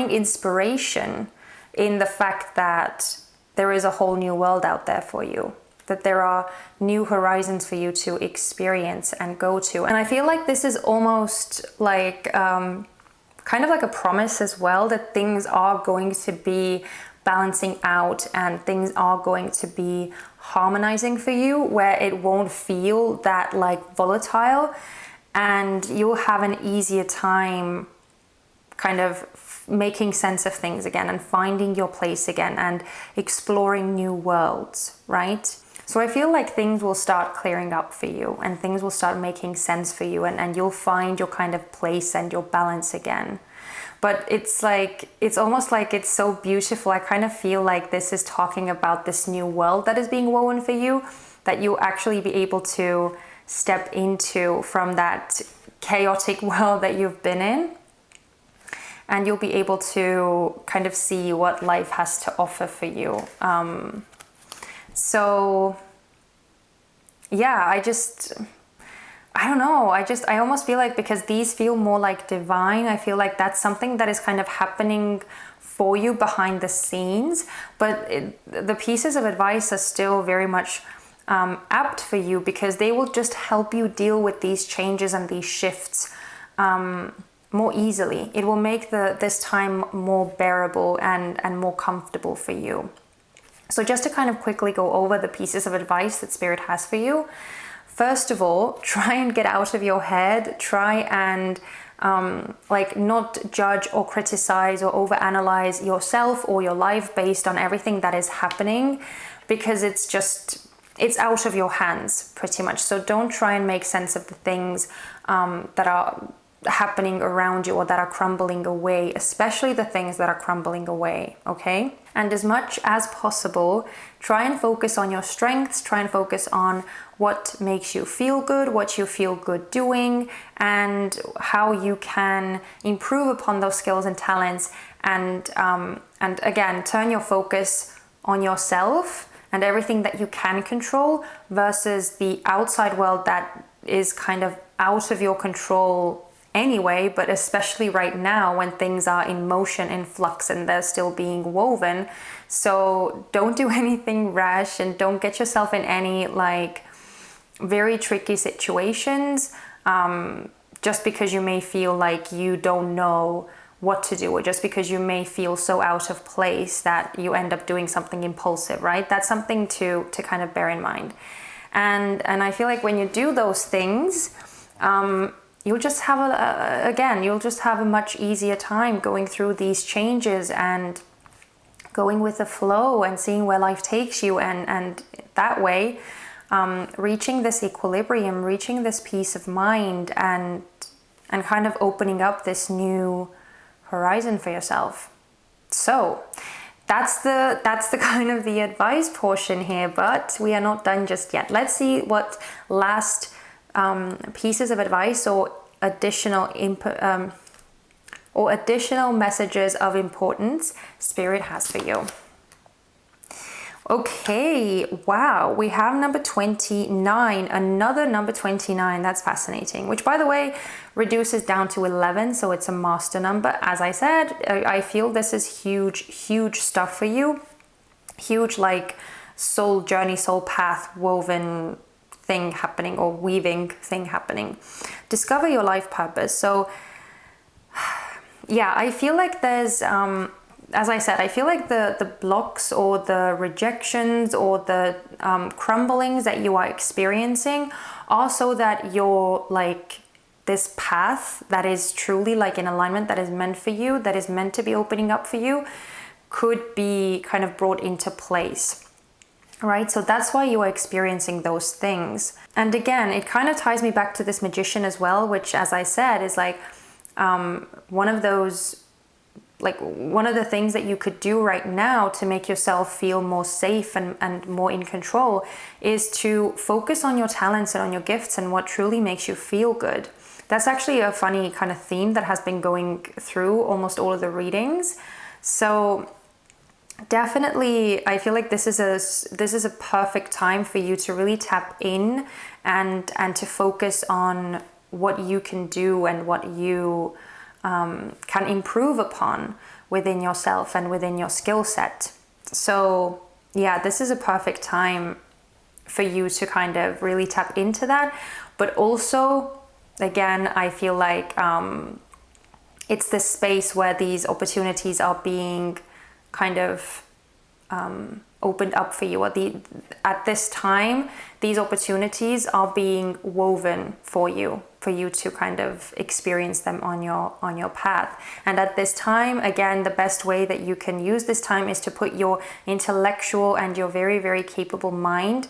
Speaker 1: inspiration in the fact that there is a whole new world out there for you, that there are new horizons for you to experience and go to. And I feel like this is almost like kind of like a promise as well, that things are going to be balancing out and things are going to be harmonizing for you, where it won't feel that like volatile, and you'll have an easier time kind of making sense of things again and finding your place again and exploring new worlds, right? So I feel like things will start clearing up for you and things will start making sense for you, and you'll find your kind of place and your balance again. But it's almost like it's so beautiful. I kind of feel like this is talking about this new world that is being woven for you, that you'll actually be able to step into from that chaotic world that you've been in. And you'll be able to kind of see what life has to offer for you. So yeah, I don't know. I almost feel like, because these feel more like divine, I feel like that's something that is kind of happening for you behind the scenes. But the pieces of advice are still very much apt for you, because they will just help you deal with these changes and these shifts more easily. It will make this time more bearable and more comfortable for you. So just to kind of quickly go over the pieces of advice that Spirit has for you. First of all, try and get out of your head. Try and not judge or criticize or overanalyze yourself or your life based on everything that is happening, because it's out of your hands pretty much. So don't try and make sense of the things that are happening around you or that are crumbling away, especially the things that are crumbling away, okay? And as much as possible, try and focus on your strengths, try and focus on what makes you feel good, what you feel good doing, and how you can improve upon those skills and talents, and again, turn your focus on yourself and everything that you can control versus the outside world that is kind of out of your control anyway, but especially right now when things are in motion, in flux, and they're still being woven. So don't do anything rash, and don't get yourself in any like very tricky situations just because you may feel like you don't know what to do, or just because you may feel so out of place that you end up doing something impulsive, right? That's something to kind of bear in mind. And I feel like when you do those things, you'll just have you'll just have a much easier time going through these changes and going with the flow and seeing where life takes you, and that way reaching this equilibrium, reaching this peace of mind, and kind of opening up this new horizon for yourself. So that's the kind of the advice portion here, but we are not done just yet. Let's see what last pieces of advice or additional messages of importance Spirit has for you. Okay, wow, we have number 29, another number 29. That's fascinating, which by the way reduces down to 11, so it's a master number. As I said, I feel this is huge stuff for you. Huge like soul journey, soul path woven thing happening, or weaving thing happening. Discover your life purpose. So yeah, I feel like there's as I said, I feel like the blocks or the rejections or the crumblings that you are experiencing are so that you're like this path that is truly like in alignment, that is meant for you, that is meant to be opening up for you, could be kind of brought into place. Right? So that's why you are experiencing those things. And again, it kind of ties me back to this magician as well, which, as I said, is like one of the things that you could do right now to make yourself feel more safe and more in control is to focus on your talents and on your gifts and what truly makes you feel good. That's actually a funny kind of theme that has been going through almost all of the readings. So definitely, I feel like this is a perfect time for you to really tap in and to focus on what you can do and what you can improve upon within yourself and within your skill set. So yeah, this is a perfect time for you to kind of really tap into that. But also, again, I feel like it's this space where these opportunities are being kind of opened up for you, or at this time these opportunities are being woven for you to kind of experience them on your path. And at this time, again, the best way that you can use this time is to put your intellectual and your very, very capable mind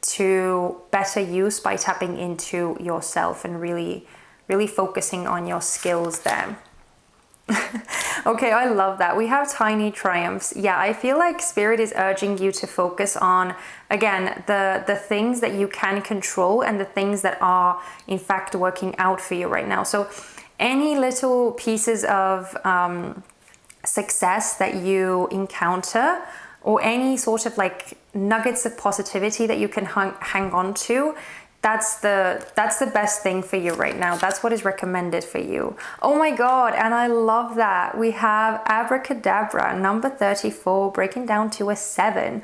Speaker 1: to better use by tapping into yourself and really focusing on your skills there. Okay, I love that. We have tiny triumphs. Yeah, I feel like Spirit is urging you to focus on, again, the things that you can control and the things that are in fact working out for you right now. So any little pieces of success that you encounter, or any sort of like nuggets of positivity that you can hang on to, that's the best thing for you right now. That's what is recommended for you. Oh my God, and I love that. We have Abracadabra, number 34, breaking down to a 7.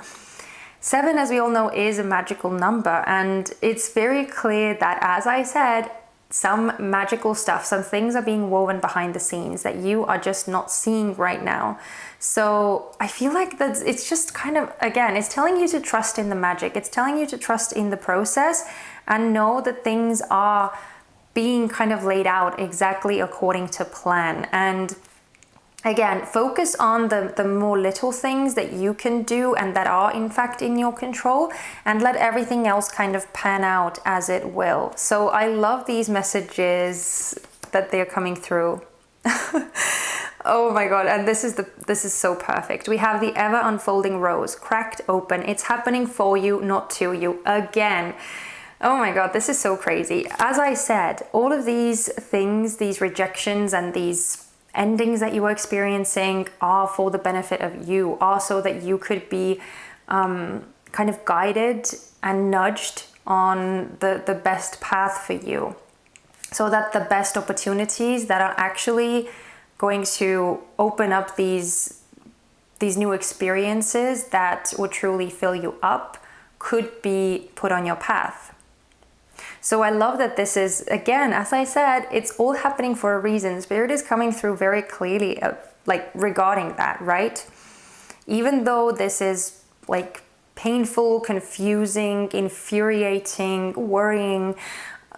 Speaker 1: 7, as we all know, is a magical number, and it's very clear that, as I said, some magical stuff, some things are being woven behind the scenes that you are just not seeing right now. So I feel like that it's just kind of, again, it's telling you to trust in the magic. It's telling you to trust in the process and know that things are being kind of laid out exactly according to plan. And again, focus on the more little things that you can do and that are in fact in your control, and let everything else kind of pan out as it will. So I love these messages that they're coming through. Oh my God, and this is so perfect. We have the ever unfolding rose, cracked open. It's happening for you, not to you. Again, oh my God, this is so crazy. As I said, all of these things, these rejections and these endings that you are experiencing are for the benefit of you, are so that you could be kind of guided and nudged on the best path for you. so that the best opportunities that are actually going to open up these new experiences that will truly fill you up could be put on your path. So I love that this is, again, as I said, it's all happening for a reason. Spirit is coming through very clearly, like regarding that, right? Even though this is like painful, confusing, infuriating, worrying,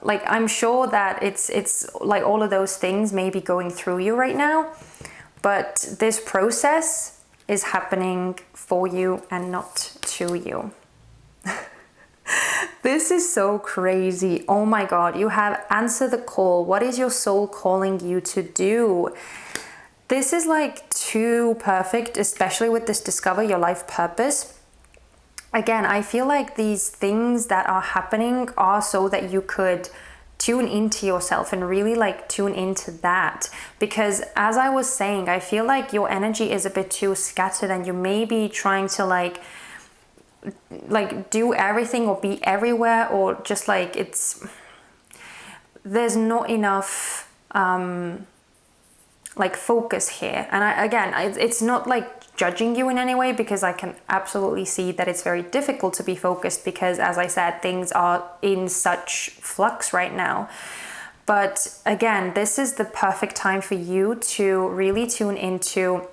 Speaker 1: like I'm sure that it's like all of those things may be going through you right now, but this process is happening for you and not to you. This is so crazy. Oh my God, you have answered the call. What is your soul calling you to do? This is like too perfect, especially with this discover your life purpose. Again, I feel like these things that are happening are so that you could tune into yourself and really like tune into that. Because as I was saying, I feel like your energy is a bit too scattered and you may be trying to like do everything or be everywhere, or just like there's not enough like focus here. And it's not like judging you in any way, because I can absolutely see that it's very difficult to be focused because, as I said, things are in such flux right now. But again, this is the perfect time for you to really tune into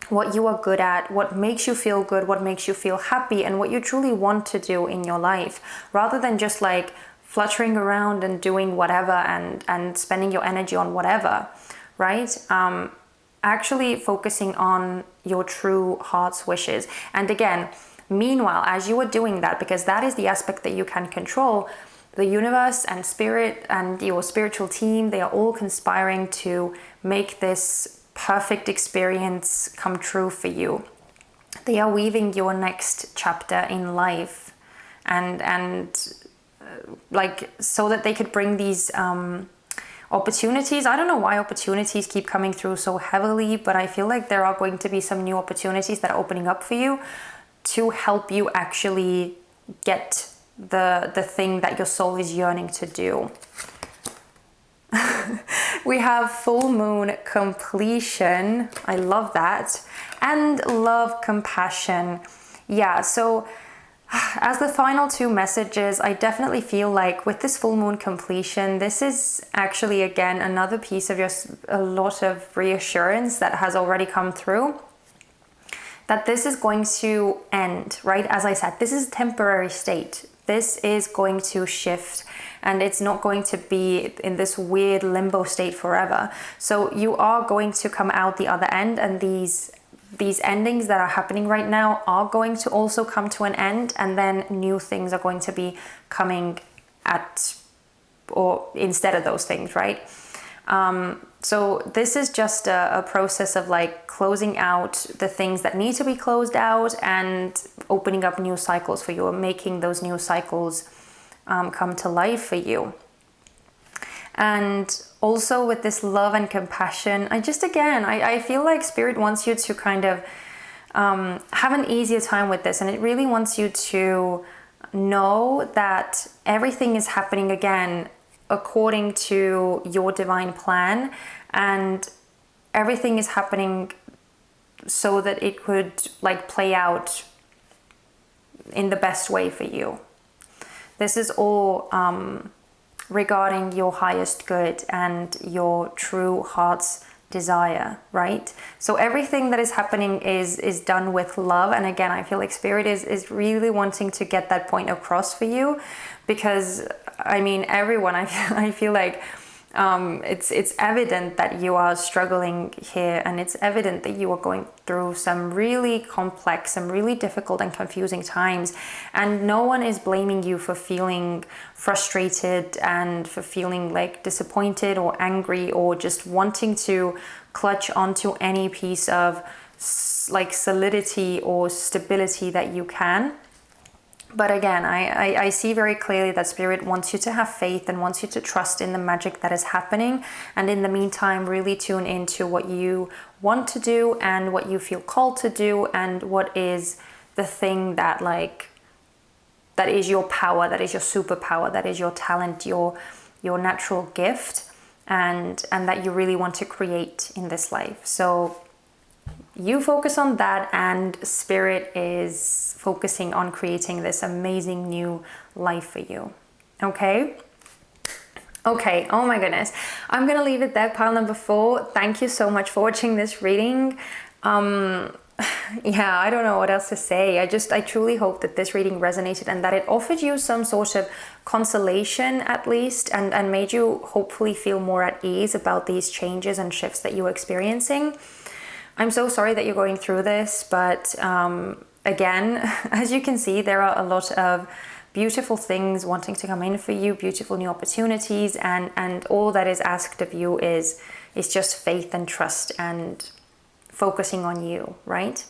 Speaker 1: what you are good at, what makes you feel good, what makes you feel happy, and what you truly want to do in your life, rather than just like fluttering around and doing whatever and spending your energy on whatever, right? Actually focusing on your true heart's wishes. And again, meanwhile, as you are doing that, because that is the aspect that you can control, the universe and spirit and your spiritual team, they are all conspiring to make this perfect experience come true for you. They are weaving your next chapter in life, and like so that they could bring these opportunities. I don't know why opportunities keep coming through so heavily, but I feel like there are going to be some new opportunities that are opening up for you to help you actually get the thing that your soul is yearning to do. We have full moon completion. I love that. And love compassion. Yeah, so as the final two messages, I definitely feel like with this full moon completion, this is actually, again, another piece of a lot of reassurance that has already come through. That this is going to end, right? As I said, this is a temporary state. This is going to shift, and it's not going to be in this weird limbo state forever. So you are going to come out the other end, and these endings that are happening right now are going to also come to an end, and then new things are going to be coming at or instead of those things, right? So this is just a process of like closing out the things that need to be closed out and opening up new cycles for you, or making those new cycles come to life for you. And also with this love and compassion, I feel like Spirit wants you to kind of have an easier time with this, and it really wants you to know that everything is happening again according to your divine plan, and everything is happening so that it could like play out in the best way for you. This is all regarding your highest good and your true heart's desire, right? So everything that is happening is done with love. And again, I feel like Spirit is really wanting to get that point across for you, because I mean, everyone, I feel like it's evident that you are struggling here, and it's evident that you are going through some really complex, some really difficult and confusing times, and no one is blaming you for feeling frustrated and for feeling like disappointed or angry, or just wanting to clutch onto any piece of like solidity or stability that you can. But again, I see very clearly that Spirit wants you to have faith and wants you to trust in the magic that is happening. And in the meantime, really tune into what you want to do and what you feel called to do, and what is the thing that is your power, that is your superpower, that is your talent, your your natural gift, and that you really want to create in this life. So you focus on that, and Spirit is focusing on creating this amazing new life for you. Okay? Okay, oh my goodness. I'm gonna leave it there, pile number 4. Thank you so much for watching this reading. Yeah, I don't know what else to say. I truly hope that this reading resonated and that it offered you some sort of consolation at least, and made you hopefully feel more at ease about these changes and shifts that you're experiencing. I'm so sorry that you're going through this, but again, as you can see, there are a lot of beautiful things wanting to come in for you, beautiful new opportunities, and all that is asked of you is just faith and trust and focusing on you, right?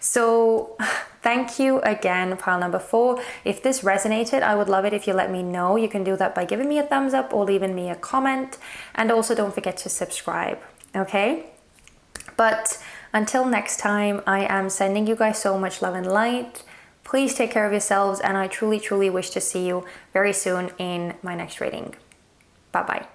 Speaker 1: So thank you again, pile number 4. If this resonated, I would love it if you let me know. You can do that by giving me a thumbs up or leaving me a comment, and also don't forget to subscribe, okay? But until next time, I am sending you guys so much love and light. Please take care of yourselves, and I truly, truly wish to see you very soon in my next reading. Bye-bye.